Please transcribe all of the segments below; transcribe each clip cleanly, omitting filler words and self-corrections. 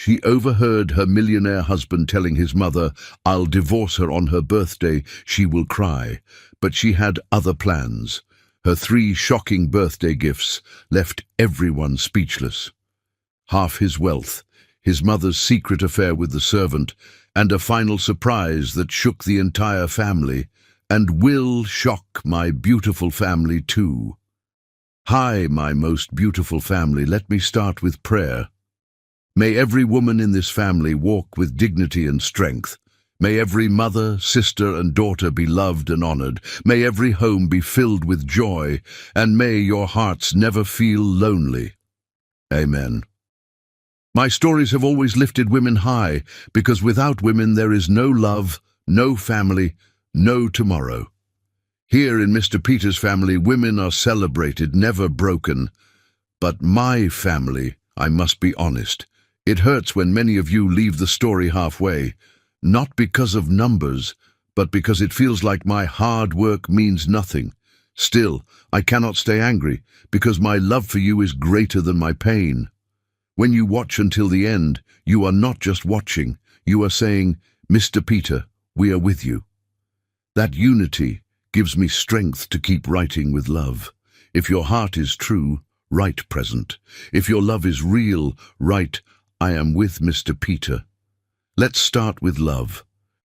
She overheard her millionaire husband telling his mother, "I'll divorce her on her birthday, she will cry." But she had other plans. Her 3 shocking birthday gifts left everyone speechless. Half his wealth, his mother's secret affair with the servant, and a final surprise that shook the entire family, and will shock my beautiful family too. Hi, my most beautiful family, let me start with prayer. May every woman in this family walk with dignity and strength. May every mother, sister, and daughter be loved and honored. May every home be filled with joy, and may your hearts never feel lonely. Amen. My stories have always lifted women high, because without women there is no love, no family, no tomorrow. Here in Mr. Peter's family, women are celebrated, never broken. But my family, I must be honest, it hurts when many of you leave the story halfway, not because of numbers, but because it feels like my hard work means nothing. Still, I cannot stay angry, because my love for you is greater than my pain. When you watch until the end, you are not just watching, you are saying, "Mr. Peter, we are with you." That unity gives me strength to keep writing with love. If your heart is true, write present. If your love is real, write, "I am with Mr. Peter." Let's start with love.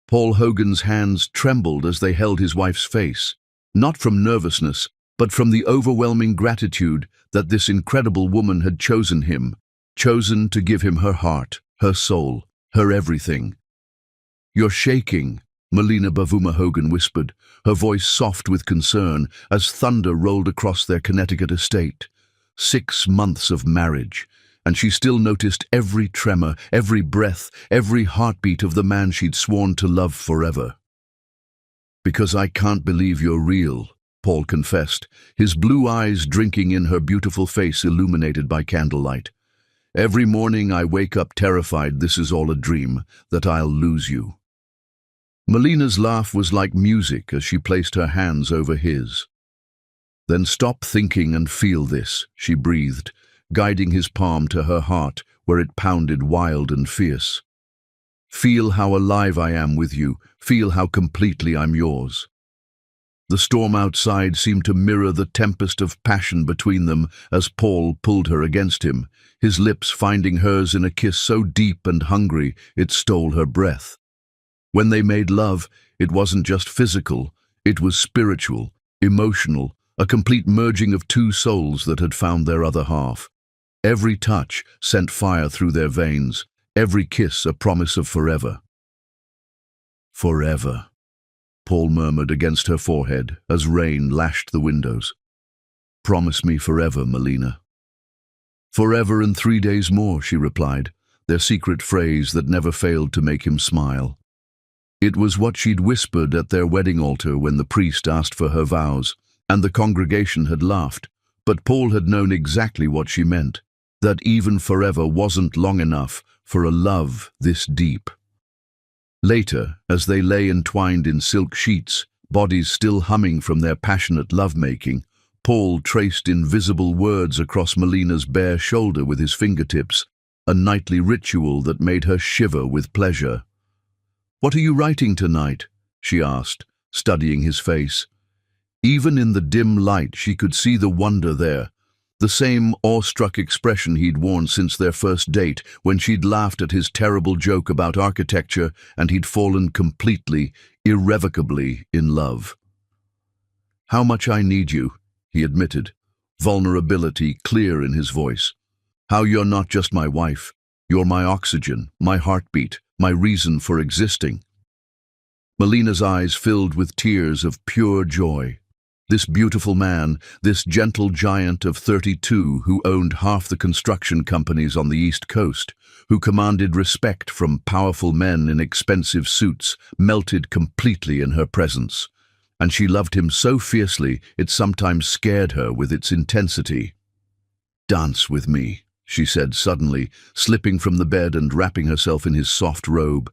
Paul Hogan's hands trembled as they held his wife's face, not from nervousness, but from the overwhelming gratitude that this incredible woman had chosen him, chosen to give him her heart, her soul, her everything. "You're shaking," Melina Bavuma Hogan whispered, her voice soft with concern as thunder rolled across their Connecticut estate. 6 months of marriage, and she still noticed every tremor, every breath, every heartbeat of the man she'd sworn to love forever. "Because I can't believe you're real," Paul confessed, his blue eyes drinking in her beautiful face illuminated by candlelight. "Every morning I wake up terrified this is all a dream, that I'll lose you." Melina's laugh was like music as she placed her hands over his. "Then stop thinking and feel this," she breathed, guiding his palm to her heart where it pounded wild and fierce. "Feel how alive I am with you. Feel how completely I'm yours." The storm outside seemed to mirror the tempest of passion between them as Paul pulled her against him, his lips finding hers in a kiss so deep and hungry it stole her breath. When they made love, it wasn't just physical, it was spiritual, emotional, a complete merging of 2 souls that had found their other half. Every touch sent fire through their veins, every kiss a promise of forever. "Forever," Paul murmured against her forehead as rain lashed the windows. "Promise me forever, Melina." "Forever and 3 days more," she replied, their secret phrase that never failed to make him smile. It was what she'd whispered at their wedding altar when the priest asked for her vows, and the congregation had laughed, but Paul had known exactly what she meant, that even forever wasn't long enough for a love this deep. Later, as they lay entwined in silk sheets, bodies still humming from their passionate lovemaking, Paul traced invisible words across Melina's bare shoulder with his fingertips, a nightly ritual that made her shiver with pleasure. "What are you writing tonight?" she asked, studying his face. Even in the dim light she could see the wonder there, the same awestruck expression he'd worn since their first date, when she'd laughed at his terrible joke about architecture and he'd fallen completely, irrevocably in love. "How much I need you," he admitted, vulnerability clear in his voice. "How you're not just my wife, you're my oxygen, my heartbeat, my reason for existing." Melina's eyes filled with tears of pure joy. This beautiful man, this gentle giant of 32 who owned half the construction companies on the East Coast, who commanded respect from powerful men in expensive suits, melted completely in her presence. And she loved him so fiercely it sometimes scared her with its intensity. "Dance with me," she said suddenly, slipping from the bed and wrapping herself in his soft robe.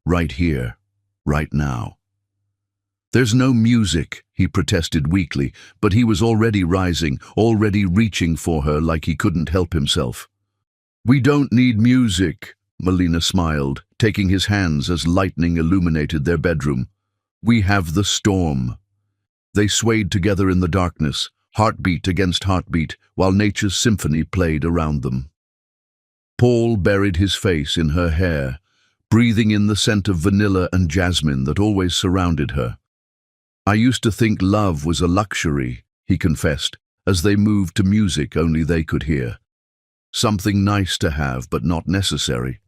"Right here, right now." "There's no music," he protested weakly, but he was already rising, already reaching for her like he couldn't help himself. "We don't need music," Melina smiled, taking his hands as lightning illuminated their bedroom. We have the storm. They swayed together in the darkness, heartbeat against heartbeat, while nature's symphony played around them. Paul buried his face in her hair, breathing in the scent of vanilla and jasmine that always surrounded her. I used to think love was a luxury, he confessed, as they moved to music only they could hear. Something nice to have, but not necessary.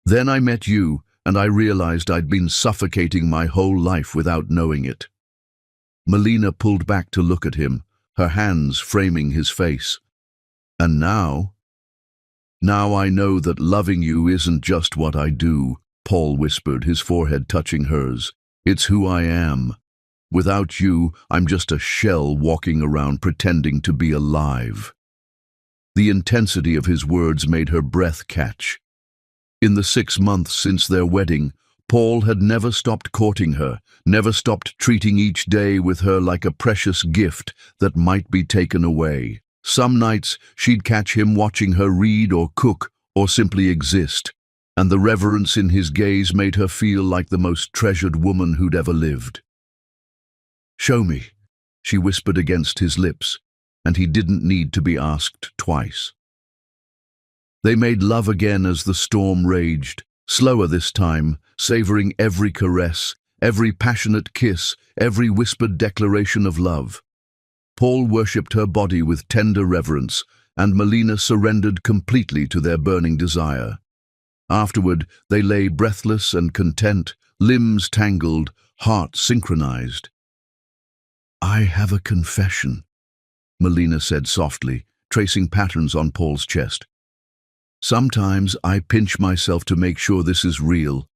Then I met you, and I realized I'd been suffocating my whole life without knowing it. Melina pulled back to look at him, her hands framing his face. And now I know that loving you isn't just what I do, Paul whispered, his forehead touching hers. It's who I am. Without you, I'm just a shell walking around pretending to be alive. The intensity of his words made her breath catch. In the 6 months since their wedding, Paul had never stopped courting her, never stopped treating each day with her like a precious gift that might be taken away. Some nights she'd catch him watching her read or cook or simply exist, and the reverence in his gaze made her feel like the most treasured woman who'd ever lived. "Show me," she whispered against his lips, and he didn't need to be asked twice. They made love again as the storm raged, slower this time, savoring every caress, every passionate kiss, every whispered declaration of love. Paul worshipped her body with tender reverence, and Melina surrendered completely to their burning desire. Afterward, they lay breathless and content, limbs tangled, hearts synchronized. "I have a confession," Melina said softly, tracing patterns on Paul's chest. "Sometimes I pinch myself to make sure this is real,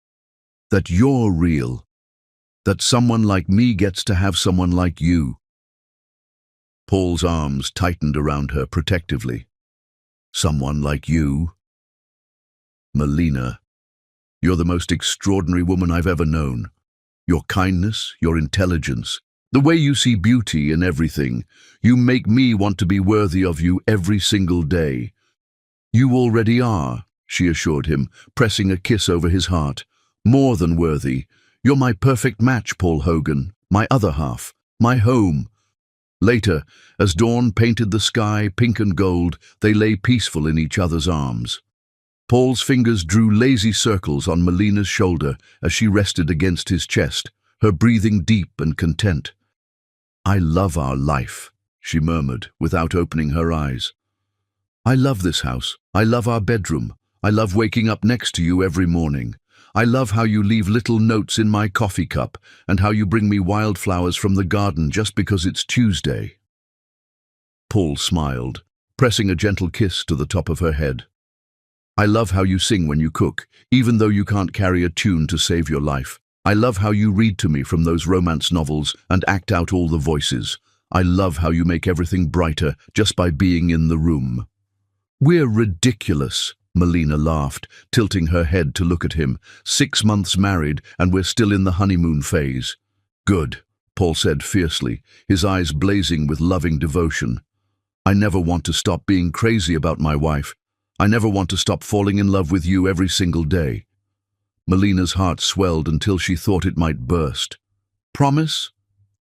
that you're real, that someone like me gets to have someone like you." Paul's arms tightened around her protectively. "Someone like you?" "Melina, you're the most extraordinary woman I've ever known. Your kindness, your intelligence, the way you see beauty in everything, you make me want to be worthy of you every single day." "You already are," she assured him, pressing a kiss over his heart. "More than worthy. You're my perfect match, Paul Hogan, my other half, my home." Later, as dawn painted the sky pink and gold, they lay peaceful in each other's arms. Paul's fingers drew lazy circles on Melina's shoulder as she rested against his chest, her breathing deep and content. "I love our life," she murmured, without opening her eyes. "I love this house. I love our bedroom. I love waking up next to you every morning. I love how you leave little notes in my coffee cup and how you bring me wildflowers from the garden just because it's Tuesday." Paul smiled, pressing a gentle kiss to the top of her head. "I love how you sing when you cook, even though you can't carry a tune to save your life. I love how you read to me from those romance novels and act out all the voices. I love how you make everything brighter just by being in the room." "We're ridiculous," Melina laughed, tilting her head to look at him. 6 months married, and we're still in the honeymoon phase." "Good," Paul said fiercely, his eyes blazing with loving devotion. "I never want to stop being crazy about my wife. I never want to stop falling in love with you every single day." Melina's heart swelled until she thought it might burst. "Promise?"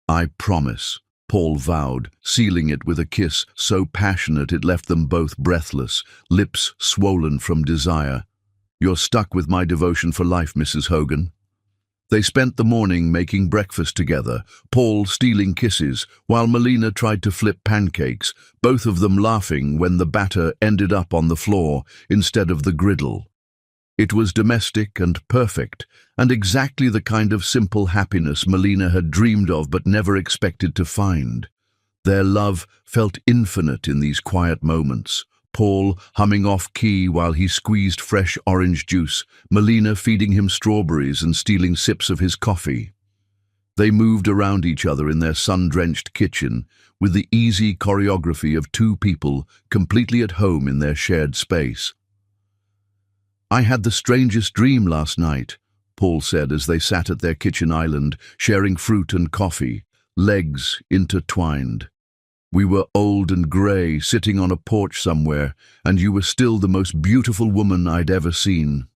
"I promise," Paul vowed, sealing it with a kiss so passionate it left them both breathless, lips swollen from desire. "You're stuck with my devotion for life, Mrs. Hogan." They spent the morning making breakfast together, Paul stealing kisses, while Melina tried to flip pancakes, both of them laughing when the batter ended up on the floor instead of the griddle. It was domestic and perfect, and exactly the kind of simple happiness Melina had dreamed of but never expected to find. Their love felt infinite in these quiet moments, Paul humming off-key while he squeezed fresh orange juice, Melina feeding him strawberries and stealing sips of his coffee. They moved around each other in their sun-drenched kitchen, with the easy choreography of two people completely at home in their shared space. "I had the strangest dream last night," Paul said as they sat at their kitchen island, sharing fruit and coffee, legs intertwined. "We were old and grey, sitting on a porch somewhere, and you were still the most beautiful woman I'd ever seen."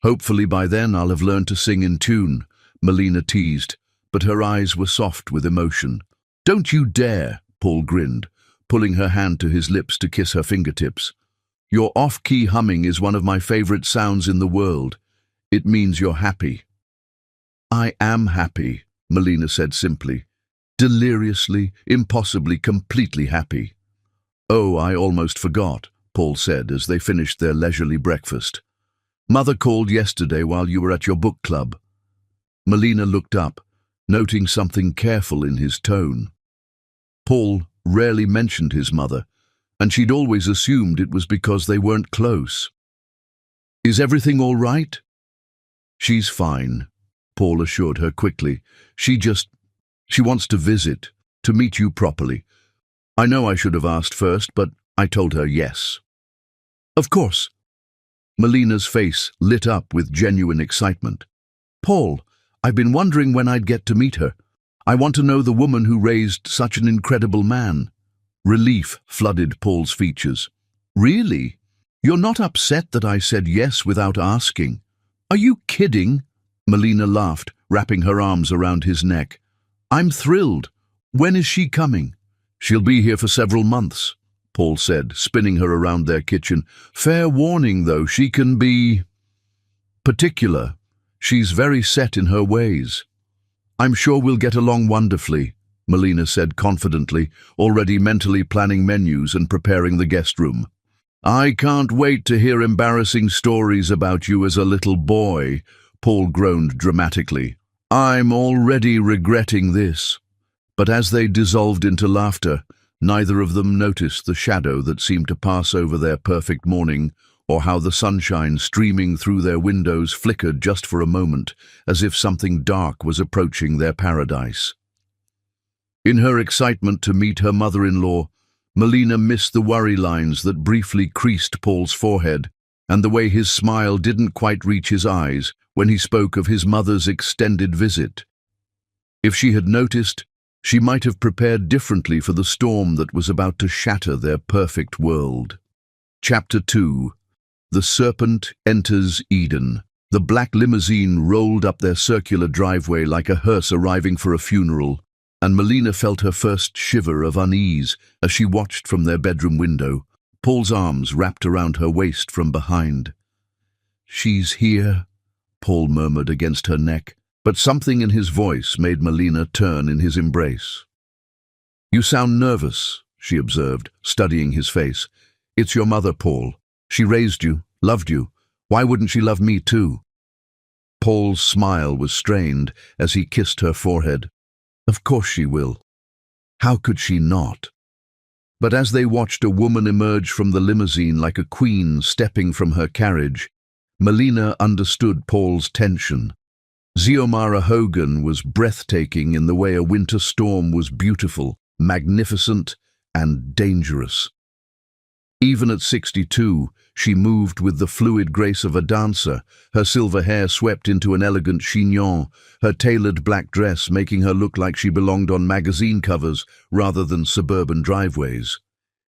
Hopefully by then I'll have learned to sing in tune, Melina teased, but her eyes were soft with emotion. Don't you dare, Paul grinned, pulling her hand to his lips to kiss her fingertips. Your off-key humming is one of my favorite sounds in the world. It means you're happy. I am happy, Melina said simply. Deliriously, impossibly, completely happy. Oh, I almost forgot, Paul said as they finished their leisurely breakfast. Mother called yesterday while you were at your book club. Melina looked up, noting something careful in his tone. Paul rarely mentioned his mother, and she'd always assumed it was because they weren't close. Is everything all right? She's fine, Paul assured her quickly. She wants to visit, to meet you properly. I know I should have asked first, but I told her yes. Of course. Melina's face lit up with genuine excitement. Paul, I've been wondering when I'd get to meet her. I want to know the woman who raised such an incredible man. Relief flooded Paul's features. Really? You're not upset that I said yes without asking? Are you kidding? Melina laughed, wrapping her arms around his neck. I'm thrilled. When is she coming? She'll be here for several months, Paul said, spinning her around their kitchen. Fair warning, though, she can be particular. She's very set in her ways. I'm sure we'll get along wonderfully, Melina said confidently, already mentally planning menus and preparing the guest room. I can't wait to hear embarrassing stories about you as a little boy, Paul groaned dramatically. I'm already regretting this. But as they dissolved into laughter, neither of them noticed the shadow that seemed to pass over their perfect morning, or how the sunshine streaming through their windows flickered just for a moment, as if something dark was approaching their paradise. In her excitement to meet her mother-in-law, Melina missed the worry lines that briefly creased Paul's forehead, and the way his smile didn't quite reach his eyes when he spoke of his mother's extended visit. If she had noticed, she might have prepared differently for the storm that was about to shatter their perfect world. Chapter 2. The Serpent Enters Eden. The black limousine rolled up their circular driveway like a hearse arriving for a funeral, and Melina felt her first shiver of unease as she watched from their bedroom window, Paul's arms wrapped around her waist from behind. She's here, Paul murmured against her neck, but something in his voice made Melina turn in his embrace. You sound nervous, she observed, studying his face. It's your mother, Paul. She raised you, loved you. Why wouldn't she love me too? Paul's smile was strained as he kissed her forehead. Of course she will. How could she not? But as they watched a woman emerge from the limousine like a queen stepping from her carriage, Melina understood Paul's tension. Xiomara Hogan was breathtaking in the way a winter storm was beautiful, magnificent, and dangerous. Even at 62, she moved with the fluid grace of a dancer, her silver hair swept into an elegant chignon, her tailored black dress making her look like she belonged on magazine covers rather than suburban driveways.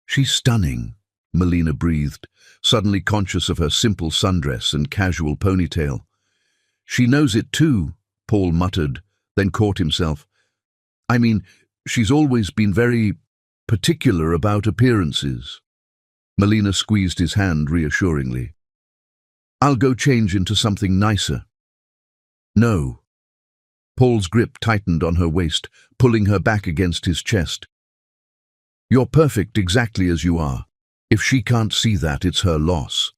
She's stunning, Melina breathed, suddenly conscious of her simple sundress and casual ponytail. She knows it too, Paul muttered, then caught himself. I mean, she's always been very particular about appearances. Melina squeezed his hand reassuringly. I'll go change into something nicer. No. Paul's grip tightened on her waist, pulling her back against his chest. You're perfect exactly as you are. If she can't see that, it's her loss.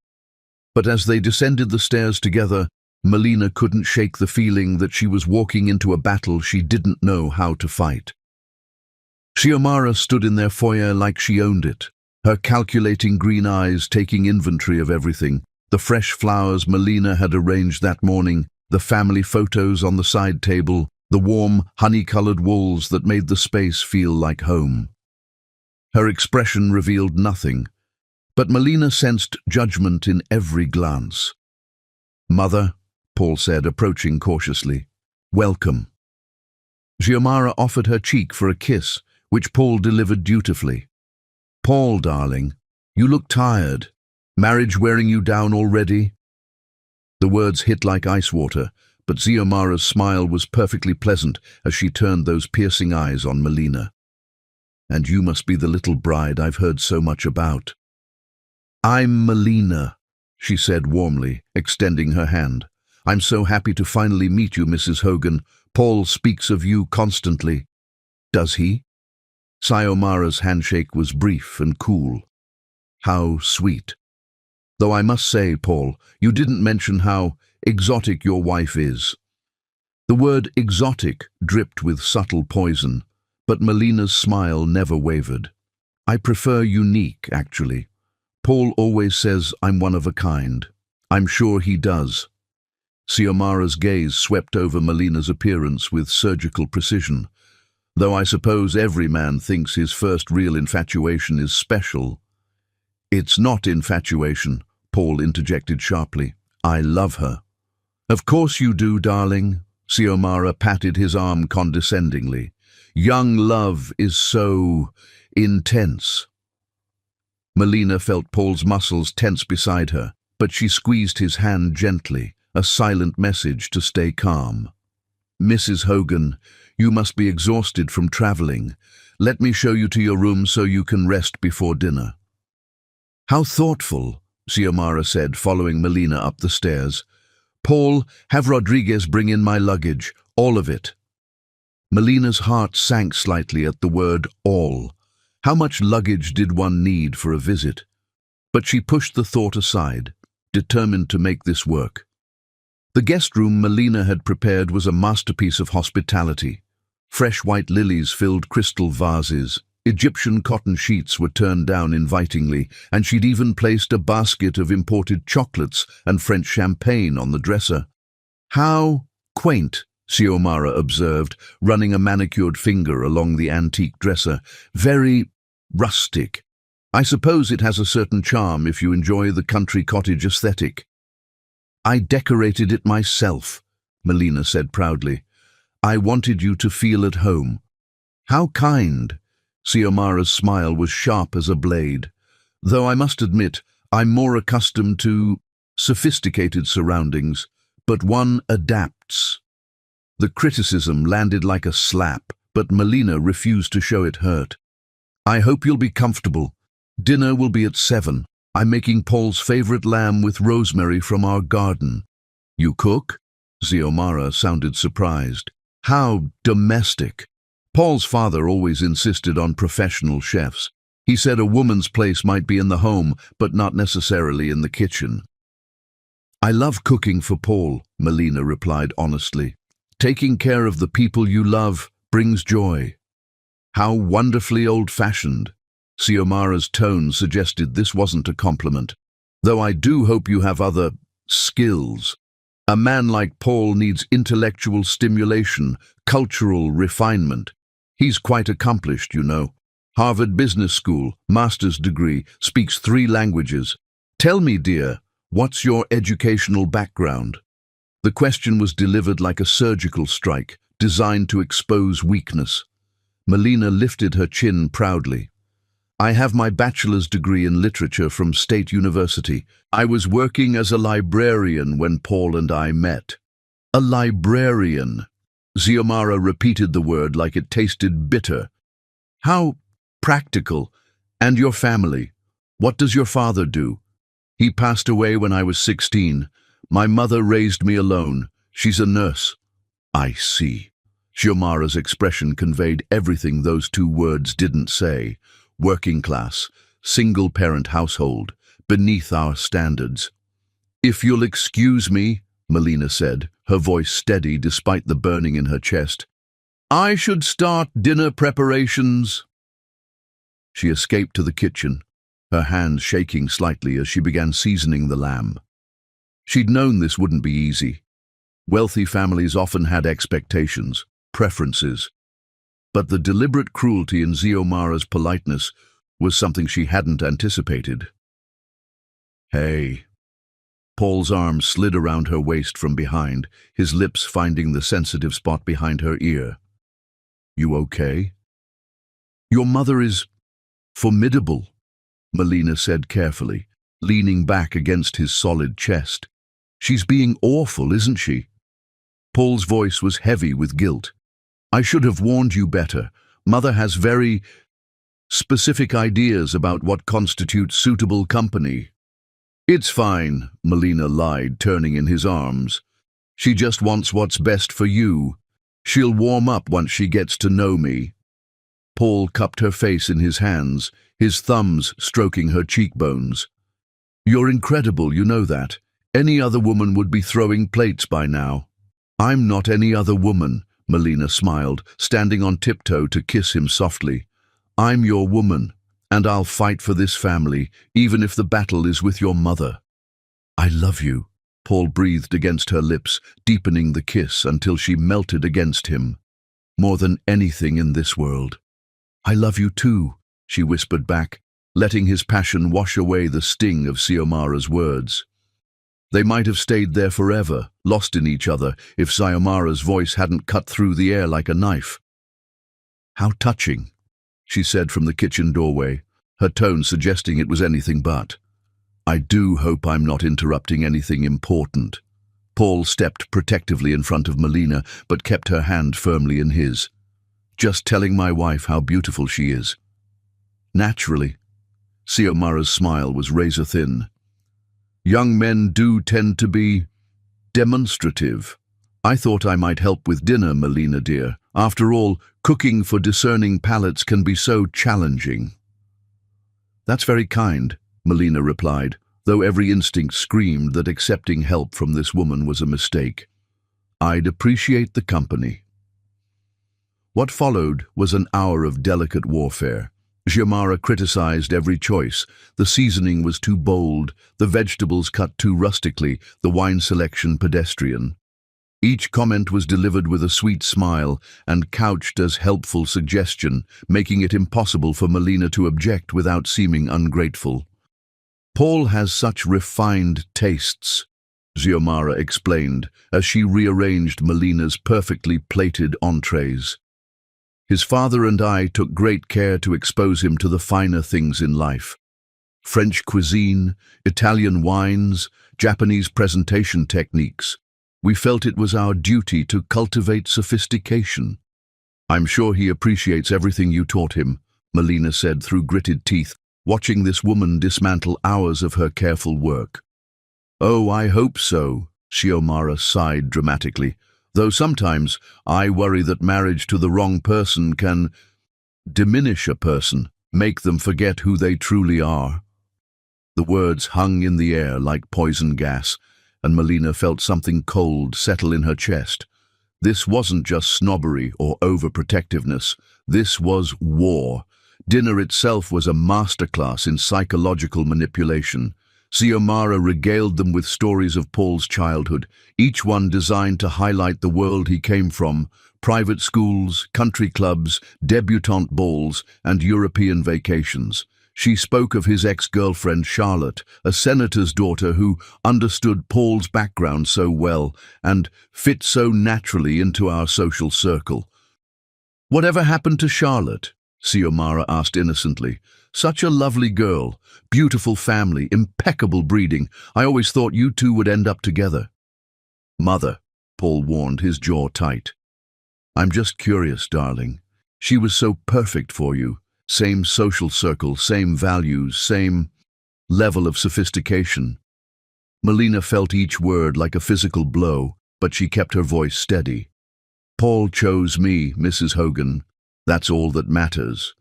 But as they descended the stairs together, Melina couldn't shake the feeling that she was walking into a battle she didn't know how to fight. Xiomara stood in their foyer like she owned it, her calculating green eyes taking inventory of everything, the fresh flowers Melina had arranged that morning, the family photos on the side table, the warm, honey-colored walls that made the space feel like home. Her expression revealed nothing, but Melina sensed judgment in every glance. Mother, Paul said, approaching cautiously. Welcome. Xiomara offered her cheek for a kiss, which Paul delivered dutifully. Paul, darling, you look tired. Marriage wearing you down already? The words hit like ice water, but Xiomara's smile was perfectly pleasant as she turned those piercing eyes on Melina. "And you must be the little bride I've heard so much about." "I'm Melina," she said warmly, extending her hand. "I'm so happy to finally meet you, Mrs. Hogan. Paul speaks of you constantly." "Does he?" Xiomara's handshake was brief and cool. "How sweet. Though I must say, Paul, you didn't mention how exotic your wife is." The word exotic dripped with subtle poison, but Melina's smile never wavered. "I prefer unique, actually. Paul always says I'm one of a kind. I'm sure he does." Xiomara's gaze swept over Melina's appearance with surgical precision. "Though I suppose every man thinks his first real infatuation is special." "It's not infatuation," Paul interjected sharply. "I love her." "Of course you do, darling." Xiomara patted his arm condescendingly. "Young love is so intense." Melina felt Paul's muscles tense beside her, but she squeezed his hand gently, a silent message to stay calm. "Mrs. Hogan, you must be exhausted from traveling. Let me show you to your room so you can rest before dinner." "How thoughtful," Xiomara said, following Melina up the stairs. "Paul, have Rodriguez bring in my luggage, all of it." Melina's heart sank slightly at the word all. How much luggage did one need for a visit? But she pushed the thought aside, determined to make this work. The guest room Melina had prepared was a masterpiece of hospitality. Fresh white lilies filled crystal vases. Egyptian cotton sheets were turned down invitingly, and she'd even placed a basket of imported chocolates and French champagne on the dresser. "How quaint," Xiomara observed, running a manicured finger along the antique dresser. "Very rustic. I suppose it has a certain charm if you enjoy the country cottage aesthetic." "I decorated it myself," Melina said proudly. "I wanted you to feel at home." "How kind." Xiomara's smile was sharp as a blade. "Though I must admit, I'm more accustomed to sophisticated surroundings, but one adapts." The criticism landed like a slap, but Melina refused to show it hurt. "I hope you'll be comfortable. Dinner will be at 7. I'm making Paul's favorite lamb with rosemary from our garden." "You cook?" Xiomara sounded surprised. "How domestic." Paul's father always insisted on professional chefs. He said a woman's place might be in the home, but not necessarily in the kitchen. "I love cooking for Paul," Melina replied honestly. "Taking care of the people you love brings joy." "How wonderfully old-fashioned." Xiomara's tone suggested this wasn't a compliment. "Though I do hope you have other skills. A man like Paul needs intellectual stimulation, cultural refinement. He's quite accomplished, you know. Harvard Business School, master's degree, speaks 3 languages. Tell me, dear, what's your educational background?" The question was delivered like a surgical strike, designed to expose weakness. Melina lifted her chin proudly. "I have my bachelor's degree in literature from State University. I was working as a librarian when Paul and I met." "A librarian." Xiomara repeated the word like it tasted bitter. "How practical. And your family? What does your father do?" "He passed away when I was 16. My mother raised me alone. She's a nurse." "I see." Xiomara's expression conveyed everything those 2 words didn't say. Working class, single-parent household, beneath our standards. "If you'll excuse me," Melina said, her voice steady despite the burning in her chest, "I should start dinner preparations." She escaped to the kitchen, her hands shaking slightly as she began seasoning the lamb. She'd known this wouldn't be easy. Wealthy families often had expectations, preferences, but the deliberate cruelty in Xiomara's politeness was something she hadn't anticipated. "Hey." Paul's arm slid around her waist from behind, his lips finding the sensitive spot behind her ear. "You okay?" "Your mother is formidable," Melina said carefully, leaning back against his solid chest. She's being awful, isn't she? Paul's voice was heavy with guilt. I should have warned you better. Mother has very specific ideas about what constitutes suitable company. It's fine, Melina lied, turning in his arms. She just wants what's best for you. She'll warm up once she gets to know me. Paul cupped her face in his hands, his thumbs stroking her cheekbones. You're incredible, you know that. Any other woman would be throwing plates by now. I'm not any other woman, Melina smiled, standing on tiptoe to kiss him softly. I'm your woman, and I'll fight for this family, even if the battle is with your mother. I love you, Paul breathed against her lips, deepening the kiss until she melted against him. More than anything in this world. I love you too, she whispered back, letting his passion wash away the sting of Xiomara's words. They might have stayed there forever, lost in each other, if Xiomara's voice hadn't cut through the air like a knife. How touching, she said from the kitchen doorway, her tone suggesting it was anything but. I do hope I'm not interrupting anything important. Paul stepped protectively in front of Melina, but kept her hand firmly in his. Just telling my wife how beautiful she is. Naturally. Xiomara's smile was razor-thin. Young men do tend to be demonstrative. I thought I might help with dinner, Melina dear. After all, cooking for discerning palates can be so challenging. That's very kind, Melina replied, though every instinct screamed that accepting help from this woman was a mistake. I'd appreciate the company. What followed was an hour of delicate warfare. Xiomara criticized every choice. The seasoning was too bold, the vegetables cut too rustically, the wine selection pedestrian. Each comment was delivered with a sweet smile and couched as helpful suggestion, making it impossible for Melina to object without seeming ungrateful. Paul has such refined tastes, Xiomara explained as she rearranged Melina's perfectly plated entrees. His father and I took great care to expose him to the finer things in life. French cuisine, Italian wines, Japanese presentation techniques. We felt it was our duty to cultivate sophistication. I'm sure he appreciates everything you taught him, Melina said through gritted teeth, watching this woman dismantle hours of her careful work. Oh, I hope so, Xiomara sighed dramatically, though sometimes I worry that marriage to the wrong person can diminish a person, make them forget who they truly are. The words hung in the air like poison gas, and Melina felt something cold settle in her chest. This wasn't just snobbery or overprotectiveness. This was war. Dinner itself was a masterclass in psychological manipulation. Xiomara regaled them with stories of Paul's childhood, each one designed to highlight the world he came from: private schools, country clubs, debutante balls, and European vacations. She spoke of his ex-girlfriend Charlotte, a senator's daughter who understood Paul's background so well and fit so naturally into our social circle. Whatever happened to Charlotte? Xiomara asked innocently. Such a lovely girl, beautiful family, impeccable breeding. I always thought you two would end up together. Mother, Paul warned, his jaw tight. I'm just curious, darling. She was so perfect for you. Same social circle, same values, same level of sophistication. Melina felt each word like a physical blow, but she kept her voice steady. Paul chose me, Mrs. Hogan. That's all that matters.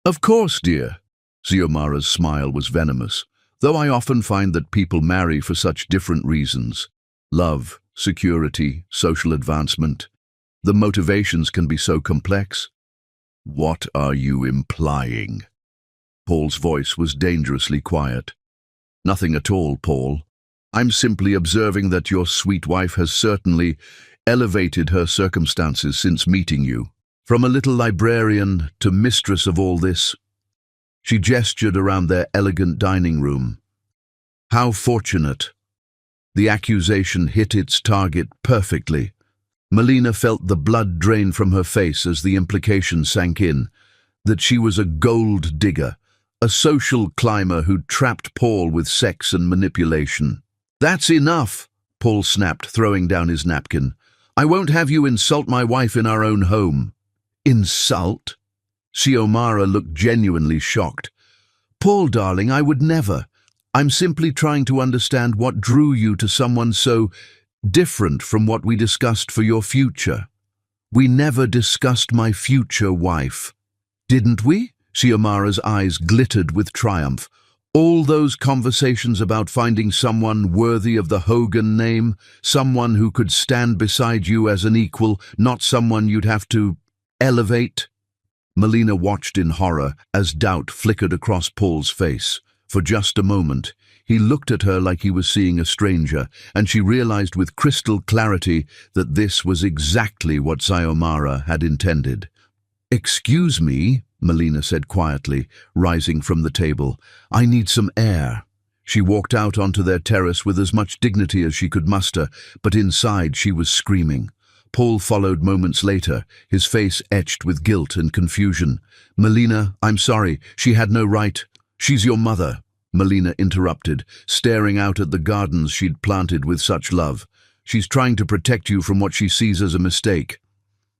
Of course, dear. Xiomara's smile was venomous, though I often find that people marry for such different reasons. Love, security, social advancement. The motivations can be so complex. What are you implying? Paul's voice was dangerously quiet. Nothing at all, Paul. I'm simply observing that your sweet wife has certainly elevated her circumstances since meeting you. From a little librarian to mistress of all this. She gestured around their elegant dining room. How fortunate. The accusation hit its target perfectly. Melina felt the blood drain from her face as the implication sank in, that she was a gold digger, a social climber who trapped Paul with sex and manipulation. That's enough, Paul snapped, throwing down his napkin. "I won't have you insult my wife in our own home." "Insult?" Xiomara looked genuinely shocked. "Paul, darling, I would never. I'm simply trying to understand what drew you to someone so different from what we discussed for your future." "We never discussed my future wife." "Didn't we?" Xiomara's eyes glittered with triumph. "All those conversations about finding someone worthy of the Hogan name, someone who could stand beside you as an equal, not someone you'd have to elevate." Melina watched in horror as doubt flickered across Paul's face. For just a moment, he looked at her like he was seeing a stranger, and she realized with crystal clarity that this was exactly what Xiomara had intended. "Excuse me," Melina said quietly, rising from the table. "I need some air." She walked out onto their terrace with as much dignity as she could muster, but inside she was screaming. Paul followed moments later, his face etched with guilt and confusion. "Melina, I'm sorry. She had no right." "She's your mother," Melina interrupted, staring out at the gardens she'd planted with such love. "She's trying to protect you from what she sees as a mistake."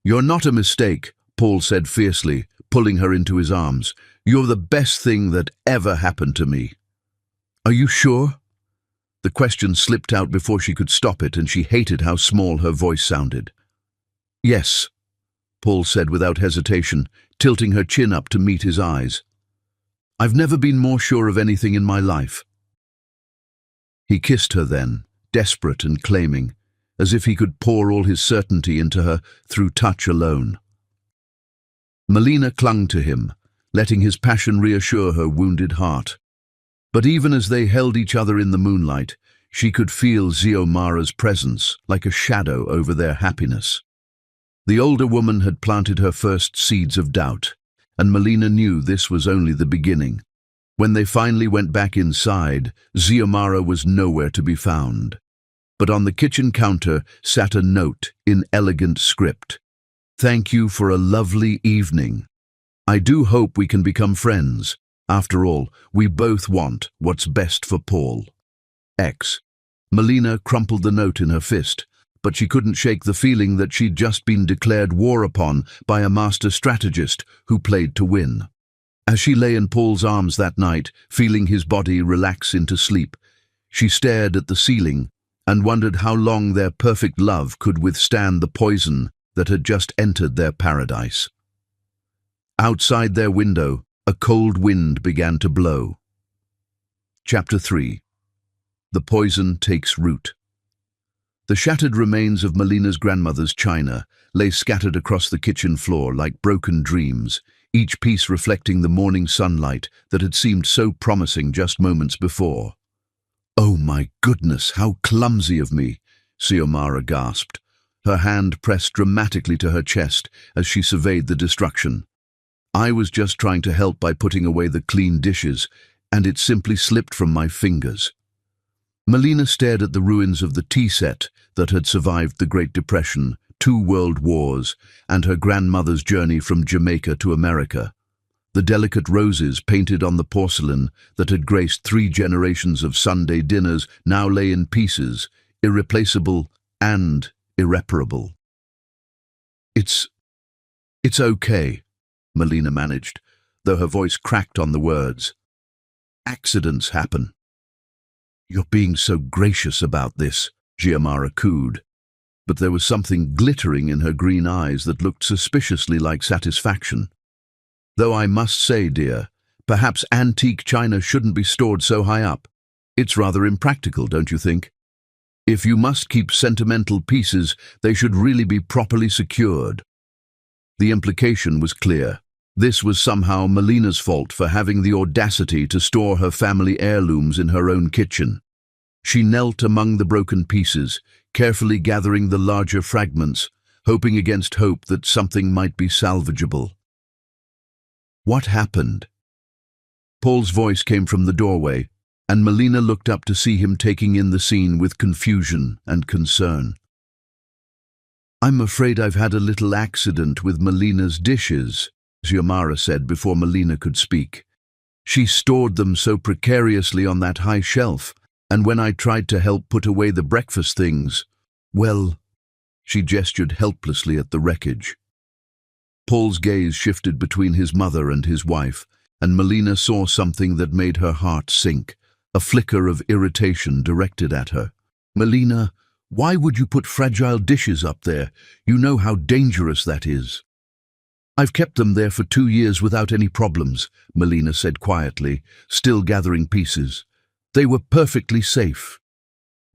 "You're not a mistake," Paul said fiercely, pulling her into his arms. "You're the best thing that ever happened to me." "Are you sure?" The question slipped out before she could stop it, and she hated how small her voice sounded. "Yes," Paul said without hesitation, tilting her chin up to meet his eyes. "I've never been more sure of anything in my life." He kissed her then, desperate and claiming, as if he could pour all his certainty into her through touch alone. Melina clung to him, letting his passion reassure her wounded heart. But even as they held each other in the moonlight, she could feel Xiomara's presence like a shadow over their happiness. The older woman had planted her first seeds of doubt, and Melina knew this was only the beginning. When they finally went back inside, Xiomara was nowhere to be found. But on the kitchen counter sat a note in elegant script. "Thank you for a lovely evening. I do hope we can become friends. After all, we both want what's best for Paul. X." Melina crumpled the note in her fist, but she couldn't shake the feeling that she'd just been declared war upon by a master strategist who played to win. As she lay in Paul's arms that night, feeling his body relax into sleep, she stared at the ceiling and wondered how long their perfect love could withstand the poison that had just entered their paradise. Outside their window, a cold wind began to blow. Chapter 3. The Poison Takes Root. The shattered remains of Melina's grandmother's china lay scattered across the kitchen floor like broken dreams, each piece reflecting the morning sunlight that had seemed so promising just moments before. "Oh my goodness, how clumsy of me," Xiomara gasped, her hand pressed dramatically to her chest as she surveyed the destruction. "I was just trying to help by putting away the clean dishes, and it simply slipped from my fingers." Melina stared at the ruins of the tea set that had survived the Great Depression, 2 world wars, and her grandmother's journey from Jamaica to America. The delicate roses painted on the porcelain that had graced 3 generations of Sunday dinners now lay in pieces, irreplaceable and irreparable. It's okay," Melina managed, though her voice cracked on the words. "Accidents happen." "You're being so gracious about this," Xiomara cooed, but there was something glittering in her green eyes that looked suspiciously like satisfaction. "Though I must say, dear, perhaps antique china shouldn't be stored so high up. It's rather impractical, don't you think? If you must keep sentimental pieces, they should really be properly secured." The implication was clear. This was somehow Melina's fault for having the audacity to store her family heirlooms in her own kitchen. She knelt among the broken pieces, carefully gathering the larger fragments, hoping against hope that something might be salvageable. "What happened?" Paul's voice came from the doorway, and Melina looked up to see him taking in the scene with confusion and concern. "I'm afraid I've had a little accident with Melina's dishes," Xiomara said before Melina could speak. "She stored them so precariously on that high shelf, And when I tried to help put away the breakfast things, well, she gestured helplessly at the wreckage. Paul's gaze shifted between his mother and his wife, and Melina saw something that made her heart sink, a flicker of irritation directed at her. "Melina, why would you put fragile dishes up there? You know how dangerous that is." "I've kept them there for 2 years without any problems," Melina said quietly, still gathering pieces. "They were perfectly safe."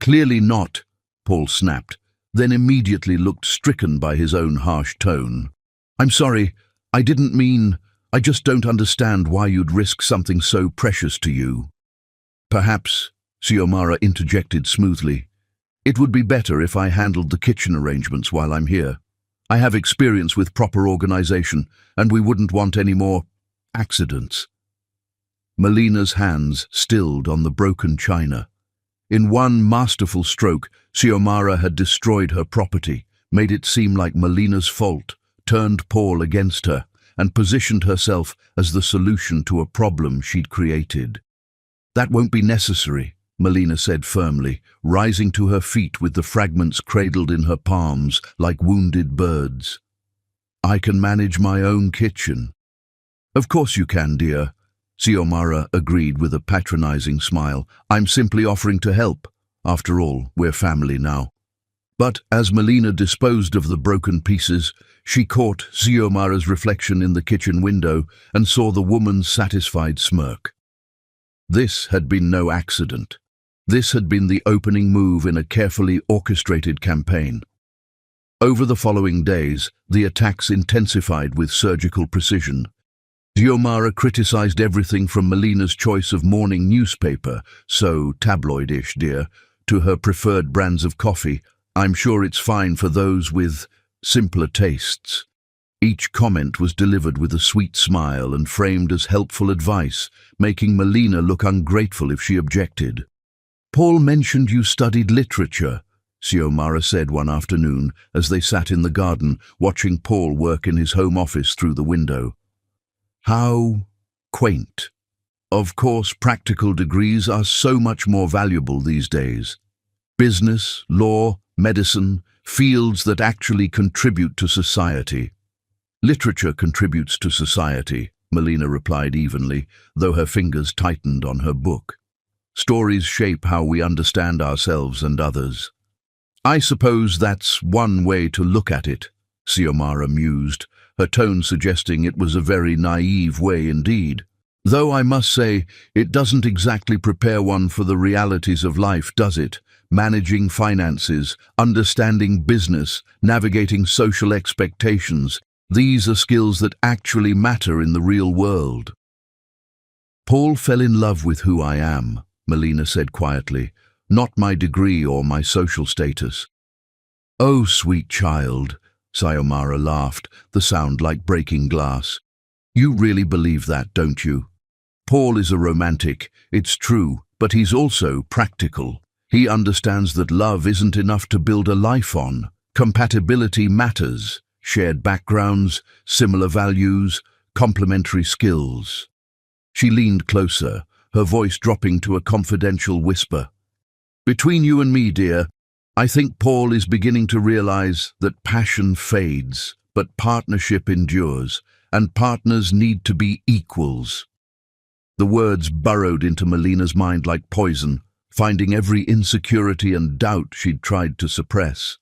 "Clearly not," Paul snapped, then immediately looked stricken by his own harsh tone. "I'm sorry, I didn't mean, I just don't understand why you'd risk something so precious to you." "Perhaps," Xiomara interjected smoothly, "it would be better if I handled the kitchen arrangements while I'm here. I have experience with proper organization, and we wouldn't want any more accidents." Melina's hands stilled on the broken china. In one masterful stroke, Xiomara had destroyed her property, made it seem like Melina's fault, turned Paul against her, and positioned herself as the solution to a problem she'd created. "That won't be necessary," Melina said firmly, rising to her feet with the fragments cradled in her palms like wounded birds. "I can manage my own kitchen." "Of course you can, dear," Xiomara agreed with a patronizing smile. "I'm simply offering to help. After all, we're family now." But as Melina disposed of the broken pieces, she caught Xiomara's reflection in the kitchen window and saw the woman's satisfied smirk. This had been no accident. This had been the opening move in a carefully orchestrated campaign. Over the following days, the attacks intensified with surgical precision. Xiomara criticized everything from Melina's choice of morning newspaper, so tabloidish, dear, to her preferred brands of coffee. "I'm sure it's fine for those with simpler tastes." Each comment was delivered with a sweet smile and framed as helpful advice, making Melina look ungrateful if she objected. "Paul mentioned you studied literature," Xiomara said one afternoon as they sat in the garden, watching Paul work in his home office through the window. "How quaint. Of course, practical degrees are so much more valuable these days. Business, law, medicine, fields that actually contribute to society." "Literature contributes to society," Melina replied evenly, though her fingers tightened on her book. "Stories shape how we understand ourselves and others." "I suppose that's one way to look at it," Xiomara mused, her tone suggesting it was a very naive way indeed. "Though I must say, it doesn't exactly prepare one for the realities of life, does it? Managing finances, understanding business, navigating social expectations. These are skills that actually matter in the real world." "Paul fell in love with who I am," Melina said quietly, "not my degree or my social status." "Oh, sweet child," Xiomara laughed, the sound like breaking glass. "You really believe that, don't you? Paul is a romantic, it's true, but he's also practical. He understands that love isn't enough to build a life on. Compatibility matters. Shared backgrounds, similar values, complementary skills." She leaned closer, her voice dropping to a confidential whisper. "Between you and me, dear, I think Paul is beginning to realize that passion fades, but partnership endures, and partners need to be equals." The words burrowed into Melina's mind like poison, finding every insecurity and doubt she'd tried to suppress.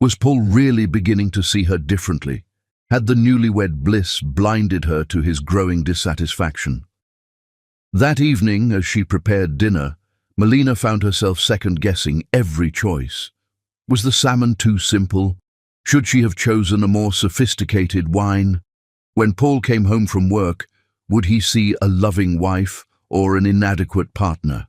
Was Paul really beginning to see her differently? Had the newlywed bliss blinded her to his growing dissatisfaction? That evening, as she prepared dinner, Melina found herself second-guessing every choice. Was the salmon too simple? Should she have chosen a more sophisticated wine? When Paul came home from work, would he see a loving wife or an inadequate partner?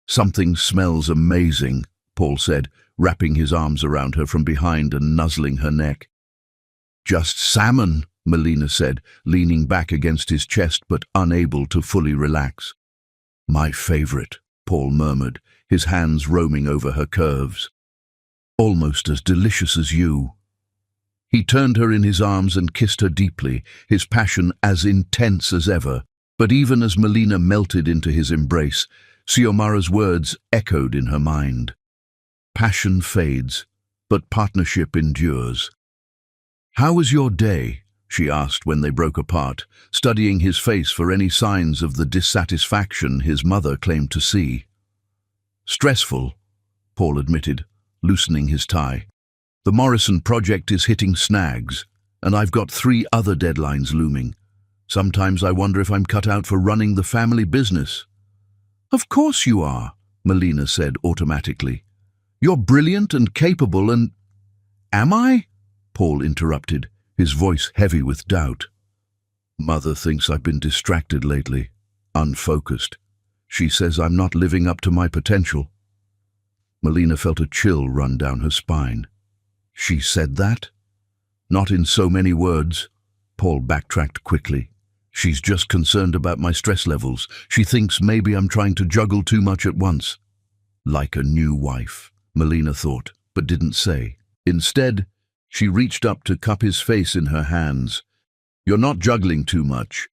"Something smells amazing," Paul said, wrapping his arms around her from behind and nuzzling her neck. "Just salmon," Melina said, leaning back against his chest but unable to fully relax. "My favorite," Paul murmured, his hands roaming over her curves. "Almost as delicious as you." He turned her in his arms and kissed her deeply, his passion as intense as ever. But even as Melina melted into his embrace, Xiomara's words echoed in her mind. Passion fades, but partnership endures. "How was your day?" she asked when they broke apart, studying his face for any signs of the dissatisfaction his mother claimed to see. "Stressful," Paul admitted, loosening his tie. "The Morrison project is hitting snags, and I've got 3 other deadlines looming. Sometimes I wonder if I'm cut out for running the family business." "Of course you are," Melina said automatically. "You're brilliant and capable and—" "Am I?" Paul interrupted, his voice heavy with doubt. "Mother thinks I've been distracted lately, unfocused. She says I'm not living up to my potential." Melina felt a chill run down her spine. "She said that?" "Not in so many words," Paul backtracked quickly. "She's just concerned about my stress levels. She thinks maybe I'm trying to juggle too much at once." Like a new wife, Melina thought, but didn't say. Instead, she reached up to cup his face in her hands. "You're not juggling too much.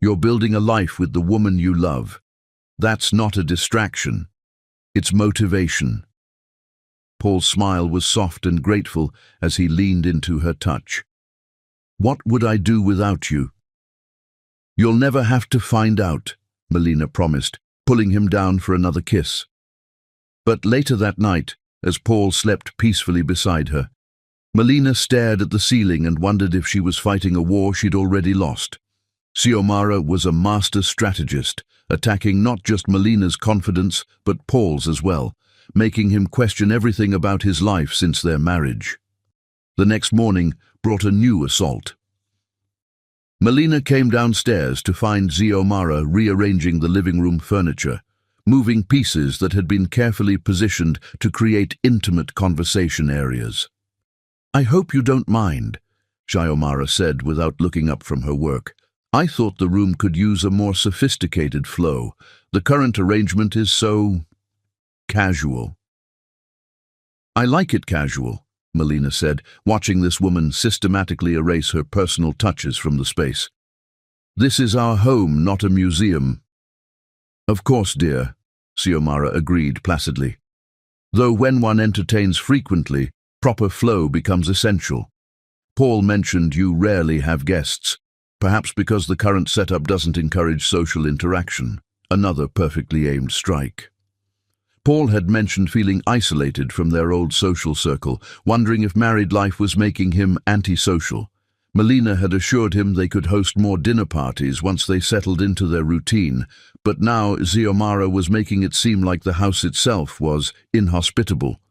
You're building a life with the woman you love. That's not a distraction. It's motivation." Paul's smile was soft and grateful as he leaned into her touch. "What would I do without you?" "You'll never have to find out," Melina promised, pulling him down for another kiss. But later that night, as Paul slept peacefully beside her, Melina stared at the ceiling and wondered if she was fighting a war she'd already lost. Xiomara was a master strategist, attacking not just Melina's confidence but Paul's as well, making him question everything about his life since their marriage. The next morning brought a new assault. Melina came downstairs to find Xiomara rearranging the living room furniture, moving pieces that had been carefully positioned to create intimate conversation areas. "I hope you don't mind," Xiomara said without looking up from her work. "I thought the room could use a more sophisticated flow. The current arrangement is so casual." "I like it casual," Melina said, watching this woman systematically erase her personal touches from the space. "This is our home, not a museum." "Of course, dear," Xiomara agreed placidly. "Though when one entertains frequently, proper flow becomes essential. Paul mentioned you rarely have guests, perhaps because the current setup doesn't encourage social interaction. Another perfectly aimed strike. Paul had mentioned feeling isolated from their old social circle, wondering if married life was making him antisocial. Melina had assured him they could host more dinner parties once they settled into their routine, but now Xiomara was making it seem like the house itself was inhospitable.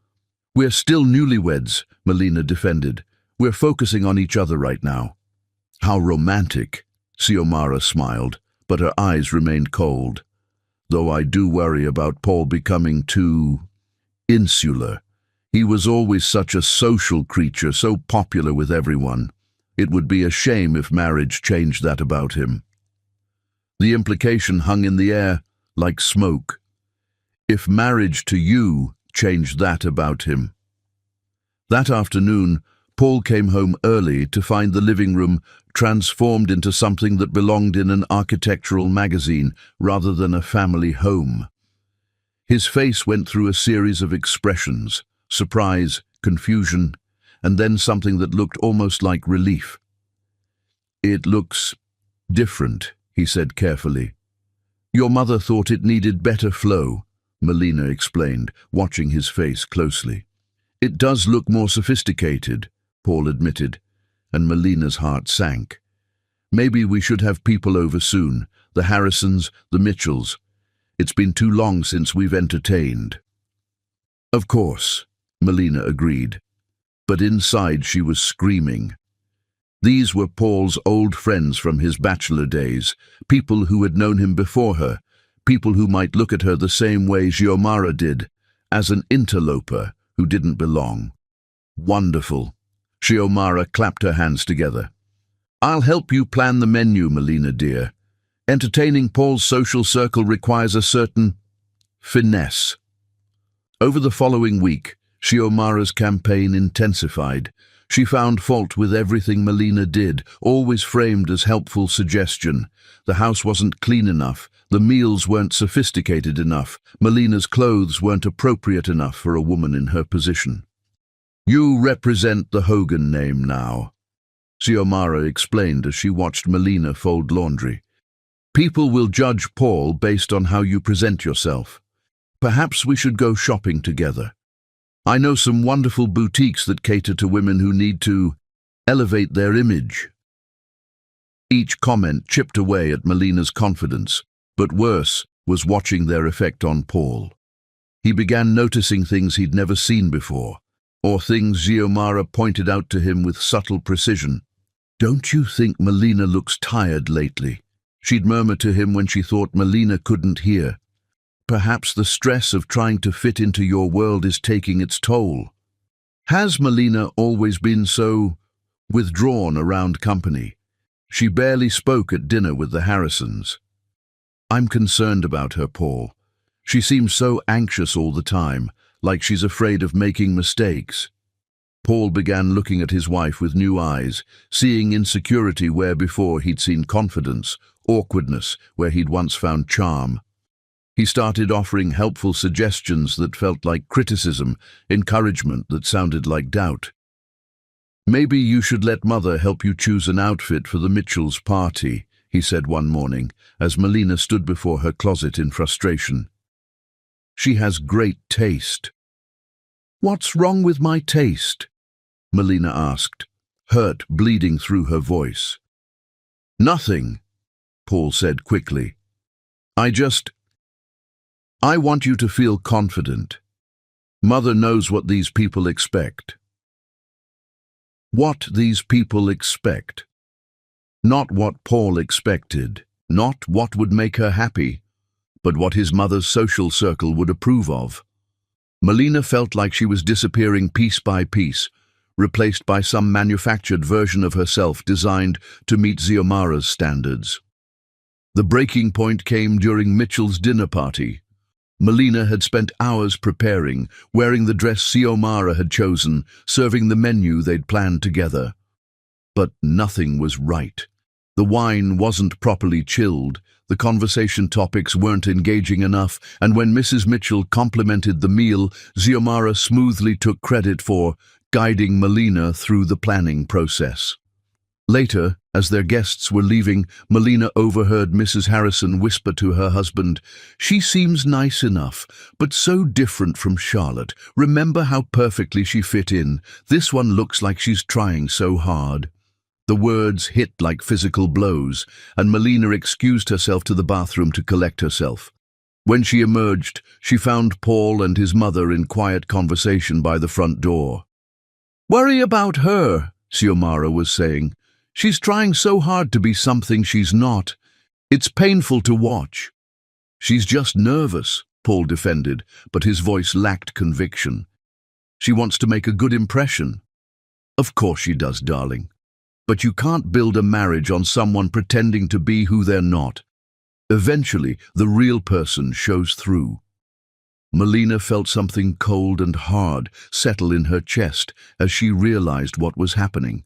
"We're still newlyweds," Melina defended. "We're focusing on each other right now." "How romantic," Xiomara smiled, but her eyes remained cold. "Though I do worry about Paul becoming too insular. He was always such a social creature, so popular with everyone. It would be a shame if marriage changed that about him." The implication hung in the air like smoke. "If marriage to you changed that about him." That afternoon, Paul came home early to find the living room transformed into something that belonged in an architectural magazine rather than a family home. His face went through a series of expressions: surprise, confusion, and then something that looked almost like relief. "It looks different," he said carefully. "Your mother thought it needed better flow," Melina explained, watching his face closely. "It does look more sophisticated," Paul admitted, and Melina's heart sank. "Maybe we should have people over soon, the Harrisons, the Mitchells. It's been too long since we've entertained." "Of course," Melina agreed, but inside she was screaming. These were Paul's old friends from his bachelor days, people who had known him before her, people who might look at her the same way Xiomara did, as an interloper who didn't belong. "Wonderful." Xiomara clapped her hands together. "I'll help you plan the menu, Melina dear. Entertaining Paul's social circle requires a certain finesse." Over the following week, Xiomara's campaign intensified. She found fault with everything Melina did, always framed as helpful suggestion. The house wasn't clean enough, the meals weren't sophisticated enough, Melina's clothes weren't appropriate enough for a woman in her position. "You represent the Hogan name now," Xiomara explained as she watched Melina fold laundry. "People will judge Paul based on how you present yourself. Perhaps we should go shopping together. I know some wonderful boutiques that cater to women who need to elevate their image." Each comment chipped away at Melina's confidence, but worse was watching their effect on Paul. He began noticing things he'd never seen before, or things Xiomara pointed out to him with subtle precision. "Don't you think Melina looks tired lately?" she'd murmur to him when she thought Melina couldn't hear. "Perhaps the stress of trying to fit into your world is taking its toll." Has Melina always been so withdrawn around company? She barely spoke at dinner with the Harrisons. "I'm concerned about her, Paul. She seems so anxious all the time, like she's afraid of making mistakes." Paul began looking at his wife with new eyes, seeing insecurity where before he'd seen confidence, awkwardness where he'd once found charm. He started offering helpful suggestions that felt like criticism, encouragement that sounded like doubt. "Maybe you should let Mother help you choose an outfit for the Mitchells' party," he said one morning, as Melina stood before her closet in frustration. "She has great taste." "What's wrong with my taste?" Melina asked, hurt bleeding through her voice. "Nothing," Paul said quickly. I want you to feel confident. Mother knows what these people expect." What these people expect. Not what Paul expected, not what would make her happy, but what his mother's social circle would approve of. Melina felt like she was disappearing piece by piece, replaced by some manufactured version of herself designed to meet Xiomara's standards. The breaking point came during Mitchell's dinner party. Melina had spent hours preparing, wearing the dress Xiomara had chosen, serving the menu they'd planned together. But nothing was right. The wine wasn't properly chilled, the conversation topics weren't engaging enough, and when Mrs. Mitchell complimented the meal, Xiomara smoothly took credit for guiding Melina through the planning process. Later, as their guests were leaving, Melina overheard Mrs. Harrison whisper to her husband, "She seems nice enough, but so different from Charlotte. Remember how perfectly she fit in? This one looks like she's trying so hard." The words hit like physical blows, and Melina excused herself to the bathroom to collect herself. When she emerged, she found Paul and his mother in quiet conversation by the front door. "Worry about her," Xiomara was saying. "She's trying so hard to be something she's not. It's painful to watch." "She's just nervous," Paul defended, but his voice lacked conviction. "She wants to make a good impression." "Of course she does, darling. But you can't build a marriage on someone pretending to be who they're not. Eventually, the real person shows through." Melina felt something cold and hard settle in her chest as she realized what was happening.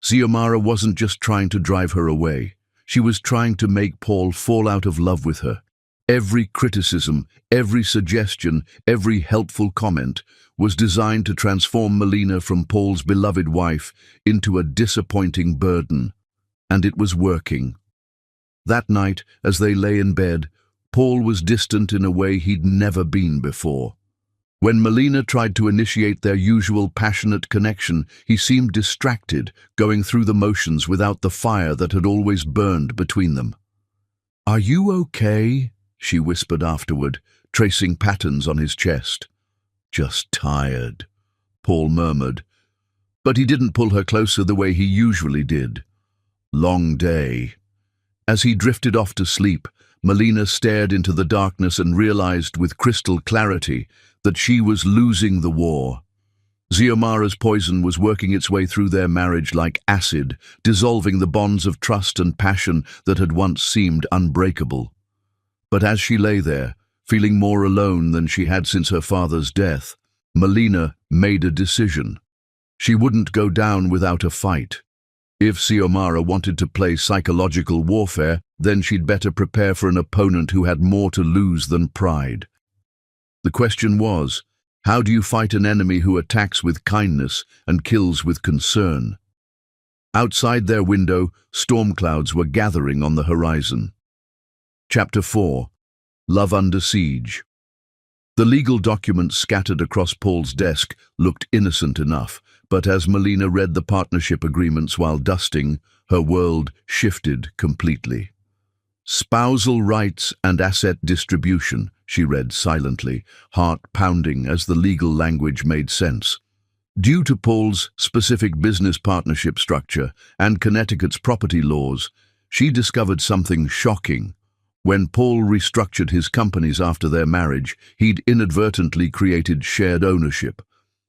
Xiomara wasn't just trying to drive her away. She was trying to make Paul fall out of love with her. Every criticism, every suggestion, every helpful comment was designed to transform Melina from Paul's beloved wife into a disappointing burden. And it was working. That night, as they lay in bed, Paul was distant in a way he'd never been before. When Melina tried to initiate their usual passionate connection, he seemed distracted, going through the motions without the fire that had always burned between them. "Are you okay?" she whispered afterward, tracing patterns on his chest. "Just tired," Paul murmured, but he didn't pull her closer the way he usually did. Long day. As he drifted off to sleep, Melina stared into the darkness and realized with crystal clarity that she was losing the war. Xiomara's poison was working its way through their marriage like acid, dissolving the bonds of trust and passion that had once seemed unbreakable. But as she lay there, feeling more alone than she had since her father's death, Melina made a decision. She wouldn't go down without a fight. If Xiomara wanted to play psychological warfare, then she'd better prepare for an opponent who had more to lose than pride. The question was, how do you fight an enemy who attacks with kindness and kills with concern? Outside their window, storm clouds were gathering on the horizon. Chapter 4. Love Under Siege. The legal documents scattered across Paul's desk looked innocent enough, but as Melina read the partnership agreements while dusting, her world shifted completely. Spousal rights and asset distribution, she read silently, heart pounding as the legal language made sense. Due to Paul's specific business partnership structure and Connecticut's property laws, she discovered something shocking. When Paul restructured his companies after their marriage, he'd inadvertently created shared ownership.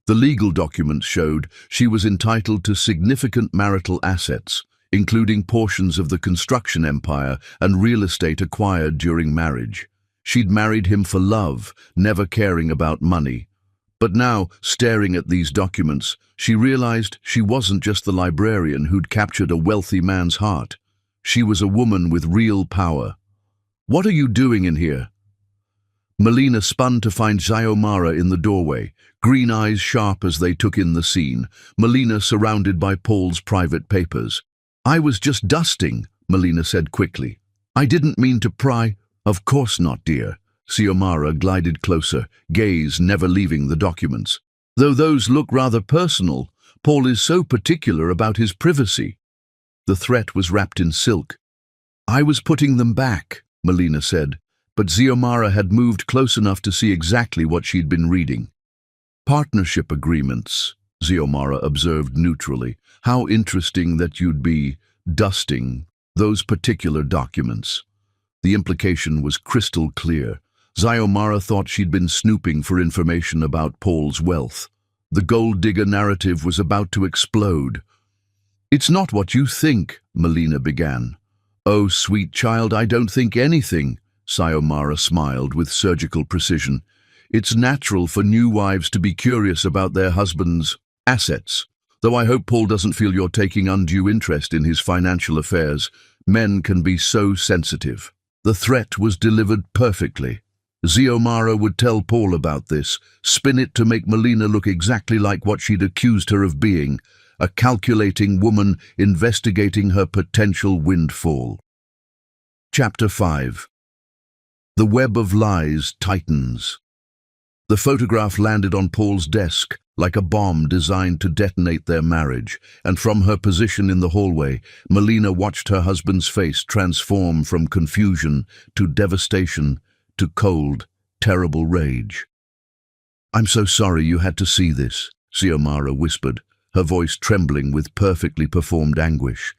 The legal documents showed she was entitled to significant marital assets, including portions of the construction empire and real estate acquired during marriage. She'd married him for love, never caring about money. But now, staring at these documents, she realized she wasn't just the librarian who'd captured a wealthy man's heart. She was a woman with real power. "What are you doing in here?" Melina spun to find Xiomara in the doorway, green eyes sharp as they took in the scene, Melina surrounded by Paul's private papers. "I was just dusting," Melina said quickly. "I didn't mean to pry." "Of course not, dear." Xiomara glided closer, gaze never leaving the documents. "Though those look rather personal, Paul is so particular about his privacy." The threat was wrapped in silk. "I was putting them back," Melina said, but Xiomara had moved close enough to see exactly what she'd been reading. "Partnership agreements," Xiomara observed neutrally. "How interesting that you'd be dusting those particular documents." The implication was crystal clear. Xiomara thought she'd been snooping for information about Paul's wealth. The gold digger narrative was about to explode. "It's not what you think," Melina began. "Oh, sweet child, I don't think anything," Xiomara smiled with surgical precision. "It's natural for new wives to be curious about their husband's assets, though I hope Paul doesn't feel you're taking undue interest in his financial affairs. Men can be so sensitive." The threat was delivered perfectly. Xiomara would tell Paul about this, spin it to make Melina look exactly like what she'd accused her of being, a calculating woman investigating her potential windfall. Chapter 5. The web of lies tightens. The photograph landed on Paul's desk like a bomb designed to detonate their marriage, and from her position in the hallway, Melina watched her husband's face transform from confusion to devastation to cold, terrible rage. "I'm so sorry you had to see this," Xiomara whispered, her voice trembling with perfectly performed anguish.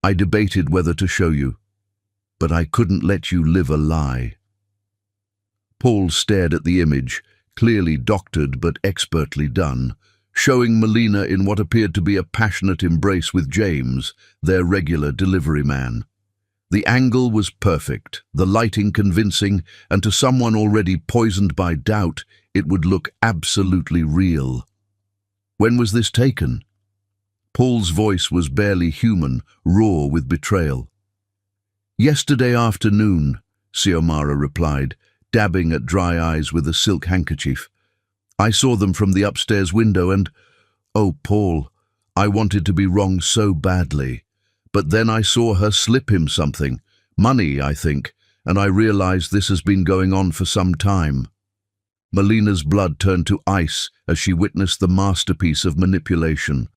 "I debated whether to show you, but I couldn't let you live a lie." Paul stared at the image, clearly doctored but expertly done, showing Melina in what appeared to be a passionate embrace with James, their regular delivery man. The angle was perfect, the lighting convincing, and to someone already poisoned by doubt, it would look absolutely real. "When was this taken?" Paul's voice was barely human, raw with betrayal. "Yesterday afternoon," Xiomara replied, dabbing at dry eyes with a silk handkerchief. "I saw them from the upstairs window and, oh, Paul, I wanted to be wrong so badly. But then I saw her slip him something, money, I think, and I realized this has been going on for some time." Melina's blood turned to ice as she witnessed the masterpiece of manipulation.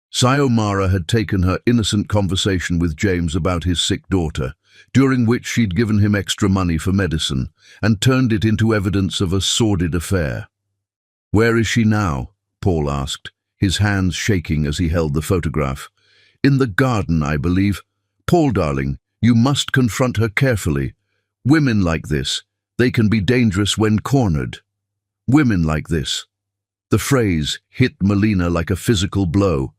Xiomara had taken her innocent conversation with James about his sick daughter, during which she'd given him extra money for medicine, and turned it into evidence of a sordid affair. "Where is she now?" Paul asked, his hands shaking as he held the photograph. "In the garden, I believe. Paul, darling, you must confront her carefully. Women like this, they can be dangerous when cornered. Women like this." The phrase hit Melina like a physical blow.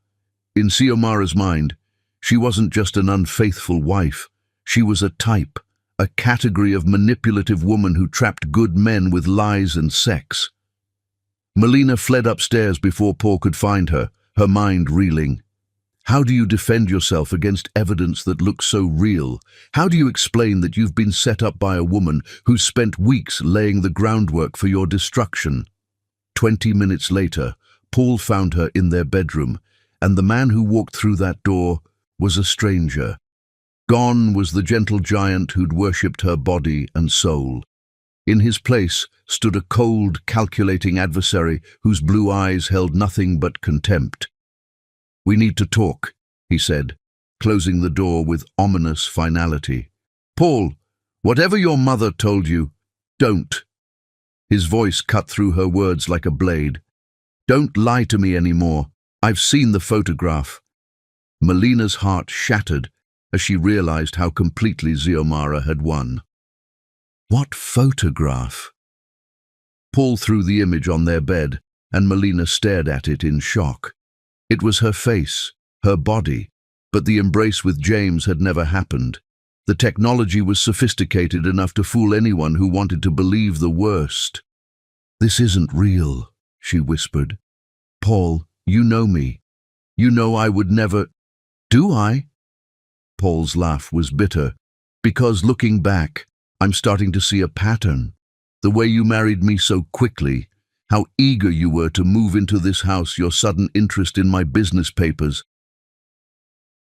In Xiomara's mind, she wasn't just an unfaithful wife. She was a type, a category of manipulative woman who trapped good men with lies and sex. Melina fled upstairs before Paul could find her, her mind reeling. How do you defend yourself against evidence that looks so real? How do you explain that you've been set up by a woman who's spent weeks laying the groundwork for your destruction? 20 minutes later, Paul found her in their bedroom, and the man who walked through that door was a stranger. Gone was the gentle giant who'd worshipped her body and soul. In his place stood a cold, calculating adversary whose blue eyes held nothing but contempt. "We need to talk," he said, closing the door with ominous finality. "Paul, whatever your mother told you, don't." His voice cut through her words like a blade. "Don't lie to me anymore. I've seen the photograph." Melina's heart shattered as she realized how completely Xiomara had won. What photograph? Paul threw the image on their bed, and Melina stared at it in shock. It was her face, her body, but the embrace with James had never happened. The technology was sophisticated enough to fool anyone who wanted to believe the worst. "This isn't real," she whispered. "Paul, you know me. You know I would never—" "Do I?" Paul's laugh was bitter. "Because looking back, I'm starting to see a pattern. The way you married me so quickly, how eager you were to move into this house, your sudden interest in my business papers."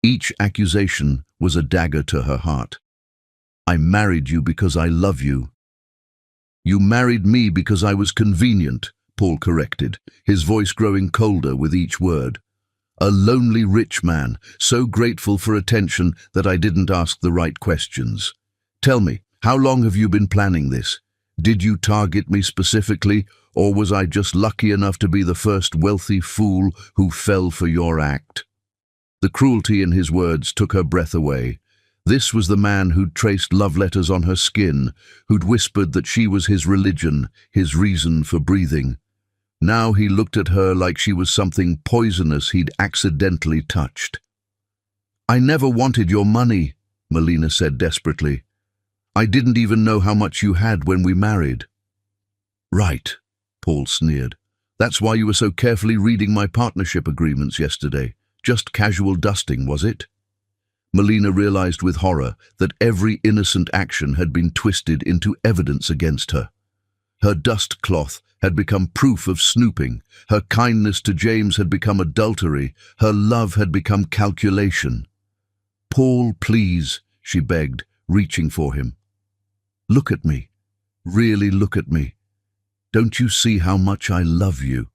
Each accusation was a dagger to her heart. "I married you because I love you." "You married me because I was convenient," Paul corrected, his voice growing colder with each word. "A lonely rich man, so grateful for attention that I didn't ask the right questions. Tell me, how long have you been planning this? Did you target me specifically, or was I just lucky enough to be the first wealthy fool who fell for your act?" The cruelty in his words took her breath away. This was the man who'd traced love letters on her skin, who'd whispered that she was his religion, his reason for breathing. Now he looked at her like she was something poisonous he'd accidentally touched. "I never wanted your money," Melina said desperately. "I didn't even know how much you had when we married." "Right," Paul sneered. "That's why you were so carefully reading my partnership agreements yesterday. Just casual dusting, was it?" Melina realized with horror that every innocent action had been twisted into evidence against her. Her dust cloth had become proof of snooping, her kindness to James had become adultery, her love had become calculation. "Paul, please," she begged, reaching for him. "Look at me. Really look at me. Don't you see how much I love you?"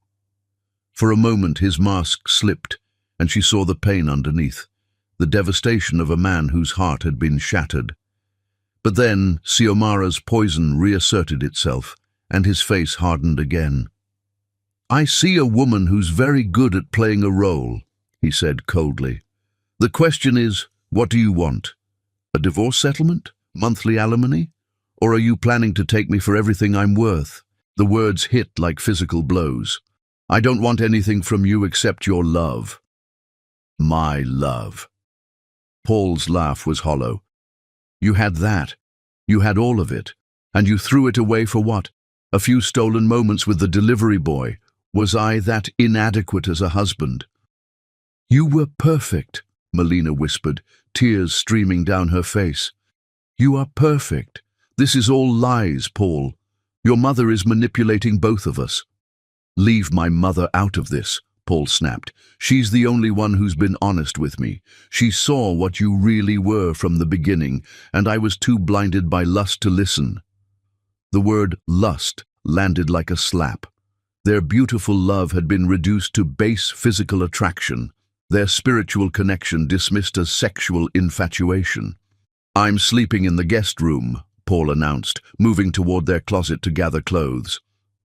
For a moment his mask slipped, and she saw the pain underneath, the devastation of a man whose heart had been shattered. But then Xiomara's poison reasserted itself, and his face hardened again. "I see a woman who's very good at playing a role," he said coldly. "The question is, what do you want? A divorce settlement? Monthly alimony? Or are you planning to take me for everything I'm worth?" The words hit like physical blows. "I don't want anything from you except your love." "My love." Paul's laugh was hollow. "You had that. You had all of it. And you threw it away for what? A few stolen moments with the delivery boy. Was I that inadequate as a husband?" "You were perfect," Melina whispered, tears streaming down her face. "You are perfect. This is all lies, Paul. Your mother is manipulating both of us." "Leave my mother out of this," Paul snapped. "She's the only one who's been honest with me. She saw what you really were from the beginning, and I was too blinded by lust to listen." The word lust landed like a slap. Their beautiful love had been reduced to base physical attraction, their spiritual connection dismissed as sexual infatuation. "I'm sleeping in the guest room," Paul announced, moving toward their closet to gather clothes.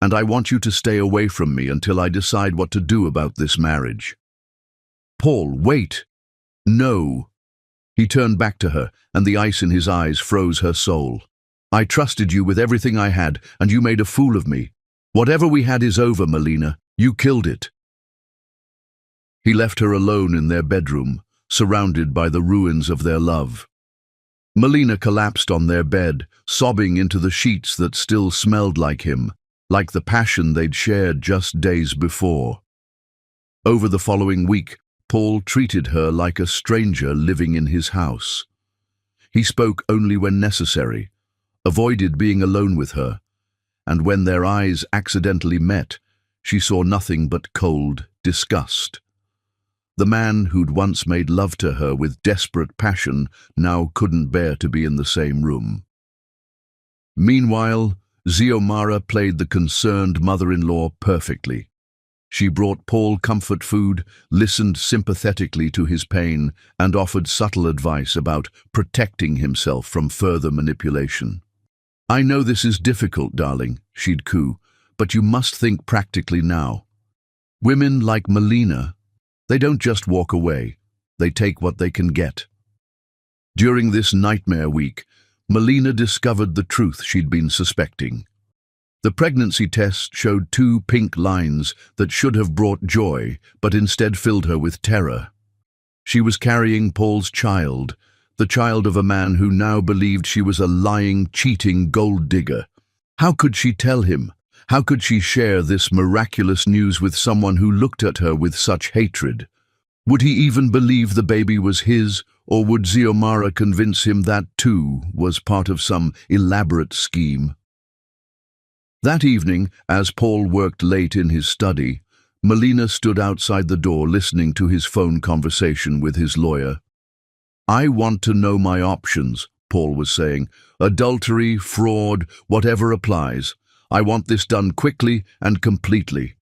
"And I want you to stay away from me until I decide what to do about this marriage." "Paul, wait!" "No." He turned back to her, and the ice in his eyes froze her soul. "I trusted you with everything I had, and you made a fool of me. Whatever we had is over, Melina. You killed it." He left her alone in their bedroom, surrounded by the ruins of their love. Melina collapsed on their bed, sobbing into the sheets that still smelled like him. like the passion they'd shared just days before. Over the following week, Paul treated her like a stranger living in his house. He spoke only when necessary, avoided being alone with her, and when their eyes accidentally met, she saw nothing but cold disgust. The man who'd once made love to her with desperate passion now couldn't bear to be in the same room. Meanwhile, Xiomara played the concerned mother-in-law perfectly. She brought Paul comfort food, listened sympathetically to his pain, and offered subtle advice about protecting himself from further manipulation. "I know this is difficult, darling," she'd coo, "but you must think practically now. Women like Melina, they don't just walk away, they take what they can get." During this nightmare week, Melina discovered the truth she'd been suspecting. The pregnancy test showed 2 pink lines that should have brought joy, but instead filled her with terror. She was carrying Paul's child, the child of a man who now believed she was a lying, cheating gold digger. How could she tell him? How could she share this miraculous news with someone who looked at her with such hatred? Would he even believe the baby was his, or would Xiomara convince him that too was part of some elaborate scheme? That evening, as Paul worked late in his study, Melina stood outside the door listening to his phone conversation with his lawyer. "I want to know my options," Paul was saying. "Adultery, fraud, whatever applies. I want this done quickly and completely."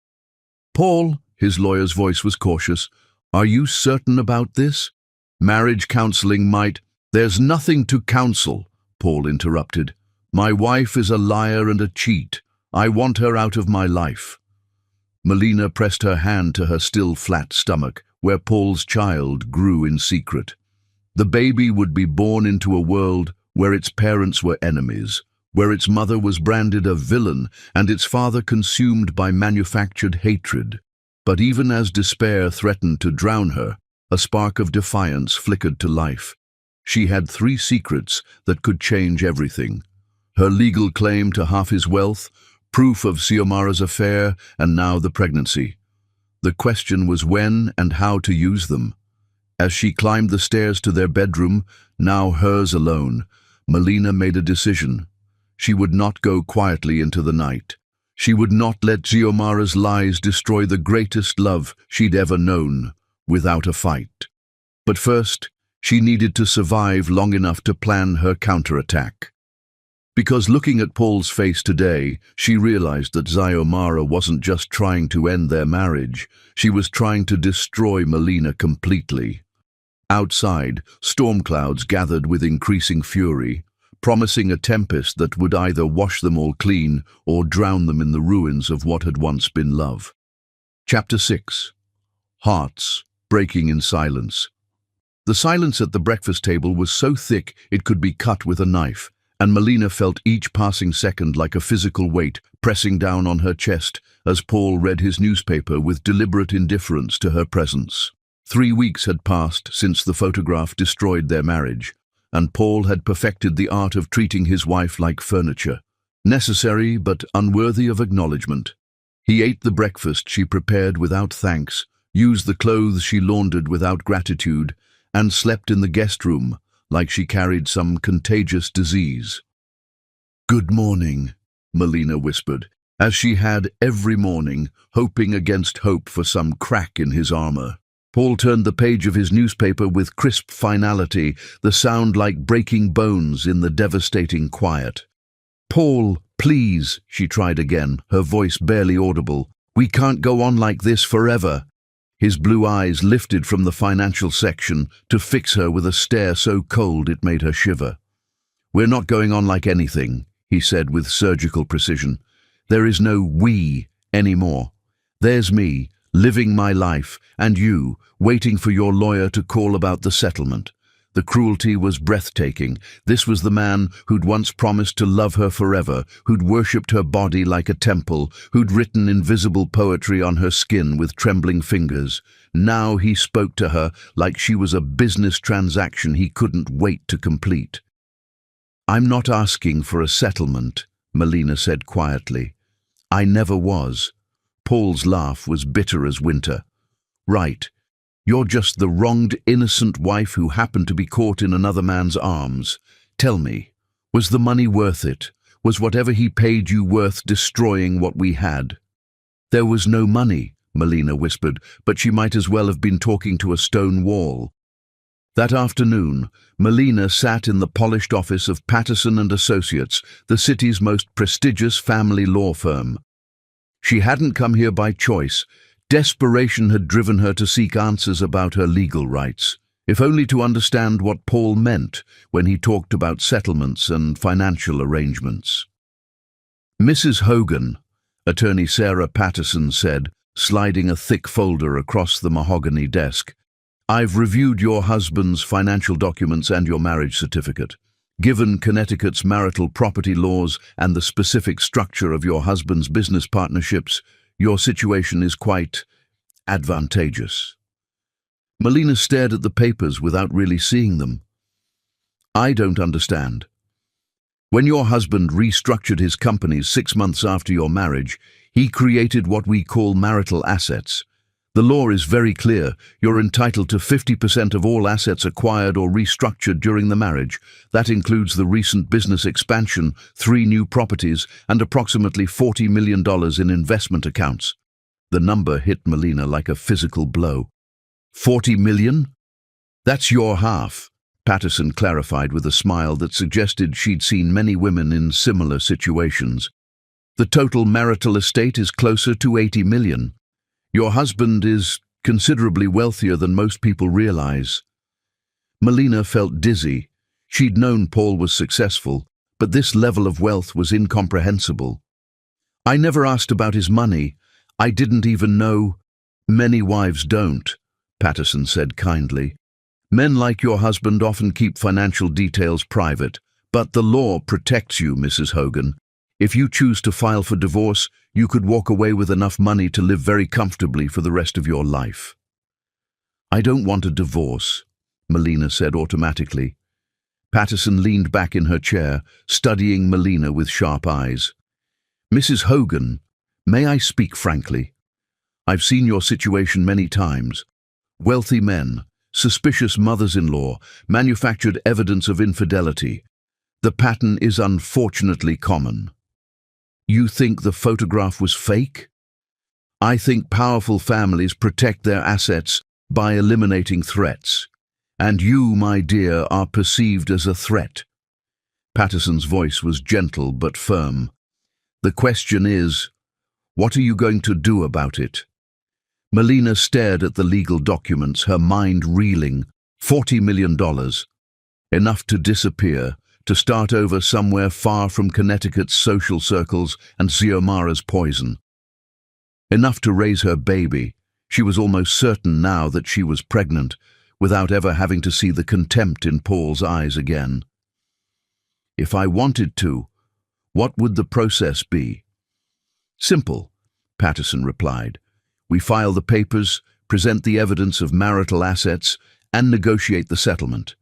"Paul," his lawyer's voice was cautious, "are you certain about this? Marriage counseling might—" "There's nothing to counsel," Paul interrupted. "My wife is a liar and a cheat. I want her out of my life." Melina pressed her hand to her still flat stomach, where Paul's child grew in secret. The baby would be born into a world where its parents were enemies, where its mother was branded a villain and its father consumed by manufactured hatred. But even as despair threatened to drown her, a spark of defiance flickered to life. She had 3 secrets that could change everything: her legal claim to half his wealth, proof of Xiomara's affair, and now the pregnancy. The question was when and how to use them. As she climbed the stairs to their bedroom, now hers alone, Melina made a decision. She would not go quietly into the night. She would not let Xiomara's lies destroy the greatest love she'd ever known, without a fight. But first, she needed to survive long enough to plan her counterattack. Because looking at Paul's face today, she realized that Xiomara wasn't just trying to end their marriage, she was trying to destroy Melina completely. Outside, storm clouds gathered with increasing fury, promising a tempest that would either wash them all clean or drown them in the ruins of what had once been love. Chapter 6. Hearts breaking in silence. The silence at the breakfast table was so thick it could be cut with a knife, and Melina felt each passing second like a physical weight pressing down on her chest as Paul read his newspaper with deliberate indifference to her presence. 3 weeks had passed since the photograph destroyed their marriage, and Paul had perfected the art of treating his wife like furniture, necessary but unworthy of acknowledgement. He ate the breakfast she prepared without thanks, used the clothes she laundered without gratitude, and slept in the guest room like she carried some contagious disease. "Good morning," Melina whispered, as she had every morning, hoping against hope for some crack in his armor. Paul turned the page of his newspaper with crisp finality, the sound like breaking bones in the devastating quiet. "Paul, please," she tried again, her voice barely audible. "We can't go on like this forever." His blue eyes lifted from the financial section to fix her with a stare so cold it made her shiver. "We're not going on like anything," he said with surgical precision. "There is no we anymore. There's me, living my life, and you, waiting for your lawyer to call about the settlement." The cruelty was breathtaking. This was the man who'd once promised to love her forever, who'd worshipped her body like a temple, who'd written invisible poetry on her skin with trembling fingers. Now he spoke to her like she was a business transaction he couldn't wait to complete. "I'm not asking for a settlement," Melina said quietly. I never was. Paul's laugh was bitter as winter. Right. You're just the wronged, innocent wife who happened to be caught in another man's arms. Tell me, was the money worth it? Was whatever he paid you worth destroying what we had? There was no money, Melina whispered, but she might as well have been talking to a stone wall. That afternoon, Melina sat in the polished office of Patterson and Associates, the city's most prestigious family law firm. She hadn't come here by choice. Desperation had driven her to seek answers about her legal rights, if only to understand what Paul meant when he talked about settlements and financial arrangements. Mrs. Hogan, attorney Sarah Patterson said, sliding a thick folder across the mahogany desk, I've reviewed your husband's financial documents and your marriage certificate. Given Connecticut's marital property laws and the specific structure of your husband's business partnerships, your situation is quite advantageous. Melina stared at the papers without really seeing them. I don't understand. When your husband restructured his companies 6 months after your marriage, he created what we call marital assets. The law is very clear. You're entitled to 50% of all assets acquired or restructured during the marriage. That includes the recent business expansion, 3 new properties, and approximately $40 million in investment accounts. The number hit Melina like a physical blow. 40 million? That's your half, Patterson clarified with a smile that suggested she'd seen many women in similar situations. The total marital estate is closer to 80 million. Your husband is considerably wealthier than most people realize. Melina felt dizzy. She'd known Paul was successful, but this level of wealth was incomprehensible. I never asked about his money. I didn't even know. Many wives don't, Patterson said kindly. Men like your husband often keep financial details private, but the law protects you, Mrs. Hogan. If you choose to file for divorce, you could walk away with enough money to live very comfortably for the rest of your life. I don't want a divorce, Melina said automatically. Patterson leaned back in her chair, studying Melina with sharp eyes. Mrs. Hogan, may I speak frankly? I've seen your situation many times. Wealthy men, suspicious mothers-in-law, manufactured evidence of infidelity. The pattern is unfortunately common. You think the photograph was fake? I think powerful families protect their assets by eliminating threats. And you, my dear, are perceived as a threat. Patterson's voice was gentle but firm. The question is, what are you going to do about it? Melina stared at the legal documents, her mind reeling. $40 million. Enough to disappear, to start over somewhere far from Connecticut's social circles and Xiomara's poison. Enough to raise her baby. She was almost certain now that she was pregnant, without ever having to see the contempt in Paul's eyes again. If I wanted to, what would the process be? Simple, Patterson replied. We file the papers, present the evidence of marital assets, and negotiate the settlement.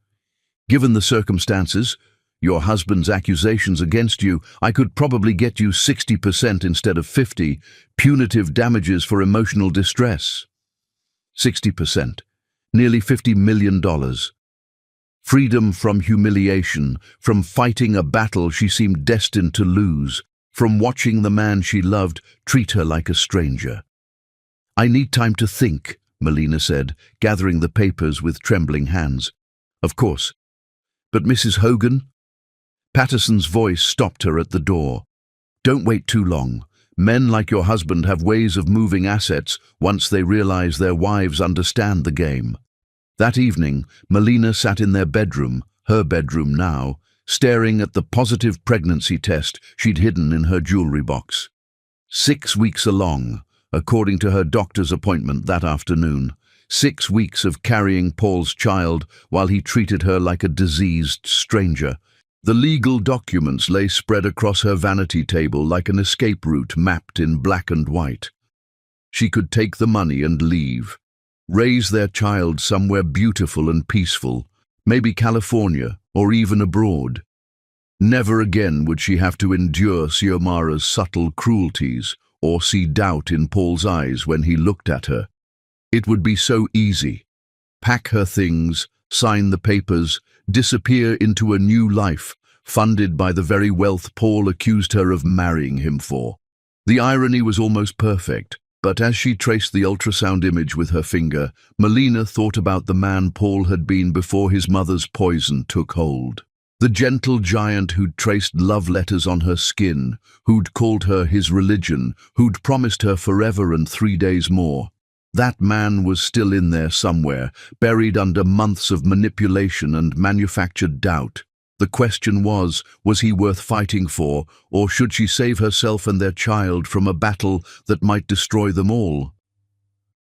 Given the circumstances, your husband's accusations against you, I could probably get you 60% instead of 50%, punitive damages for emotional distress. 60%, nearly $50 million. Freedom from humiliation, from fighting a battle she seemed destined to lose, from watching the man she loved treat her like a stranger. I need time to think, Melina said, gathering the papers with trembling hands. Of course. But Mrs. Hogan? Patterson's voice stopped her at the door. Don't wait too long. Men like your husband have ways of moving assets once they realize their wives understand the game. That evening, Melina sat in their bedroom, her bedroom now, staring at the positive pregnancy test she'd hidden in her jewelry box. 6 weeks along, according to her doctor's appointment that afternoon. 6 weeks of carrying Paul's child while he treated her like a diseased stranger. The legal documents lay spread across her vanity table like an escape route mapped in black and white. She could take the money and leave, raise their child somewhere beautiful and peaceful, maybe California or even abroad. Never again would she have to endure Xiomara's subtle cruelties or see doubt in Paul's eyes when he looked at her. It would be so easy. Pack her things, sign the papers, disappear into a new life, funded by the very wealth Paul accused her of marrying him for. The irony was almost perfect, but as she traced the ultrasound image with her finger, Melina thought about the man Paul had been before his mother's poison took hold. The gentle giant who'd traced love letters on her skin, who'd called her his religion, who'd promised her forever and 3 days more. That man was still in there somewhere, buried under months of manipulation and manufactured doubt. The question was he worth fighting for, or should she save herself and their child from a battle that might destroy them all?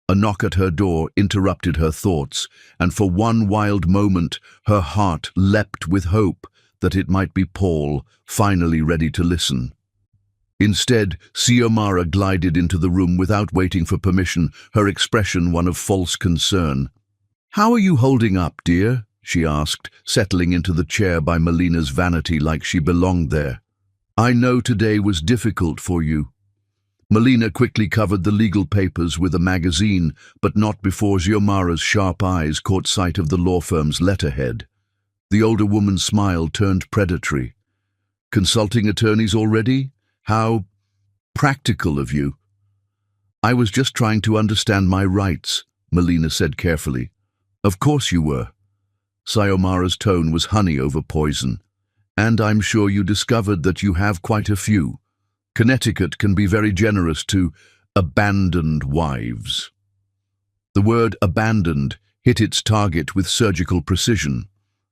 A knock at her door interrupted her thoughts, and for one wild moment her heart leapt with hope that it might be Paul, finally ready to listen. Instead, Xiomara glided into the room without waiting for permission, her expression one of false concern. "How are you holding up, dear?" she asked, settling into the chair by Melina's vanity like she belonged there. "I know today was difficult for you." Melina quickly covered the legal papers with a magazine, but not before Xiomara's sharp eyes caught sight of the law firm's letterhead. The older woman's smile turned predatory. "Consulting attorneys already? How practical of you." "I was just trying to understand my rights," Melina said carefully. "Of course you were." Xiomara's tone was honey over poison. "And I'm sure you discovered that you have quite a few. Connecticut can be very generous to abandoned wives." The word abandoned hit its target with surgical precision.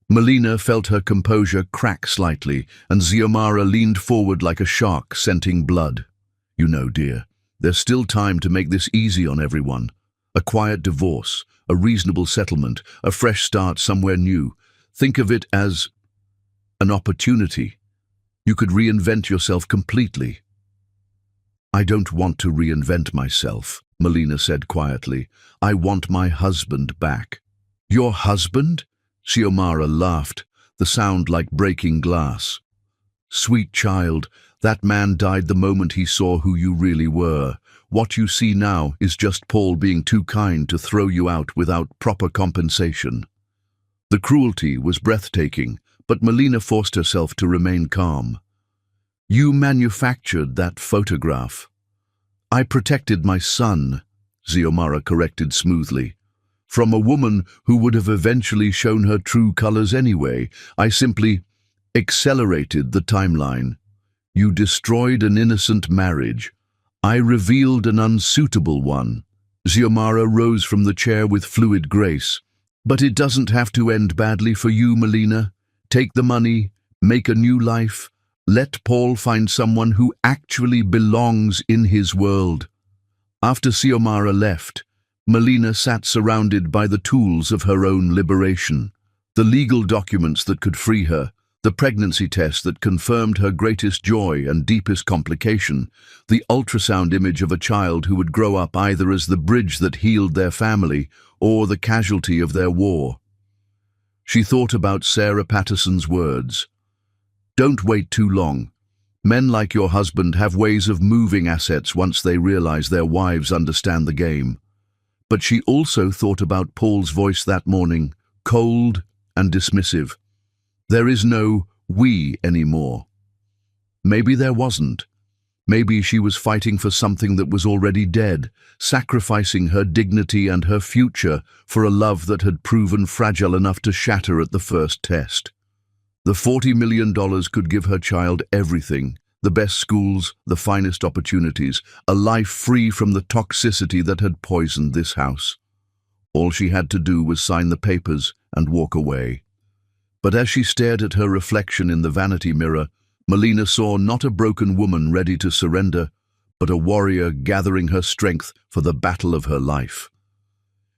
Melina felt her composure crack slightly, and Xiomara leaned forward like a shark scenting blood. "You know, dear, there's still time to make this easy on everyone. A quiet divorce, a reasonable settlement, a fresh start somewhere new. Think of it as an opportunity. You could reinvent yourself completely." "I don't want to reinvent myself," Melina said quietly. "I want my husband back." "Your husband?" Xiomara laughed, the sound like breaking glass. "Sweet child, that man died the moment he saw who you really were. What you see now is just Paul being too kind to throw you out without proper compensation." The cruelty was breathtaking, but Melina forced herself to remain calm. "You manufactured that photograph." "I protected my son," Xiomara corrected smoothly. "From a woman who would have eventually shown her true colors anyway. I simply accelerated the timeline. You destroyed an innocent marriage. I revealed an unsuitable one." Xiomara rose from the chair with fluid grace. "But it doesn't have to end badly for you, Melina. Take the money, make a new life. Let Paul find someone who actually belongs in his world." After Xiomara left, Melina sat surrounded by the tools of her own liberation. The legal documents that could free her, the pregnancy test that confirmed her greatest joy and deepest complication, the ultrasound image of a child who would grow up either as the bridge that healed their family or the casualty of their war. She thought about Sarah Patterson's words. "Don't wait too long. Men like your husband have ways of moving assets once they realize their wives understand the game." But she also thought about Paul's voice that morning, cold and dismissive. There is no "we" anymore. Maybe there wasn't. Maybe she was fighting for something that was already dead, sacrificing her dignity and her future for a love that had proven fragile enough to shatter at the first test. The $40 million could give her child everything, the best schools, the finest opportunities, a life free from the toxicity that had poisoned this house. All she had to do was sign the papers and walk away. But as she stared at her reflection in the vanity mirror, Melina saw not a broken woman ready to surrender, but a warrior gathering her strength for the battle of her life.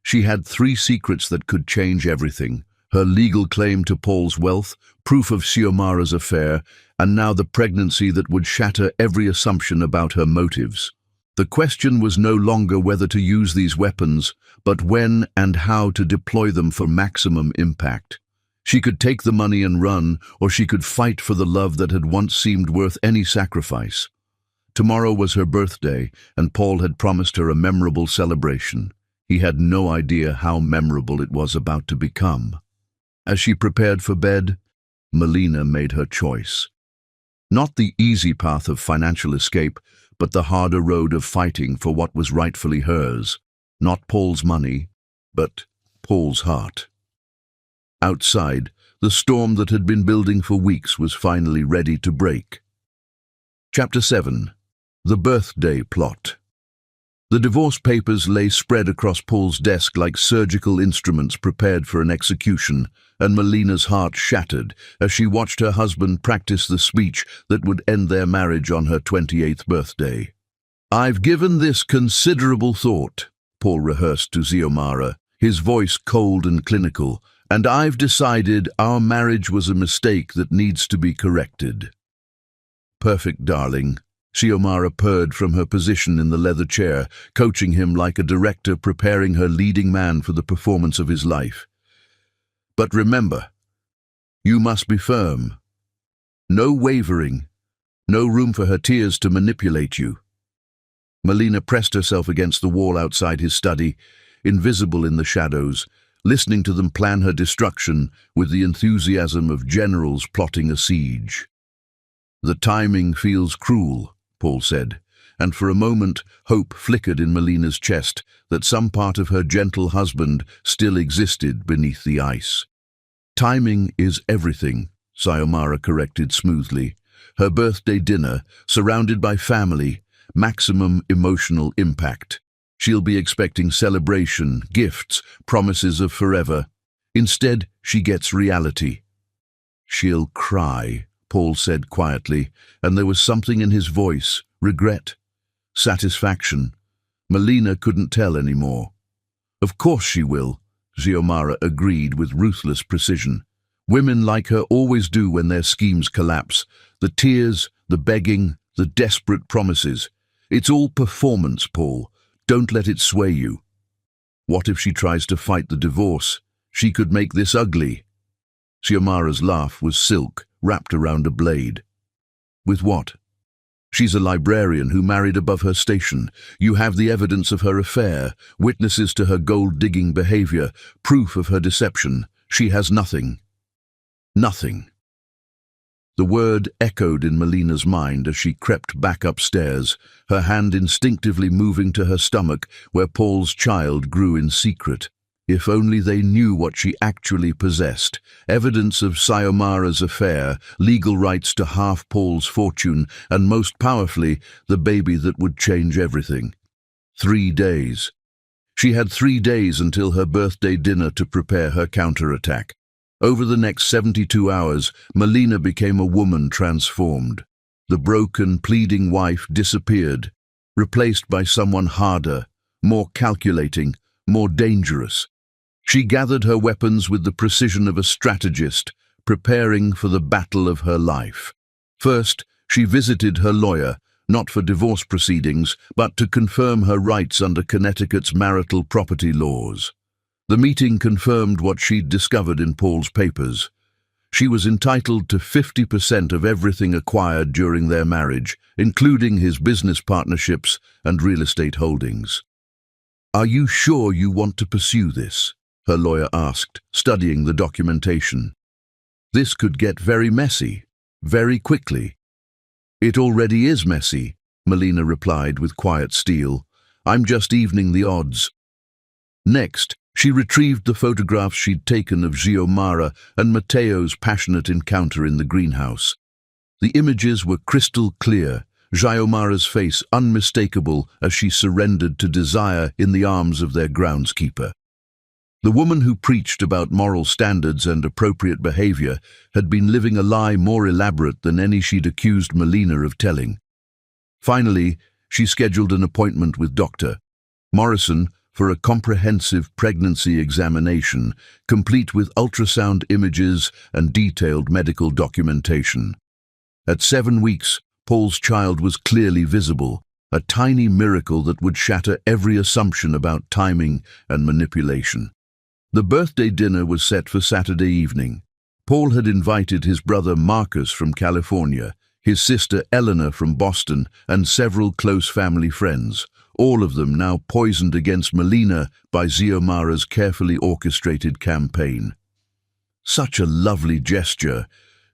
She had 3 secrets that could change everything: her legal claim to Paul's wealth, proof of Xiomara's affair, and now the pregnancy that would shatter every assumption about her motives. The question was no longer whether to use these weapons, but when and how to deploy them for maximum impact. She could take the money and run, or she could fight for the love that had once seemed worth any sacrifice. Tomorrow was her birthday, and Paul had promised her a memorable celebration. He had no idea how memorable it was about to become. As she prepared for bed, Melina made her choice. Not the easy path of financial escape, but the harder road of fighting for what was rightfully hers. Not Paul's money, but Paul's heart. Outside, the storm that had been building for weeks was finally ready to break. Chapter 7. The Birthday Plot. The divorce papers lay spread across Paul's desk like surgical instruments prepared for an execution, and Melina's heart shattered as she watched her husband practice the speech that would end their marriage on her 28th birthday. "I've given this considerable thought," Paul rehearsed to Xiomara, his voice cold and clinical, "and I've decided our marriage was a mistake that needs to be corrected." "Perfect, darling," Xiomara purred from her position in the leather chair, coaching him like a director preparing her leading man for the performance of his life. "But remember, you must be firm. No wavering, no room for her tears to manipulate you." Melina pressed herself against the wall outside his study, invisible in the shadows, listening to them plan her destruction with the enthusiasm of generals plotting a siege. "The timing feels cruel," Paul said, and for a moment hope flickered in Melina's chest that some part of her gentle husband still existed beneath the ice. "Timing is everything," Xiomara corrected smoothly. "Her birthday dinner, surrounded by family, maximum emotional impact. She'll be expecting celebration, gifts, promises of forever. Instead, she gets reality." "She'll cry," Paul said quietly, and there was something in his voice, regret, satisfaction. Melina couldn't tell anymore. "Of course she will," Xiomara agreed with ruthless precision. "Women like her always do when their schemes collapse. The tears, the begging, the desperate promises. It's all performance, Paul. Don't let it sway you." "What if she tries to fight the divorce? She could make this ugly." Xiomara's laugh was silk, wrapped around a blade. "With what? She's a librarian who married above her station. You have the evidence of her affair, witnesses to her gold-digging behavior, proof of her deception. She has nothing." "Nothing." The word echoed in Melina's mind as she crept back upstairs, her hand instinctively moving to her stomach where Paul's child grew in secret. If only they knew what she actually possessed. Evidence of Xiomara's affair, legal rights to half Paul's fortune, and most powerfully, the baby that would change everything. 3 days. She had 3 days until her birthday dinner to prepare her counterattack. Over the next 72 hours, Melina became a woman transformed. The broken, pleading wife disappeared, replaced by someone harder, more calculating, more dangerous. She gathered her weapons with the precision of a strategist, preparing for the battle of her life. First, she visited her lawyer, not for divorce proceedings, but to confirm her rights under Connecticut's marital property laws. The meeting confirmed what she'd discovered in Paul's papers. She was entitled to 50% of everything acquired during their marriage, including his business partnerships and real estate holdings. "Are you sure you want to pursue this?" her lawyer asked, studying the documentation. "This could get very messy, very quickly." "It already is messy," Melina replied with quiet steel. "I'm just evening the odds." Next, she retrieved the photographs she'd taken of Xiomara and Matteo's passionate encounter in the greenhouse. The images were crystal clear, Xiomara's face unmistakable as she surrendered to desire in the arms of their groundskeeper. The woman who preached about moral standards and appropriate behavior had been living a lie more elaborate than any she'd accused Melina of telling. Finally, she scheduled an appointment with Dr. Morrison for a comprehensive pregnancy examination, complete with ultrasound images and detailed medical documentation. At 7 weeks, Paul's child was clearly visible, a tiny miracle that would shatter every assumption about timing and manipulation. The birthday dinner was set for Saturday evening. Paul had invited his brother Marcus from California, his sister Eleanor from Boston, and several close family friends, all of them now poisoned against Melina by Xiomara's carefully orchestrated campaign. "Such a lovely gesture,"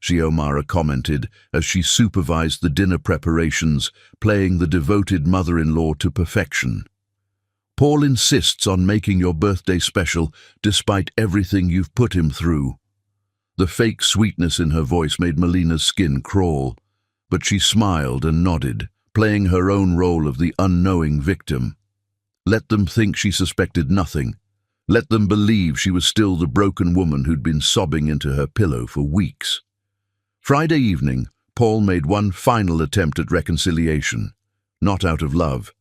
Xiomara commented as she supervised the dinner preparations, playing the devoted mother-in-law to perfection. "Paul insists on making your birthday special despite everything you've put him through." The fake sweetness in her voice made Melina's skin crawl, but she smiled and nodded, playing her own role of the unknowing victim. Let them think she suspected nothing. Let them believe she was still the broken woman who'd been sobbing into her pillow for weeks. Friday evening, Paul made one final attempt at reconciliation, not out of love,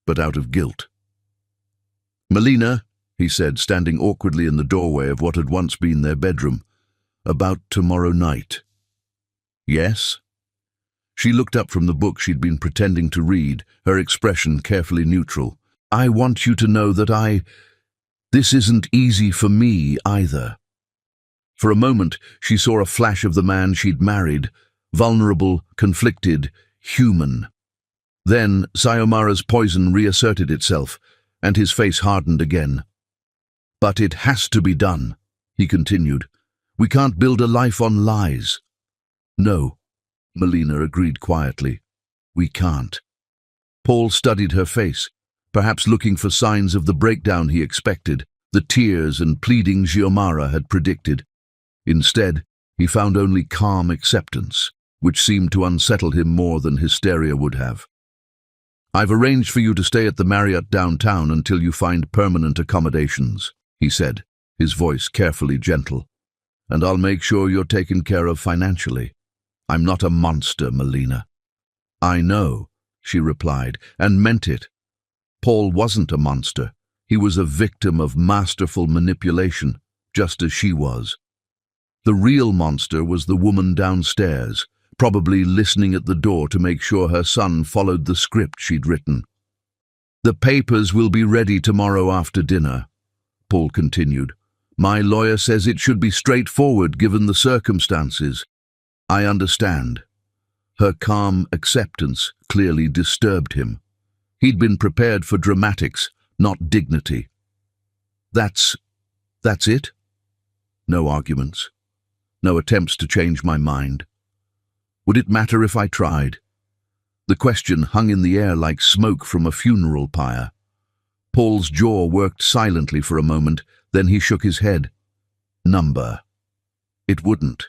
but out of guilt. "Melina," he said, standing awkwardly in the doorway of what had once been their bedroom, "about tomorrow night." "Yes?" She looked up from the book she'd been pretending to read, her expression carefully neutral. "I want you to know that this isn't easy for me either." For a moment, she saw a flash of the man she'd married, vulnerable, conflicted, human. Then Xiomara's poison reasserted itself, and his face hardened again. "But it has to be done," he continued. "We can't build a life on lies." "No," Melina agreed quietly. "We can't." Paul studied her face, perhaps looking for signs of the breakdown he expected, the tears and pleading Xiomara had predicted. Instead, he found only calm acceptance, which seemed to unsettle him more than hysteria would have. "I've arranged for you to stay at the Marriott downtown until you find permanent accommodations," he said, his voice carefully gentle. "And I'll make sure you're taken care of financially. I'm not a monster, Melina." "I know," she replied, and meant it. Paul wasn't a monster. He was a victim of masterful manipulation, just as she was. The real monster was the woman downstairs, probably listening at the door to make sure her son followed the script she'd written. "The papers will be ready tomorrow after dinner," Paul continued. "My lawyer says it should be straightforward given the circumstances." "I understand." Her calm acceptance clearly disturbed him. He'd been prepared for dramatics, not dignity. That's it?" No arguments. No attempts to change my mind. Would it matter if I tried? The question hung in the air like smoke from a funeral pyre. Paul's jaw worked silently for a moment, then he shook his head. "Number." It wouldn't.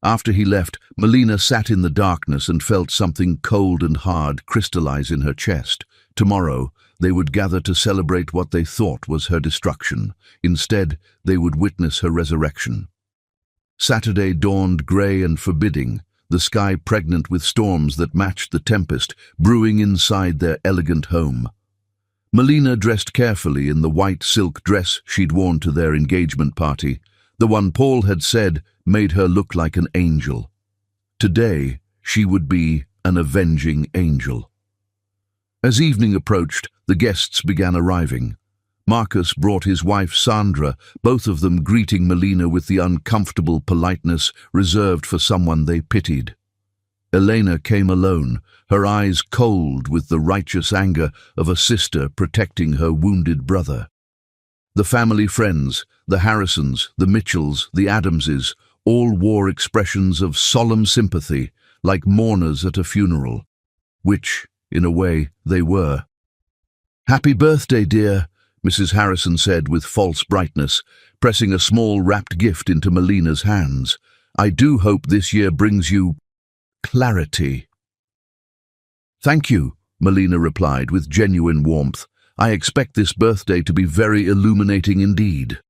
After he left, Melina sat in the darkness and felt something cold and hard crystallize in her chest. Tomorrow, they would gather to celebrate what they thought was her destruction. Instead, they would witness her resurrection. Saturday dawned grey and forbidding, the sky pregnant with storms that matched the tempest brewing inside their elegant home. Melina dressed carefully in the white silk dress she'd worn to their engagement party, the one Paul had said made her look like an angel. Today, she would be an avenging angel. As evening approached, the guests began arriving. Marcus brought his wife Sandra, both of them greeting Melina with the uncomfortable politeness reserved for someone they pitied. Elena came alone, her eyes cold with the righteous anger of a sister protecting her wounded brother. The family friends, the Harrisons, the Mitchells, the Adamses, all wore expressions of solemn sympathy, like mourners at a funeral, which, in a way, they were. "Happy birthday, dear," Mrs. Harrison said with false brightness, pressing a small wrapped gift into Melina's hands. "I do hope this year brings you clarity." "Thank you," Melina replied with genuine warmth. "I expect this birthday to be very illuminating indeed."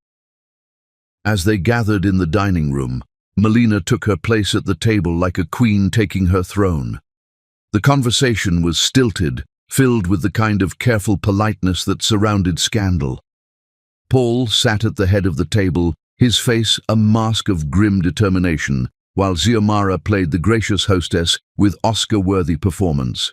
As they gathered in the dining room, Melina took her place at the table like a queen taking her throne. The conversation was stilted, filled with the kind of careful politeness that surrounded scandal. Paul sat at the head of the table, his face a mask of grim determination, while Xiomara played the gracious hostess with Oscar-worthy performance.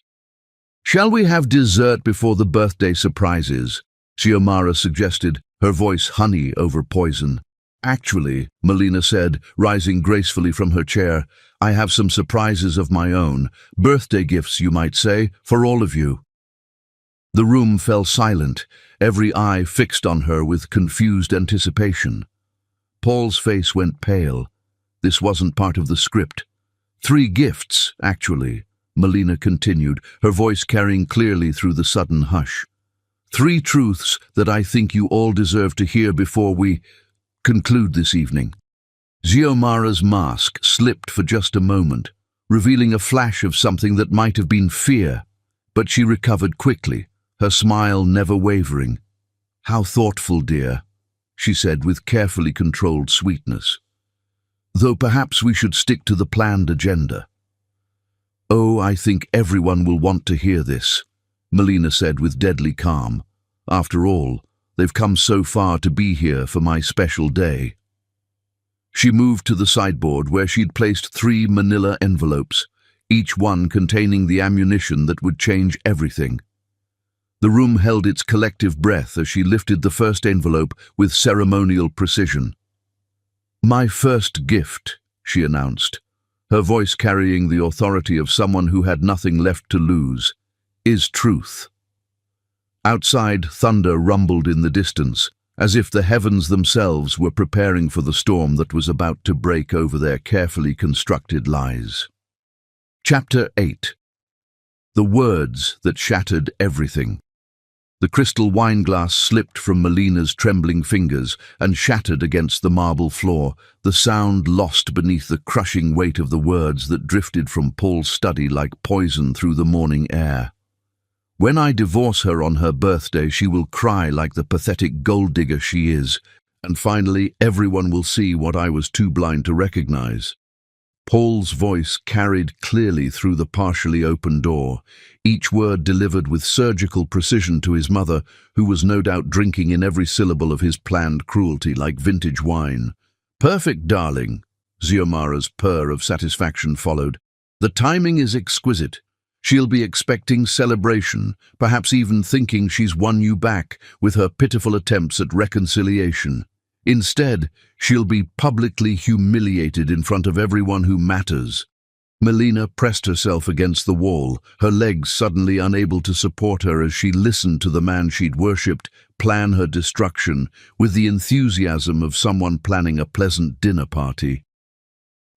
"Shall we have dessert before the birthday surprises?" Xiomara suggested, her voice honey over poison. Actually, Melina said, rising gracefully from her chair, I have some surprises of my own. Birthday gifts, you might say, for all of you. The room fell silent, every eye fixed on her with confused anticipation. Paul's face went pale. This wasn't part of the script. 3 gifts, actually, Melina continued, her voice carrying clearly through the sudden hush. 3 truths that I think you all deserve to hear before we conclude this evening. Xiomara's mask slipped for just a moment, revealing a flash of something that might have been fear, but she recovered quickly, her smile never wavering. How thoughtful, dear, she said with carefully controlled sweetness. Though perhaps we should stick to the planned agenda. Oh, I think everyone will want to hear this, Melina said with deadly calm. After all, they've come so far to be here for my special day. She moved to the sideboard where she'd placed 3 manila envelopes, each one containing the ammunition that would change everything. The room held its collective breath as she lifted the first envelope with ceremonial precision. My first gift, she announced, her voice carrying the authority of someone who had nothing left to lose, is truth. Outside, thunder rumbled in the distance, as if the heavens themselves were preparing for the storm that was about to break over their carefully constructed lies. Chapter 8. The words that shattered everything. The crystal wineglass slipped from Melina's trembling fingers and shattered against the marble floor, the sound lost beneath the crushing weight of the words that drifted from Paul's study like poison through the morning air. When I divorce her on her birthday, she will cry like the pathetic gold digger she is, and finally everyone will see what I was too blind to recognize. Paul's voice carried clearly through the partially open door, each word delivered with surgical precision to his mother, who was no doubt drinking in every syllable of his planned cruelty like vintage wine. Perfect, darling, Xiomara's purr of satisfaction followed. The timing is exquisite. She'll be expecting celebration, perhaps even thinking she's won you back with her pitiful attempts at reconciliation. Instead, she'll be publicly humiliated in front of everyone who matters. Melina pressed herself against the wall, her legs suddenly unable to support her as she listened to the man she'd worshipped plan her destruction with the enthusiasm of someone planning a pleasant dinner party.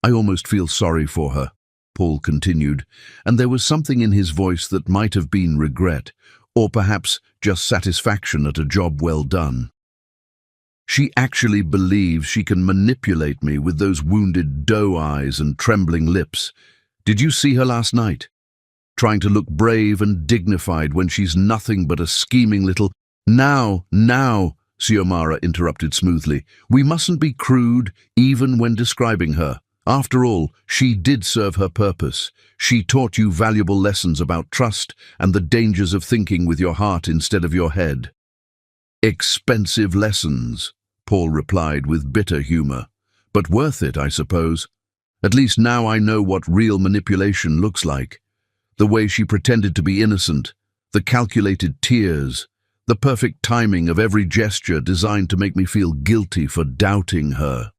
I almost feel sorry for her, Paul continued, and there was something in his voice that might have been regret, or perhaps just satisfaction at a job well done. She actually believes she can manipulate me with those wounded doe eyes and trembling lips. Did you see her last night? Trying to look brave and dignified when she's nothing but a scheming little— Now, Xiomara interrupted smoothly. We mustn't be crude, even when describing her. After all, she did serve her purpose. She taught you valuable lessons about trust and the dangers of thinking with your heart instead of your head. Expensive lessons, Paul replied with bitter humor. But worth it, I suppose. At least now I know what real manipulation looks like. The way she pretended to be innocent, the calculated tears, the perfect timing of every gesture designed to make me feel guilty for doubting her.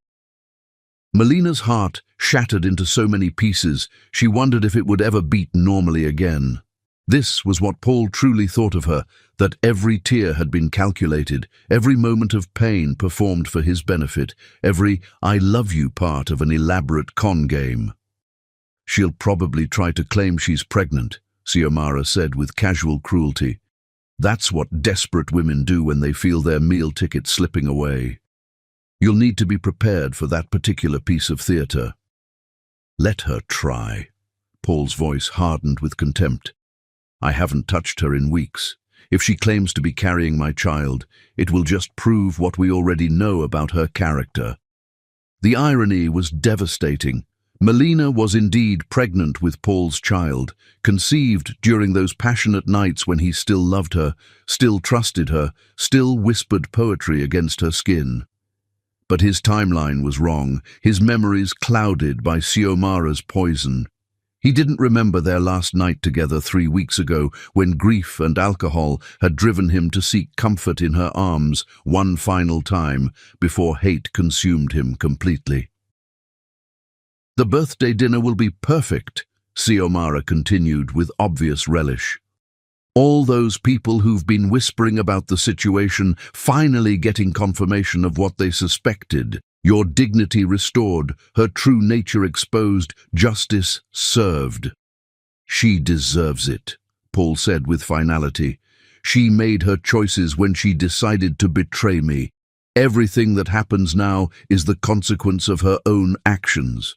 Melina's heart shattered into so many pieces, she wondered if it would ever beat normally again. This was what Paul truly thought of her, that every tear had been calculated, every moment of pain performed for his benefit, every "I love you" part of an elaborate con game. She'll probably try to claim she's pregnant, Xiomara said with casual cruelty. That's what desperate women do when they feel their meal ticket slipping away. You'll need to be prepared for that particular piece of theater. Let her try. Paul's voice hardened with contempt. I haven't touched her in weeks. If she claims to be carrying my child, it will just prove what we already know about her character. The irony was devastating. Melina was indeed pregnant with Paul's child, conceived during those passionate nights when he still loved her, still trusted her, still whispered poetry against her skin. But his timeline was wrong, his memories clouded by Xiomara's poison. He didn't remember their last night together 3 weeks ago, when grief and alcohol had driven him to seek comfort in her arms one final time before hate consumed him completely. "The birthday dinner will be perfect," Xiomara continued with obvious relish. "All those people who've been whispering about the situation finally getting confirmation of what they suspected. Your dignity restored, her true nature exposed, justice served." "She deserves it," Paul said with finality. "She made her choices when she decided to betray me. Everything that happens now is the consequence of her own actions."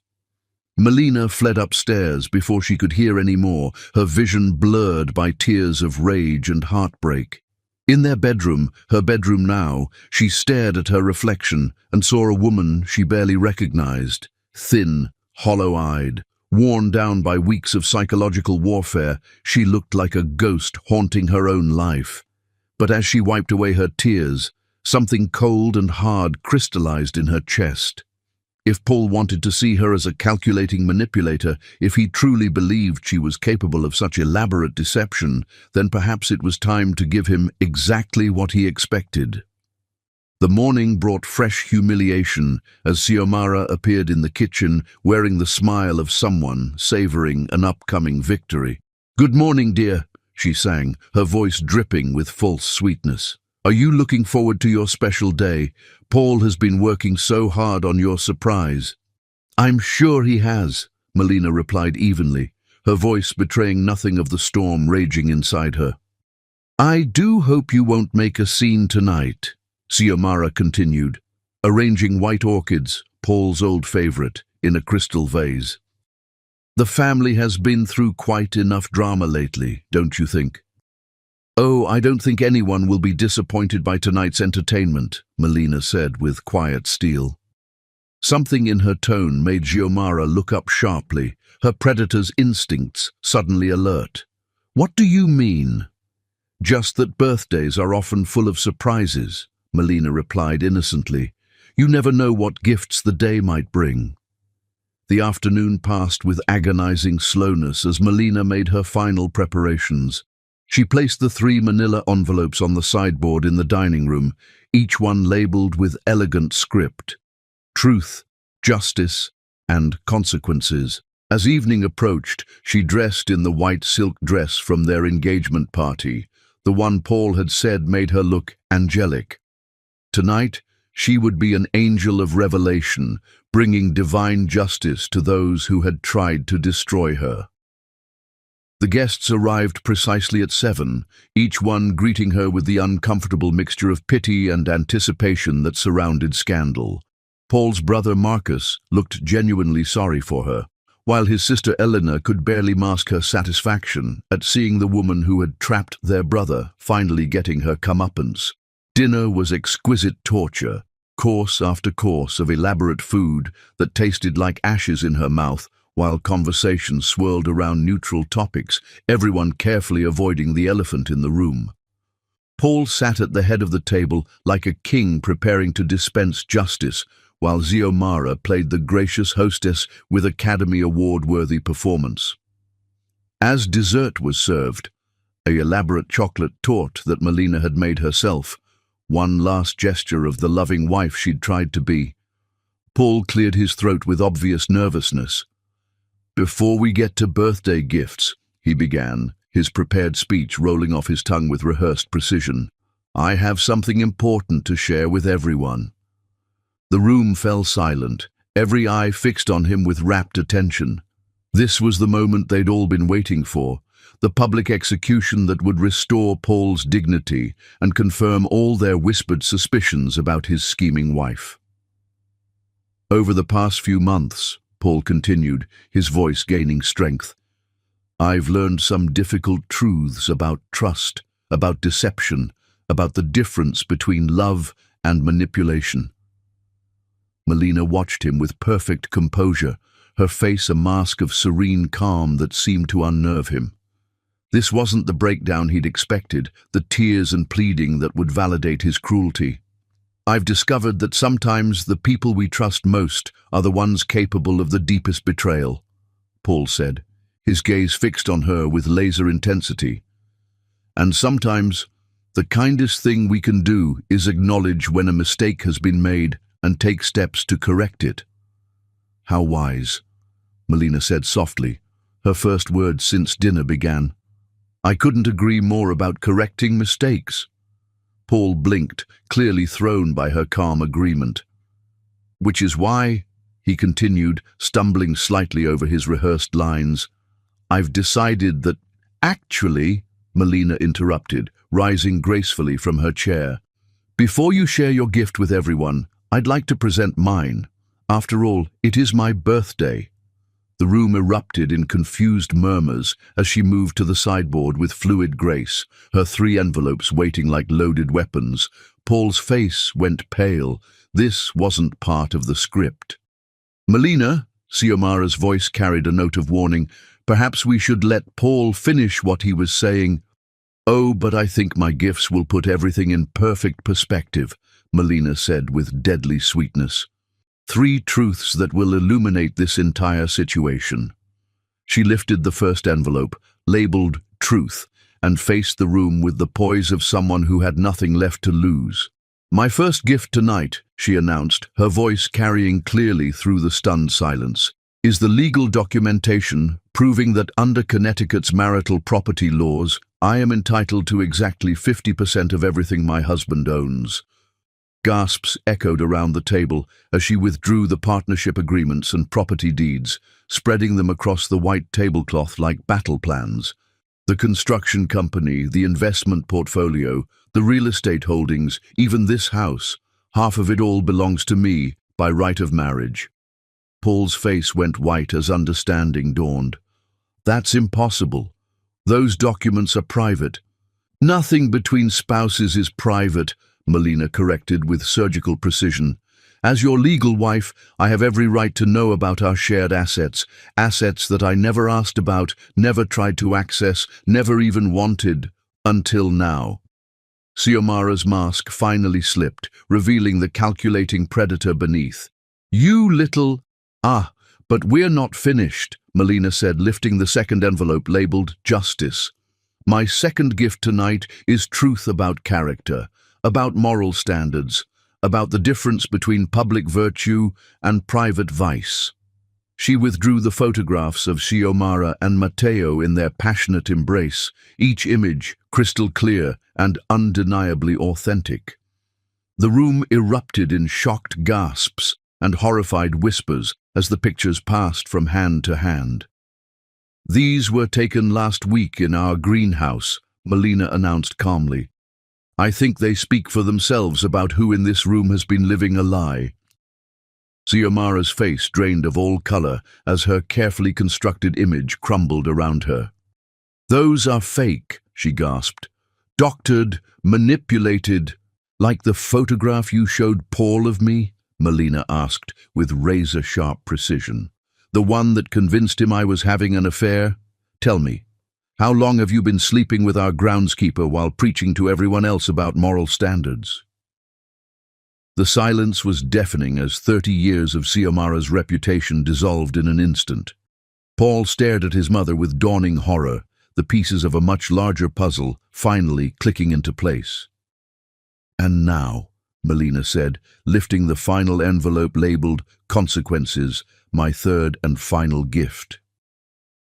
Melina fled upstairs before she could hear any more, her vision blurred by tears of rage and heartbreak. In their bedroom, her bedroom now, she stared at her reflection and saw a woman she barely recognized, thin, hollow-eyed, worn down by weeks of psychological warfare. She looked like a ghost haunting her own life. But as she wiped away her tears, something cold and hard crystallized in her chest. If Paul wanted to see her as a calculating manipulator, if he truly believed she was capable of such elaborate deception, then perhaps it was time to give him exactly what he expected. The morning brought fresh humiliation as Xiomara appeared in the kitchen wearing the smile of someone savoring an upcoming victory. "Good morning, dear," she sang, her voice dripping with false sweetness. "Are you looking forward to your special day? Paul has been working so hard on your surprise." "I'm sure he has," Melina replied evenly, her voice betraying nothing of the storm raging inside her. "I do hope you won't make a scene tonight," Xiomara continued, arranging white orchids, Paul's old favorite, in a crystal vase. "The family has been through quite enough drama lately, don't you think?" "Oh, I don't think anyone will be disappointed by tonight's entertainment," Melina said with quiet steel. Something in her tone made Xiomara look up sharply, her predator's instincts suddenly alert. "What do you mean?" "Just that birthdays are often full of surprises," Melina replied innocently. "You never know what gifts the day might bring." The afternoon passed with agonizing slowness as Melina made her final preparations. She placed the 3 manila envelopes on the sideboard in the dining room, each one labeled with elegant script: truth, justice, and consequences. As evening approached, she dressed in the white silk dress from their engagement party, the one Paul had said made her look angelic. Tonight, she would be an angel of revelation, bringing divine justice to those who had tried to destroy her. The guests arrived precisely at 7, each one greeting her with the uncomfortable mixture of pity and anticipation that surrounded scandal. Paul's brother Marcus looked genuinely sorry for her, while his sister Eleanor could barely mask her satisfaction at seeing the woman who had trapped their brother finally getting her comeuppance. Dinner was exquisite torture, course after course of elaborate food that tasted like ashes in her mouth, while conversation swirled around neutral topics, everyone carefully avoiding the elephant in the room. Paul sat at the head of the table like a king preparing to dispense justice, while Xiomara played the gracious hostess with Academy Award-worthy performance. As dessert was served, an elaborate chocolate torte that Melina had made herself, one last gesture of the loving wife she'd tried to be, Paul cleared his throat with obvious nervousness. "Before we get to birthday gifts," he began, his prepared speech rolling off his tongue with rehearsed precision, "I have something important to share with everyone." The room fell silent, every eye fixed on him with rapt attention. This was the moment they'd all been waiting for, the public execution that would restore Paul's dignity and confirm all their whispered suspicions about his scheming wife. "Over the past few months," Paul continued, his voice gaining strength, "I've learned some difficult truths about trust, about deception, about the difference between love and manipulation." Melina watched him with perfect composure, her face a mask of serene calm that seemed to unnerve him. This wasn't the breakdown he'd expected, the tears and pleading that would validate his cruelty. "I've discovered that sometimes the people we trust most are the ones capable of the deepest betrayal," Paul said, his gaze fixed on her with laser intensity. And sometimes, the kindest thing we can do is acknowledge when a mistake has been made and take steps to correct it. How wise, Melina said softly, her first words since dinner began. I couldn't agree more about correcting mistakes. Paul blinked, clearly thrown by her calm agreement. Which is why, he continued, stumbling slightly over his rehearsed lines, I've decided that, actually, Melina interrupted, rising gracefully from her chair. Before you share your gift with everyone, I'd like to present mine. After all, it is my birthday. The room erupted in confused murmurs as she moved to the sideboard with fluid grace, her 3 envelopes waiting like loaded weapons. Paul's face went pale. This wasn't part of the script. Melina, Xiomara's voice carried a note of warning. Perhaps we should let Paul finish what he was saying. Oh, but I think my gifts will put everything in perfect perspective, Melina said with deadly sweetness. 3 truths that will illuminate this entire situation. She lifted the first envelope, labeled Truth, and faced the room with the poise of someone who had nothing left to lose. My first gift tonight, she announced, her voice carrying clearly through the stunned silence, is the legal documentation proving that under Connecticut's marital property laws, I am entitled to exactly 50% of everything my husband owns. Gasps echoed around the table as she withdrew the partnership agreements and property deeds, spreading them across the white tablecloth like battle plans. The construction company, the investment portfolio, the real estate holdings, even this house, half of it all belongs to me by right of marriage. Paul's face went white as understanding dawned. That's impossible. Those documents are private. Nothing between spouses is private, Melina corrected with surgical precision. As your legal wife, I have every right to know about our shared assets, assets that I never asked about, never tried to access, never even wanted, until now. Xiomara's mask finally slipped, revealing the calculating predator beneath. You little... Ah, but we're not finished, Melina said, lifting the second envelope labeled Justice. My second gift tonight is truth about character, about moral standards, about the difference between public virtue and private vice. She withdrew the photographs of Xiomara and Matteo in their passionate embrace, each image crystal clear and undeniably authentic. The room erupted in shocked gasps and horrified whispers as the pictures passed from hand to hand. These were taken last week in our greenhouse, Melina announced calmly. I think they speak for themselves about who in this room has been living a lie. Xiomara's face drained of all color as her carefully constructed image crumbled around her. Those are fake, she gasped. Doctored, manipulated, like the photograph you showed Paul of me? Melina asked with razor-sharp precision. The one that convinced him I was having an affair? Tell me, how long have you been sleeping with our groundskeeper while preaching to everyone else about moral standards? The silence was deafening as 30 years of Xiomara's reputation dissolved in an instant. Paul stared at his mother with dawning horror, the pieces of a much larger puzzle finally clicking into place. And now, Melina said, lifting the final envelope labeled Consequences, my third and final gift.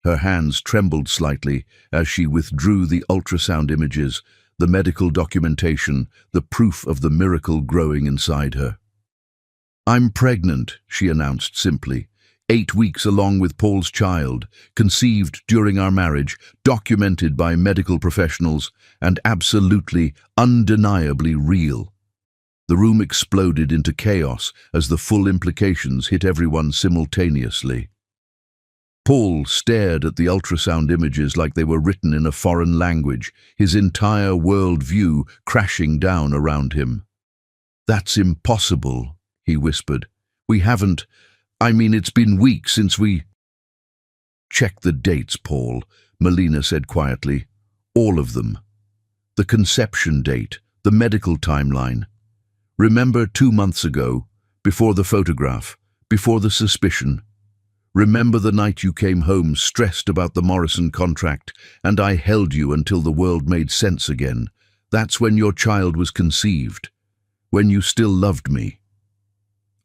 Her hands trembled slightly as she withdrew the ultrasound images, the medical documentation, the proof of the miracle growing inside her. I'm pregnant, she announced simply. 8 weeks along with Paul's child, conceived during our marriage, documented by medical professionals, and absolutely, undeniably real. The room exploded into chaos as the full implications hit everyone simultaneously. Paul stared at the ultrasound images like they were written in a foreign language, his entire world view crashing down around him. That's impossible, he whispered. It's been weeks since we... Check the dates, Paul, Melina said quietly. All of them. The conception date, the medical timeline. Remember 2 months ago, before the photograph, before the suspicion. Remember the night you came home stressed about the Morrison contract, and I held you until the world made sense again. That's when your child was conceived, when you still loved me."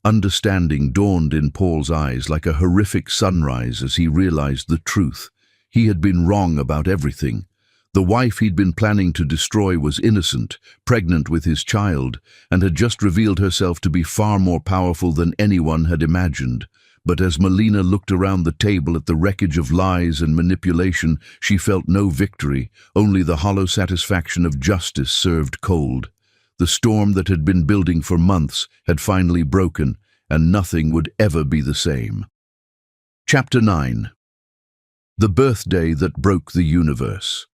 Understanding dawned in Paul's eyes like a horrific sunrise as he realized the truth. He had been wrong about everything. The wife he'd been planning to destroy was innocent, pregnant with his child, and had just revealed herself to be far more powerful than anyone had imagined. But as Melina looked around the table at the wreckage of lies and manipulation, she felt no victory, only the hollow satisfaction of justice served cold. The storm that had been building for months had finally broken, and nothing would ever be the same. Chapter 9. The birthday that broke the universe.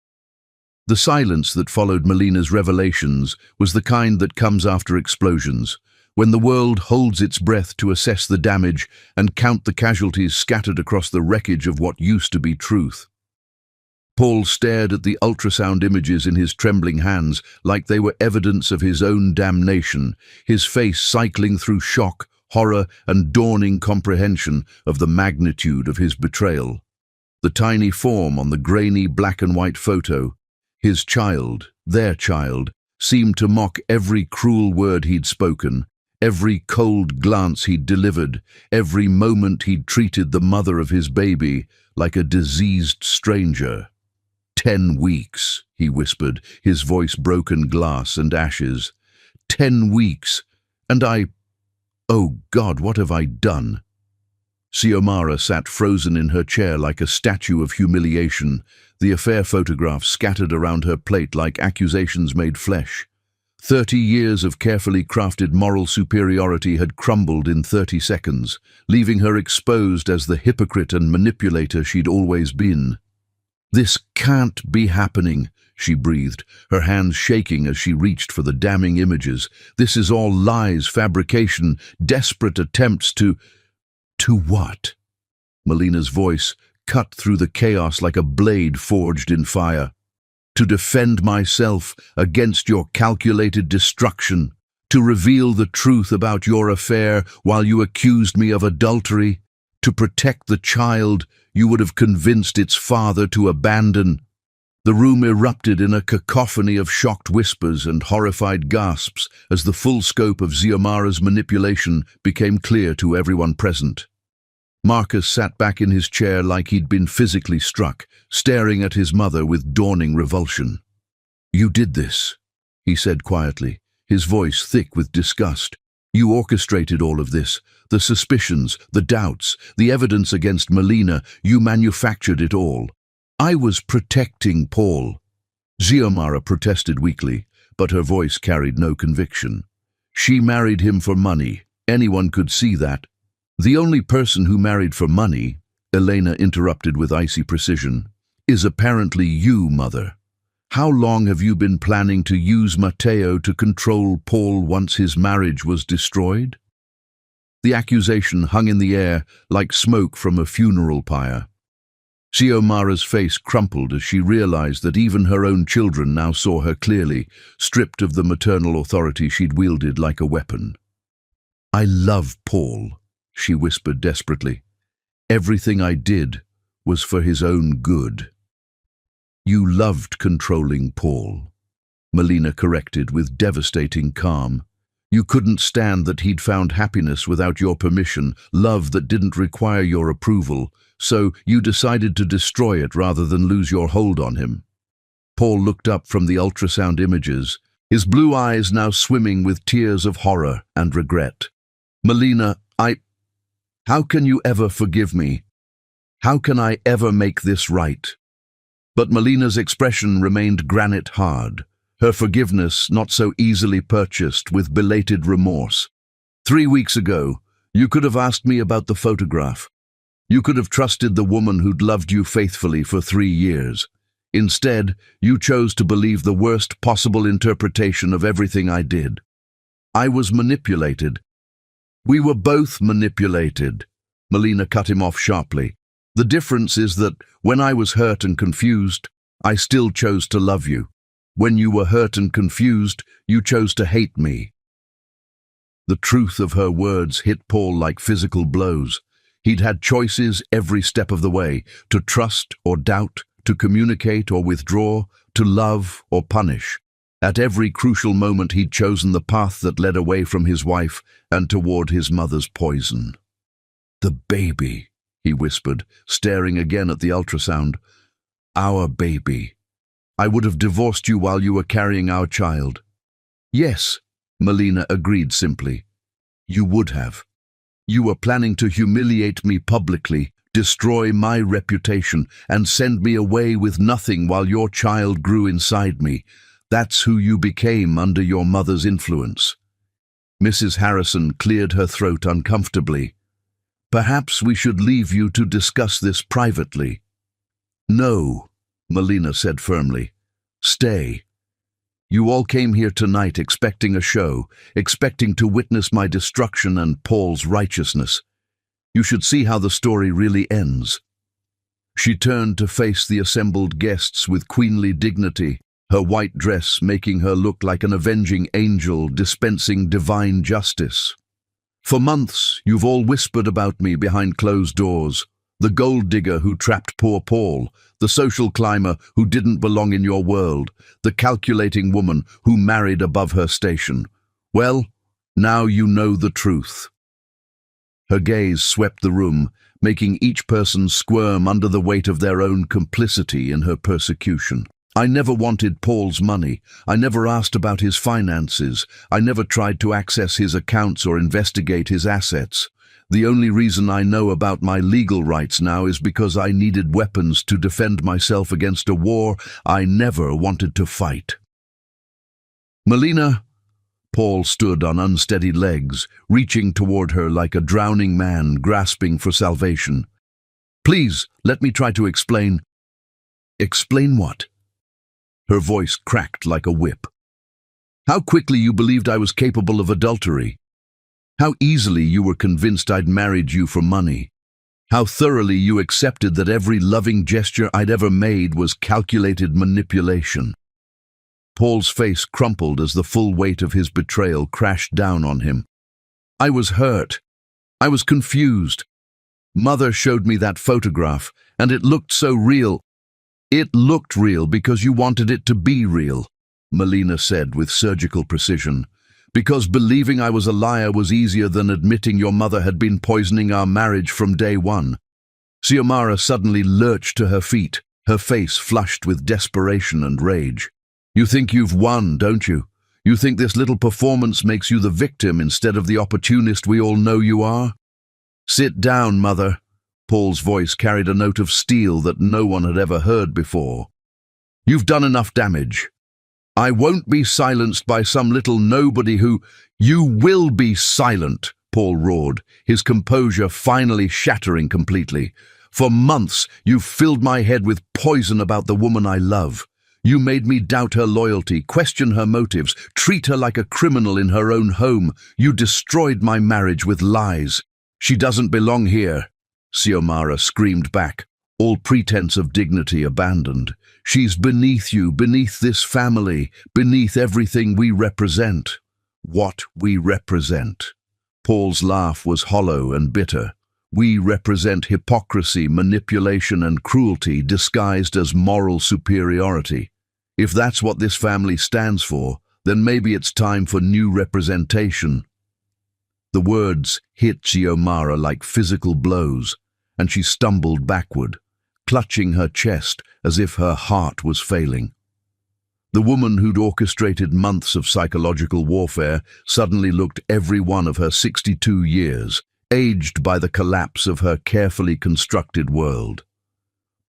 The silence that followed Melina's revelations was the kind that comes after explosions, when the world holds its breath to assess the damage and count the casualties scattered across the wreckage of what used to be truth. Paul stared at the ultrasound images in his trembling hands like they were evidence of his own damnation, his face cycling through shock, horror, and dawning comprehension of the magnitude of his betrayal. The tiny form on the grainy black and white photo, his child, their child, seemed to mock every cruel word he'd spoken, every cold glance he'd delivered, every moment he'd treated the mother of his baby like a diseased stranger. 10 weeks, he whispered, his voice broken glass and ashes. 10 weeks, and oh God, what have I done? Xiomara sat frozen in her chair like a statue of humiliation, the affair photographs scattered around her plate like accusations made flesh. 30 years of carefully crafted moral superiority had crumbled in 30 seconds, leaving her exposed as the hypocrite and manipulator she'd always been. "This can't be happening," she breathed, her hands shaking as she reached for the damning images. "This is all lies, fabrication, desperate attempts to what?" Melina's voice cut through the chaos like a blade forged in fire. "To defend myself against your calculated destruction, to reveal the truth about your affair while you accused me of adultery, to protect the child you would have convinced its father to abandon." The room erupted in a cacophony of shocked whispers and horrified gasps as the full scope of Xiomara's manipulation became clear to everyone present. Marcus sat back in his chair like he'd been physically struck, staring at his mother with dawning revulsion. "You did this," he said quietly, his voice thick with disgust. "You orchestrated all of this. The suspicions, the doubts, the evidence against Melina, you manufactured it all." "I was protecting Paul." Xiomara protested weakly, but her voice carried no conviction. "She married him for money. Anyone could see that." "The only person who married for money," Elena interrupted with icy precision, "is apparently you, Mother. How long have you been planning to use Matteo to control Paul once his marriage was destroyed?" The accusation hung in the air like smoke from a funeral pyre. Xiomara's face crumpled as she realized that even her own children now saw her clearly, stripped of the maternal authority she'd wielded like a weapon. "I love Paul," she whispered desperately. "Everything I did was for his own good." "You loved controlling Paul," Melina corrected with devastating calm. "You couldn't stand that he'd found happiness without your permission, love that didn't require your approval, so you decided to destroy it rather than lose your hold on him." Paul looked up from the ultrasound images, his blue eyes now swimming with tears of horror and regret. "Melina, how can you ever forgive me? How can I ever make this right?" But Melina's expression remained granite hard, her forgiveness not so easily purchased with belated remorse. "3 weeks ago, you could have asked me about the photograph. You could have trusted the woman who'd loved you faithfully for 3 years. Instead, you chose to believe the worst possible interpretation of everything I did. I was manipulated." "We were both manipulated," Melina cut him off sharply. "The difference is that when I was hurt and confused, I still chose to love you. When you were hurt and confused, you chose to hate me." The truth of her words hit Paul like physical blows. He'd had choices every step of the way, to trust or doubt, to communicate or withdraw, to love or punish. At every crucial moment he'd chosen the path that led away from his wife and toward his mother's poison. "The baby," he whispered, staring again at the ultrasound. "Our baby. I would have divorced you while you were carrying our child." "Yes," Melina agreed simply. "You would have. You were planning to humiliate me publicly, destroy my reputation, and send me away with nothing while your child grew inside me. That's who you became under your mother's influence." Mrs. Harrison cleared her throat uncomfortably. "Perhaps we should leave you to discuss this privately." "No," Melina said firmly. "Stay. You all came here tonight expecting a show, expecting to witness my destruction and Paul's righteousness. You should see how the story really ends." She turned to face the assembled guests with queenly dignity, her white dress making her look like an avenging angel dispensing divine justice. "For months, you've all whispered about me behind closed doors. The gold digger who trapped poor Paul, the social climber who didn't belong in your world, the calculating woman who married above her station. Well, now you know the truth." Her gaze swept the room, making each person squirm under the weight of their own complicity in her persecution. "I never wanted Paul's money. I never asked about his finances. I never tried to access his accounts or investigate his assets. The only reason I know about my legal rights now is because I needed weapons to defend myself against a war I never wanted to fight." "Melina," Paul stood on unsteady legs, reaching toward her like a drowning man grasping for salvation. "Please, let me try to explain." "Explain what?" Her voice cracked like a whip. "How quickly you believed I was capable of adultery. How easily you were convinced I'd married you for money. How thoroughly you accepted that every loving gesture I'd ever made was calculated manipulation." Paul's face crumpled as the full weight of his betrayal crashed down on him. "I was hurt. I was confused. Mother showed me that photograph, and it looked so real." "It looked real because you wanted it to be real," Melina said with surgical precision. "Because believing I was a liar was easier than admitting your mother had been poisoning our marriage from day one." Xiomara suddenly lurched to her feet, her face flushed with desperation and rage. "You think you've won, don't you? You think this little performance makes you the victim instead of the opportunist we all know you are? Sit down, Mother." Paul's voice carried a note of steel that no one had ever heard before. "You've done enough damage. I won't be silenced by some little nobody who—" "You will be silent," Paul roared, his composure finally shattering completely. "For months, you've filled my head with poison about the woman I love. You made me doubt her loyalty, question her motives, treat her like a criminal in her own home. You destroyed my marriage with lies. She doesn't belong here," Xiomara screamed back, all pretense of dignity abandoned. "She's beneath you, beneath this family, beneath everything we represent." "What we represent?" Paul's laugh was hollow and bitter. "We represent hypocrisy, manipulation, and cruelty disguised as moral superiority. If that's what this family stands for, then maybe it's time for new representation." The words hit Xiomara like physical blows, and she stumbled backward, clutching her chest as if her heart was failing. The woman who'd orchestrated months of psychological warfare suddenly looked every one of her 62 years, aged by the collapse of her carefully constructed world.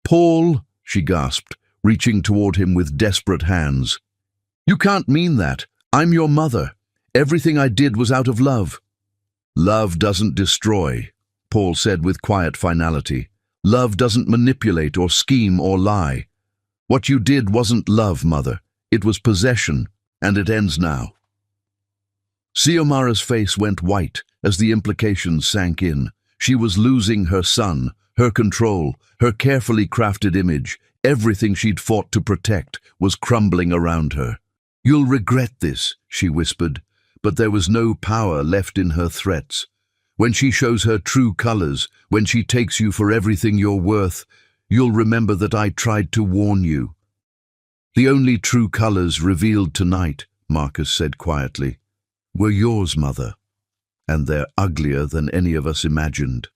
"Paul," she gasped, reaching toward him with desperate hands. "You can't mean that. I'm your mother. Everything I did was out of love." "Love doesn't destroy," Paul said with quiet finality. "Love doesn't manipulate or scheme or lie. What you did wasn't love, Mother. It was possession, and it ends now." Xiomara's face went white as the implications sank in. She was losing her son, her control, her carefully crafted image. Everything she'd fought to protect was crumbling around her. "You'll regret this," she whispered, but there was no power left in her threats. When she shows her true colors, when she takes you for everything you're worth, you'll remember that I tried to warn you." "The only true colors revealed tonight," Marcus said quietly, "were yours, Mother, and they're uglier than any of us imagined."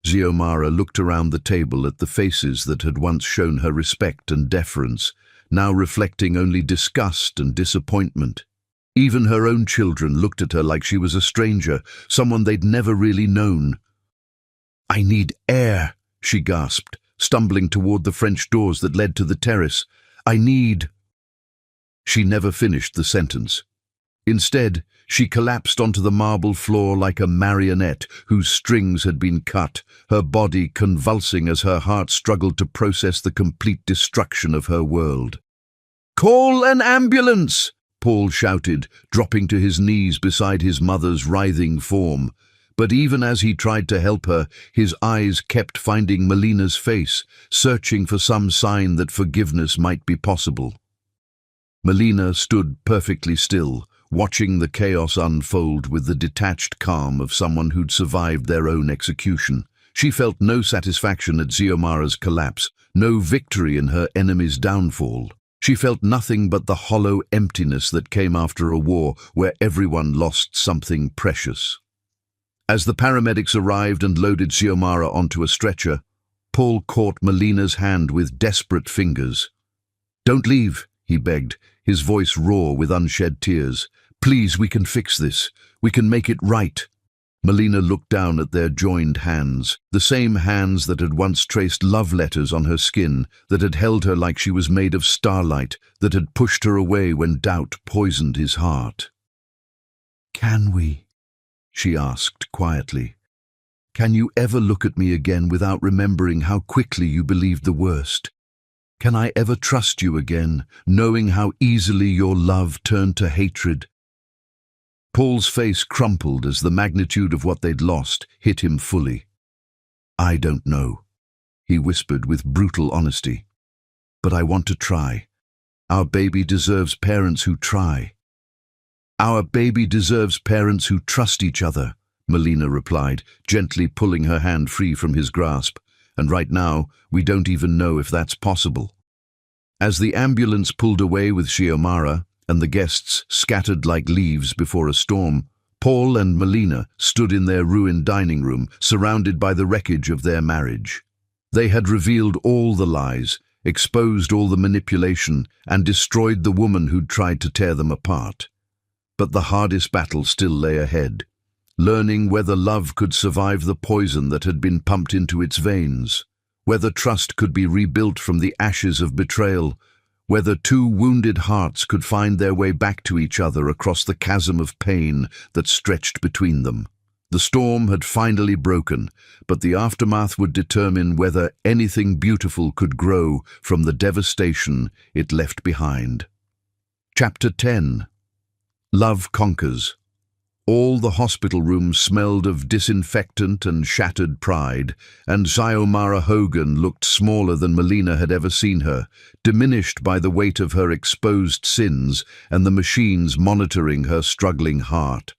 Xiomara looked around the table at the faces that had once shown her respect and deference, now reflecting only disgust and disappointment. Even her own children looked at her like she was a stranger, someone they'd never really known. "I need air," she gasped, stumbling toward the French doors that led to the terrace. "I need—" She never finished the sentence. Instead, she collapsed onto the marble floor like a marionette whose strings had been cut, her body convulsing as her heart struggled to process the complete destruction of her world. "Call an ambulance!" Paul shouted, dropping to his knees beside his mother's writhing form. But even as he tried to help her, his eyes kept finding Melina's face, searching for some sign that forgiveness might be possible. Melina stood perfectly still, watching the chaos unfold with the detached calm of someone who'd survived their own execution. She felt no satisfaction at Xiomara's collapse, no victory in her enemy's downfall. She felt nothing but the hollow emptiness that came after a war where everyone lost something precious. As the paramedics arrived and loaded Xiomara onto a stretcher, Paul caught Melina's hand with desperate fingers. "Don't leave," he begged, his voice raw with unshed tears. "Please, we can fix this. We can make it right." Melina looked down at their joined hands, the same hands that had once traced love letters on her skin, that had held her like she was made of starlight, that had pushed her away when doubt poisoned his heart. "Can we?" she asked quietly. "Can you ever look at me again without remembering how quickly you believed the worst? Can I ever trust you again, knowing how easily your love turned to hatred?" Paul's face crumpled as the magnitude of what they'd lost hit him fully. "I don't know," he whispered with brutal honesty. "But I want to try. Our baby deserves parents who try." "Our baby deserves parents who trust each other," Melina replied, gently pulling her hand free from his grasp. "And right now, we don't even know if that's possible." As the ambulance pulled away with Xiomara, and the guests scattered like leaves before a storm, Paul and Melina stood in their ruined dining room, surrounded by the wreckage of their marriage. They had revealed all the lies, exposed all the manipulation, and destroyed the woman who'd tried to tear them apart. But the hardest battle still lay ahead, learning whether love could survive the poison that had been pumped into its veins, whether trust could be rebuilt from the ashes of betrayal, whether two wounded hearts could find their way back to each other across the chasm of pain that stretched between them. The storm had finally broken, but the aftermath would determine whether anything beautiful could grow from the devastation it left behind. Chapter 10. Love Conquers. All the hospital rooms smelled of disinfectant and shattered pride, and Xiomara Hogan looked smaller than Melina had ever seen her, diminished by the weight of her exposed sins and the machines monitoring her struggling heart.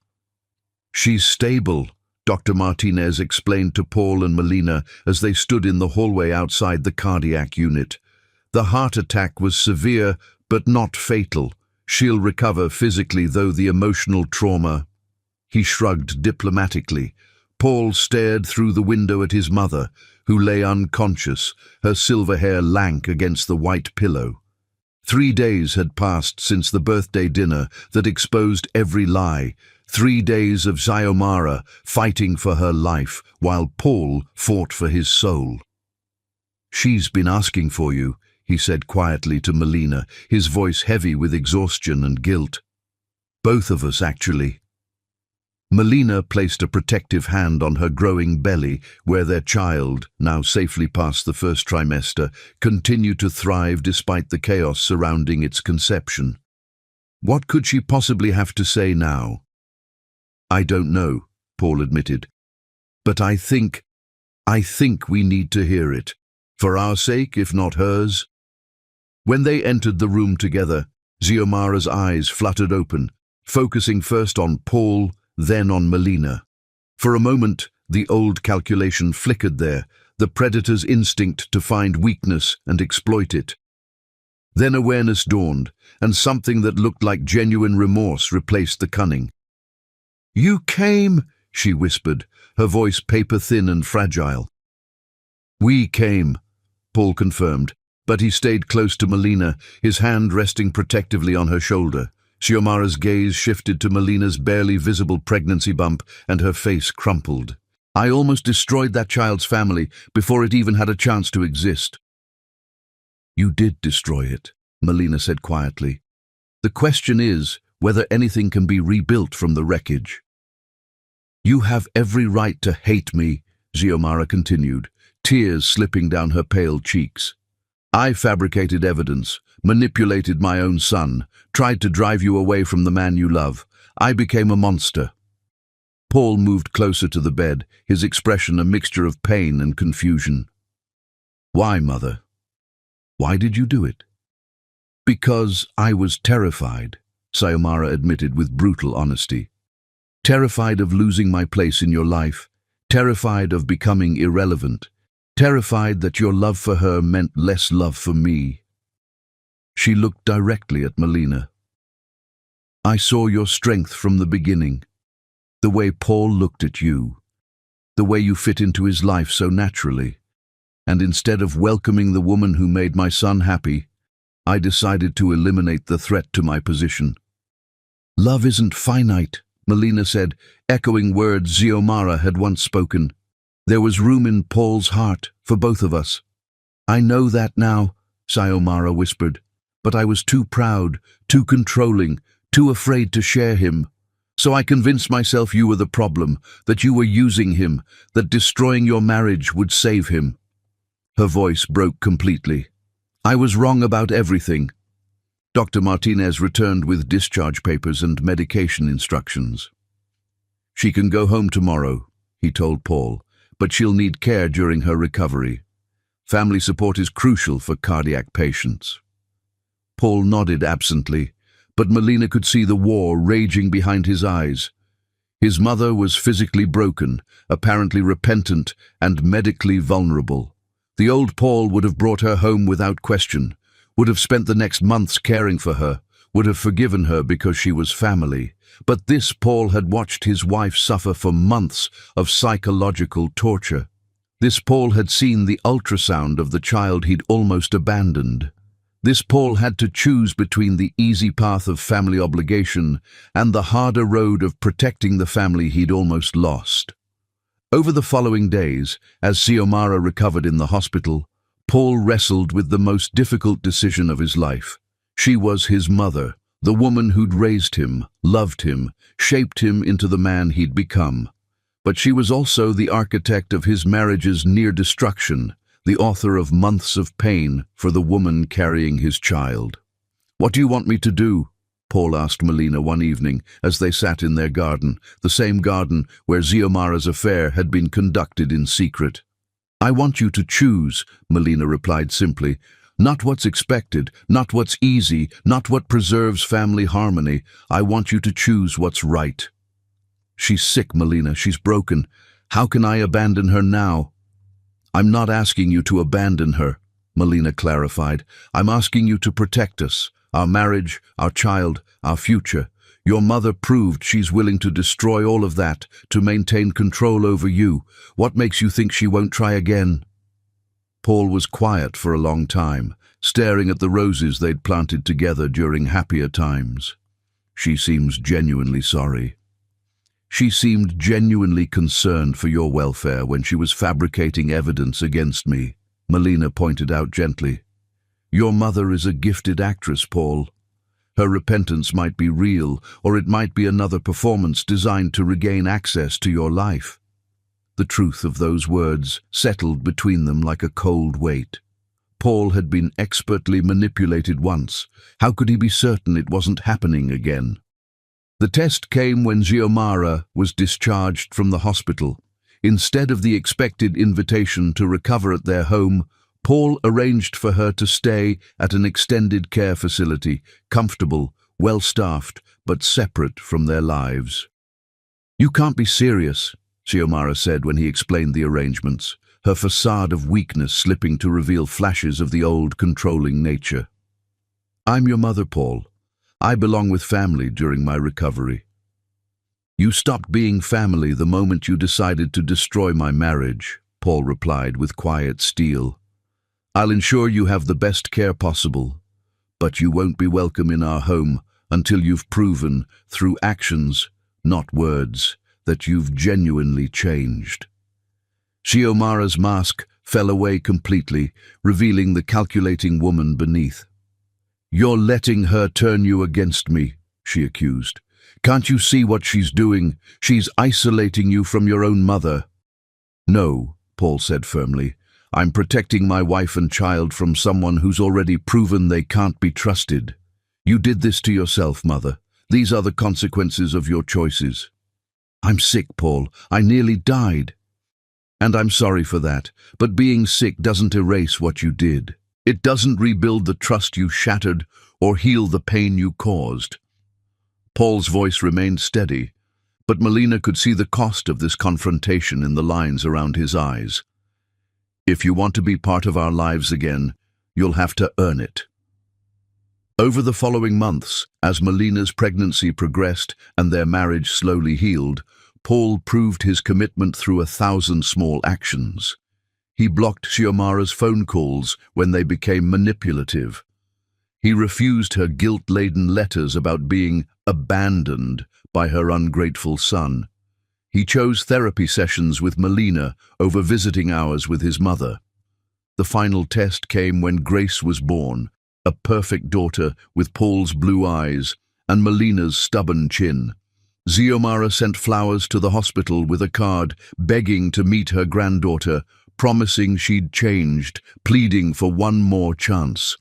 "She's stable," Dr. Martinez explained to Paul and Melina as they stood in the hallway outside the cardiac unit. "The heart attack was severe, but not fatal. She'll recover physically, though the emotional trauma—" He shrugged diplomatically. Paul stared through the window at his mother, who lay unconscious, her silver hair lank against the white pillow. 3 days had passed since the birthday dinner that exposed every lie. 3 days of Xiomara fighting for her life, while Paul fought for his soul. "She's been asking for you," he said quietly to Melina, his voice heavy with exhaustion and guilt. "Both of us, actually." Melina placed a protective hand on her growing belly, where their child, now safely past the first trimester, continued to thrive despite the chaos surrounding its conception. What could she possibly have to say now? "I don't know," Paul admitted. "But I think we need to hear it. For our sake, if not hers." When they entered the room together, Xiomara's eyes fluttered open, focusing first on Paul, then on Melina. For a moment, the old calculation flickered there, the predator's instinct to find weakness and exploit it. Then awareness dawned, and something that looked like genuine remorse replaced the cunning. "You came," she whispered, her voice paper-thin and fragile. "We came," Paul confirmed, but he stayed close to Melina, his hand resting protectively on her shoulder. Xiomara's gaze shifted to Melina's barely visible pregnancy bump, and her face crumpled. "I almost destroyed that child's family before it even had a chance to exist." "You did destroy it," Melina said quietly. "The question is whether anything can be rebuilt from the wreckage." "You have every right to hate me," Xiomara continued, tears slipping down her pale cheeks. "I fabricated evidence, manipulated my own son, tried to drive you away from the man you love. I became a monster." Paul moved closer to the bed, his expression a mixture of pain and confusion. "Why, Mother? Why did you do it?" "Because I was terrified," Xiomara admitted with brutal honesty. "Terrified of losing my place in your life, terrified of becoming irrelevant, terrified that your love for her meant less love for me." She looked directly at Melina. "I saw your strength from the beginning, the way Paul looked at you, the way you fit into his life so naturally, and instead of welcoming the woman who made my son happy, I decided to eliminate the threat to my position." "Love isn't finite," Melina said, echoing words Xiomara had once spoken. "There was room in Paul's heart for both of us." "I know that now," Xiomara whispered, "but I was too proud, too controlling, too afraid to share him. So I convinced myself you were the problem, that you were using him, that destroying your marriage would save him." Her voice broke completely. "I was wrong about everything." Dr. Martinez returned with discharge papers and medication instructions. "She can go home tomorrow," he told Paul, "but she'll need care during her recovery. Family support is crucial for cardiac patients." Paul nodded absently, but Melina could see the war raging behind his eyes. His mother was physically broken, apparently repentant, and medically vulnerable. The old Paul would have brought her home without question, would have spent the next months caring for her, would have forgiven her because she was family. But this Paul had watched his wife suffer for months of psychological torture. This Paul had seen the ultrasound of the child he'd almost abandoned. This Paul had to choose between the easy path of family obligation and the harder road of protecting the family he'd almost lost. Over the following days, as Xiomara recovered in the hospital, Paul wrestled with the most difficult decision of his life. She was his mother, the woman who'd raised him, loved him, shaped him into the man he'd become. But she was also the architect of his marriage's near destruction, the author of months of pain for the woman carrying his child. "What do you want me to do?" Paul asked Melina one evening as they sat in their garden, the same garden where Xiomara's affair had been conducted in secret. "I want you to choose," Melina replied simply. "Not what's expected, not what's easy, not what preserves family harmony. I want you to choose what's right." "She's sick, Melina. She's broken. How can I abandon her now?" "I'm not asking you to abandon her," Melina clarified. "I'm asking you to protect us, our marriage, our child, our future. Your mother proved she's willing to destroy all of that to maintain control over you. What makes you think she won't try again?" Paul was quiet for a long time, staring at the roses they'd planted together during happier times. "She seems genuinely sorry. She seemed genuinely concerned for your welfare when she was fabricating evidence against me," Melina pointed out gently. "Your mother is a gifted actress, Paul. Her repentance might be real, or it might be another performance designed to regain access to your life." The truth of those words settled between them like a cold weight. Paul had been expertly manipulated once. How could he be certain it wasn't happening again? The test came when Xiomara was discharged from the hospital. Instead of the expected invitation to recover at their home, Paul arranged for her to stay at an extended care facility, comfortable, well-staffed, but separate from their lives. "You can't be serious," Xiomara said when he explained the arrangements, her facade of weakness slipping to reveal flashes of the old controlling nature. I'm your mother, Paul. I belong with family during my recovery. You stopped being family the moment you decided to destroy my marriage, Paul replied with quiet steel. I'll ensure you have the best care possible, but you won't be welcome in our home until you've proven, through actions, not words, that you've genuinely changed. Xiomara's mask fell away completely, revealing the calculating woman beneath. You're letting her turn you against me, she accused. Can't you see what she's doing? She's isolating you from your own mother. No, Paul said firmly. I'm protecting my wife and child from someone who's already proven they can't be trusted. You did this to yourself, Mother. These are the consequences of your choices. I'm sick, Paul. I nearly died. And I'm sorry for that, but being sick doesn't erase what you did. It doesn't rebuild the trust you shattered or heal the pain you caused. Paul's voice remained steady, but Melina could see the cost of this confrontation in the lines around his eyes. If you want to be part of our lives again, you'll have to earn it. Over the following months, as Melina's pregnancy progressed and their marriage slowly healed, Paul proved his commitment through 1,000 small actions. He blocked Xiomara's phone calls when they became manipulative. He refused her guilt-laden letters about being abandoned by her ungrateful son. He chose therapy sessions with Melina over visiting hours with his mother. The final test came when Grace was born, a perfect daughter with Paul's blue eyes and Melina's stubborn chin. Xiomara sent flowers to the hospital with a card begging to meet her granddaughter, promising she'd changed, pleading for one more chance.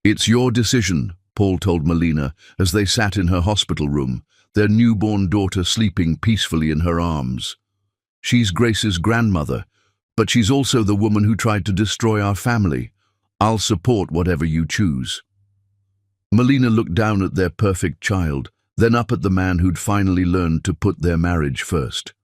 It's your decision, Paul told Melina as they sat in her hospital room, their newborn daughter sleeping peacefully in her arms. She's Grace's grandmother, but she's also the woman who tried to destroy our family. I'll support whatever you choose. Melina looked down at their perfect child, then up at the man who'd finally learned to put their marriage first.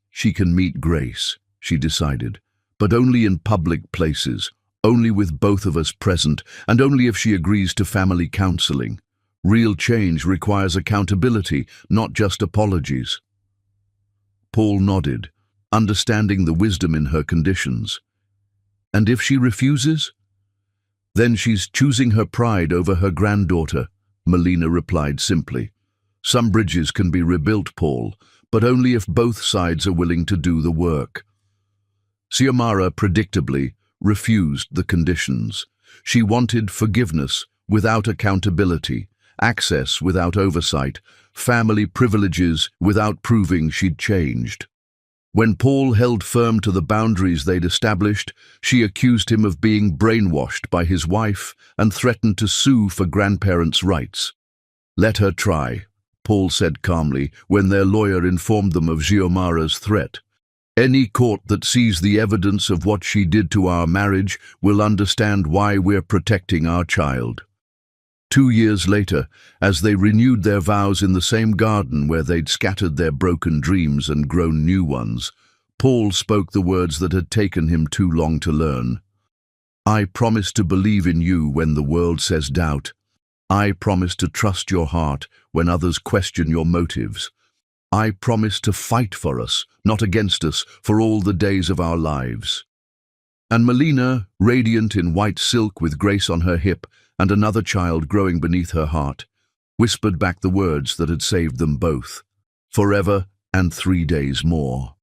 She can meet Grace, she decided, but only in public places, only with both of us present, and only if she agrees to family counseling. Real change requires accountability, not just apologies. Paul nodded, understanding the wisdom in her conditions. And if she refuses? Then she's choosing her pride over her granddaughter, Melina replied simply. Some bridges can be rebuilt, Paul, but only if both sides are willing to do the work. Xiomara, predictably, refused the conditions. She wanted forgiveness without accountability, access without oversight, family privileges without proving she'd changed. When Paul held firm to the boundaries they'd established, she accused him of being brainwashed by his wife and threatened to sue for grandparents' rights. Let her try, Paul said calmly when their lawyer informed them of Xiomara's threat. Any court that sees the evidence of what she did to our marriage will understand why we're protecting our child. 2 years later, as they renewed their vows in the same garden where they'd scattered their broken dreams and grown new ones, Paul spoke the words that had taken him too long to learn. I promise to believe in you when the world says doubt. I promise to trust your heart when others question your motives. I promise to fight for us, not against us, for all the days of our lives. And Melina, radiant in white silk with Grace on her hip and another child growing beneath her heart, whispered back the words that had saved them both. Forever and 3 days more.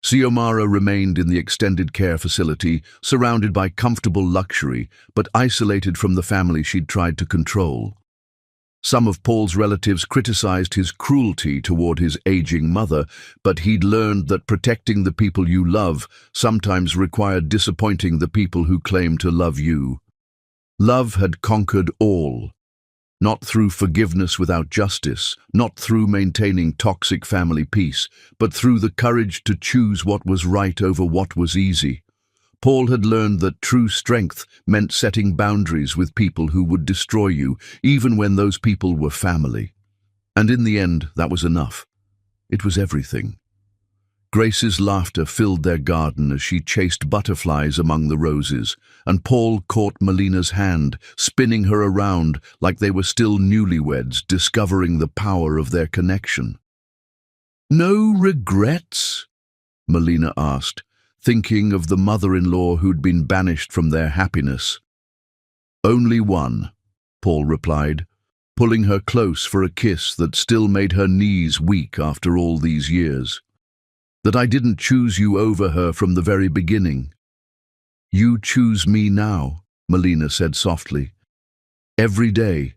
Xiomara remained in the extended care facility, surrounded by comfortable luxury, but isolated from the family she'd tried to control. Some of Paul's relatives criticized his cruelty toward his aging mother, but he'd learned that protecting the people you love sometimes required disappointing the people who claim to love you. Love had conquered all, not through forgiveness without justice, not through maintaining toxic family peace, but through the courage to choose what was right over what was easy. Paul had learned that true strength meant setting boundaries with people who would destroy you, even when those people were family. And in the end, that was enough. It was everything. Grace's laughter filled their garden as she chased butterflies among the roses, and Paul caught Melina's hand, spinning her around like they were still newlyweds, discovering the power of their connection. "No regrets?" Melina asked, thinking of the mother-in-law who'd been banished from their happiness. "Only one," Paul replied, pulling her close for a kiss that still made her knees weak after all these years. "That I didn't choose you over her from the very beginning." "You choose me now," Melina said softly. "Every day,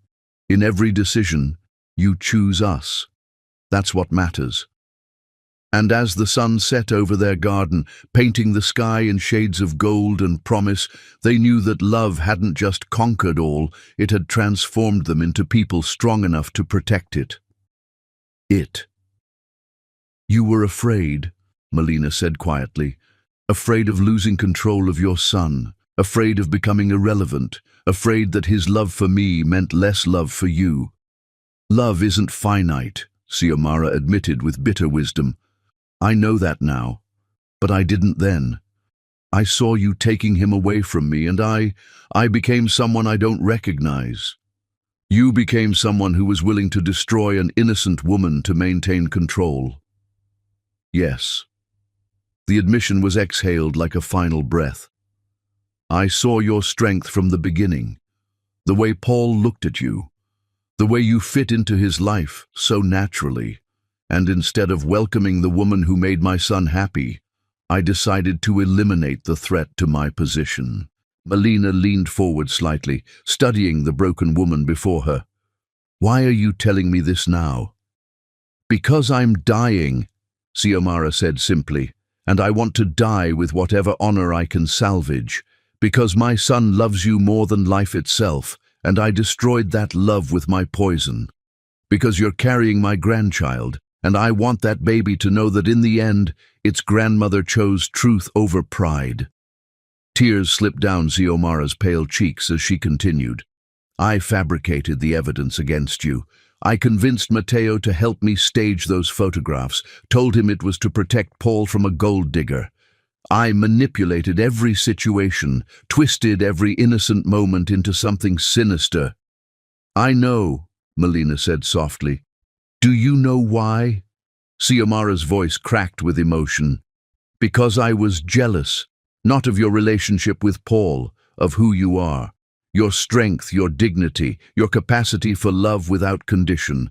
in every decision, you choose us. That's what matters." And as the sun set over their garden, painting the sky in shades of gold and promise, they knew that love hadn't just conquered all, it had transformed them into people strong enough to protect it. "You were afraid," Melina said quietly, "afraid of losing control of your son, afraid of becoming irrelevant, afraid that his love for me meant less love for you." "Love isn't finite," Xiomara admitted with bitter wisdom. "I know that now, but I didn't then. I saw you taking him away from me, and I became someone I don't recognize. You became someone who was willing to destroy an innocent woman to maintain control." "Yes." The admission was exhaled like a final breath. "I saw your strength from the beginning. The way Paul looked at you, the way you fit into his life so naturally. And instead of welcoming the woman who made my son happy, I decided to eliminate the threat to my position." Melina leaned forward slightly, studying the broken woman before her. "Why are you telling me this now?" "Because I'm dying," Xiomara said simply, "and I want to die with whatever honor I can salvage. Because my son loves you more than life itself, and I destroyed that love with my poison. Because you're carrying my grandchild, and I want that baby to know that in the end, its grandmother chose truth over pride." Tears slipped down Xiomara's pale cheeks as she continued. "I fabricated the evidence against you. I convinced Matteo to help me stage those photographs, told him it was to protect Paul from a gold digger. I manipulated every situation, twisted every innocent moment into something sinister." "I know," Melina said softly. "Do you know why?" Xiomara's voice cracked with emotion. "Because I was jealous, not of your relationship with Paul, of who you are. Your strength, your dignity, your capacity for love without condition.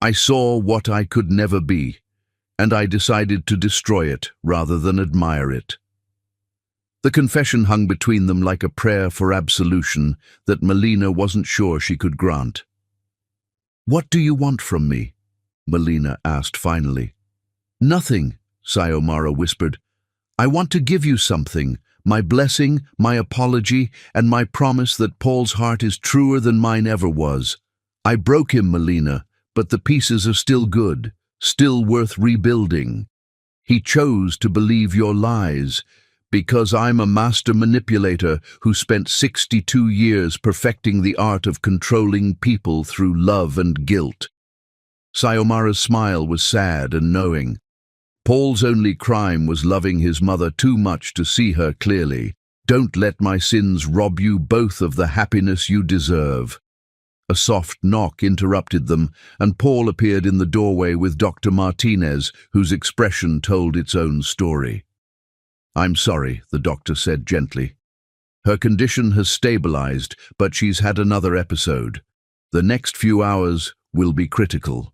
I saw what I could never be, and I decided to destroy it rather than admire it." The confession hung between them like a prayer for absolution that Melina wasn't sure she could grant. "What do you want from me?" Melina asked finally. "Nothing," Xiomara whispered. "I want to give you something, my blessing, my apology, and my promise that Paul's heart is truer than mine ever was. I broke him, Melina, but the pieces are still good, still worth rebuilding. He chose to believe your lies, because I'm a master manipulator who spent 62 years perfecting the art of controlling people through love and guilt." Xiomara's smile was sad and knowing. Paul's only crime was loving his mother too much to see her clearly. "Don't let my sins rob you both of the happiness you deserve." A soft knock interrupted them, and Paul appeared in the doorway with Dr. Martinez, whose expression told its own story. "I'm sorry," the doctor said gently. "Her condition has stabilized, but she's had another episode. The next few hours will be critical."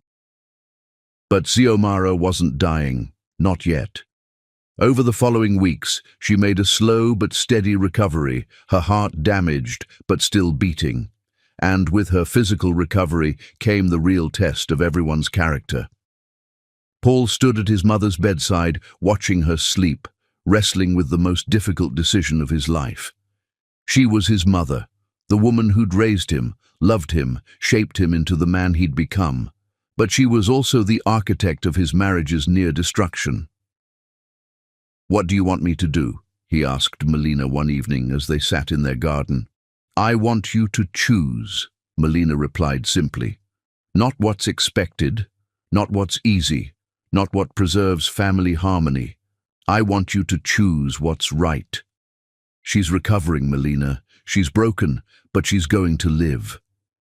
But Xiomara wasn't dying, not yet. Over the following weeks, she made a slow but steady recovery, her heart damaged but still beating. And with her physical recovery came the real test of everyone's character. Paul stood at his mother's bedside, watching her sleep, wrestling with the most difficult decision of his life. She was his mother, the woman who'd raised him, loved him, shaped him into the man he'd become. But she was also the architect of his marriage's near destruction. "What do you want me to do?" he asked Melina one evening as they sat in their garden. "I want you to choose," Melina replied simply. "Not what's expected, not what's easy, not what preserves family harmony. I want you to choose what's right. She's recovering, Melina. She's broken, but she's going to live.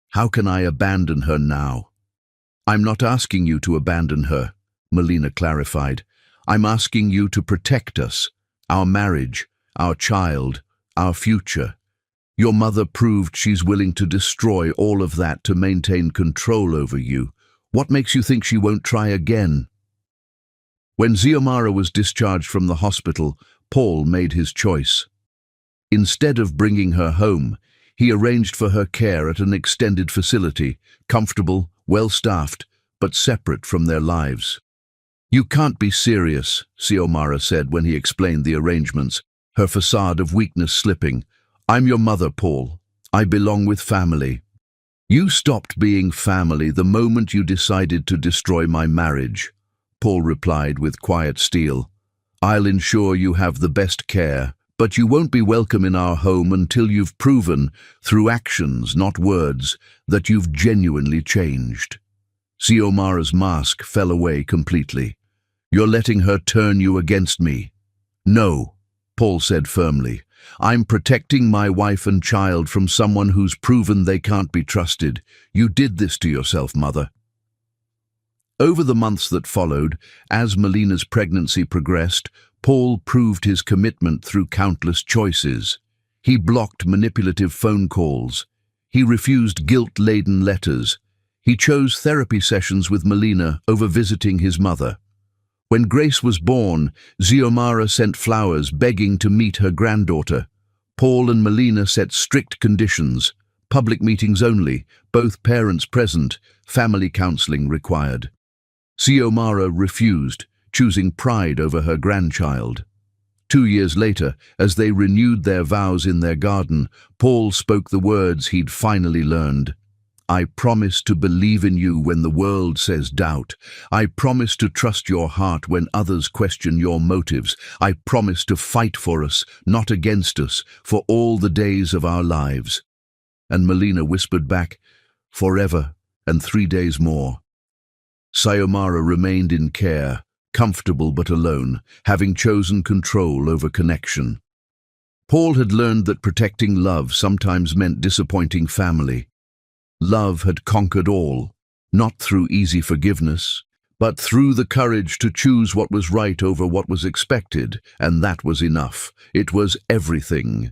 How can I abandon her now? I'm not asking you to abandon her, Melina clarified. I'm asking you to protect us, our marriage, our child, our future. Your mother proved she's willing to destroy all of that to maintain control over you. What makes you think she won't try again? When Xiomara was discharged from the hospital, Paul made his choice. Instead of bringing her home, he arranged for her care at an extended facility, comfortable, well-staffed, but separate from their lives. You can't be serious, Xiomara said when he explained the arrangements, her facade of weakness slipping. I'm your mother, Paul. I belong with family. You stopped being family the moment you decided to destroy my marriage, Paul replied with quiet steel. I'll ensure you have the best care, but you won't be welcome in our home until you've proven, through actions, not words, that you've genuinely changed. Xiomara's mask fell away completely. You're letting her turn you against me. No, Paul said firmly. I'm protecting my wife and child from someone who's proven they can't be trusted. You did this to yourself, mother. Over the months that followed, as Melina's pregnancy progressed, Paul proved his commitment through countless choices. He blocked manipulative phone calls. He refused guilt-laden letters. He chose therapy sessions with Melina over visiting his mother. When Grace was born, Xiomara sent flowers begging to meet her granddaughter. Paul and Melina set strict conditions: public meetings only, both parents present, family counseling required. Xiomara refused, choosing pride over her grandchild. 2 years later, as they renewed their vows in their garden, Paul spoke the words he'd finally learned. I promise to believe in you when the world says doubt. I promise to trust your heart when others question your motives. I promise to fight for us, not against us, for all the days of our lives. And Melina whispered back, forever and 3 days more. Xiomara remained in care, comfortable but alone, having chosen control over connection. Paul had learned that protecting love sometimes meant disappointing family. Love had conquered all, not through easy forgiveness, but through the courage to choose what was right over what was expected, and that was enough. It was everything.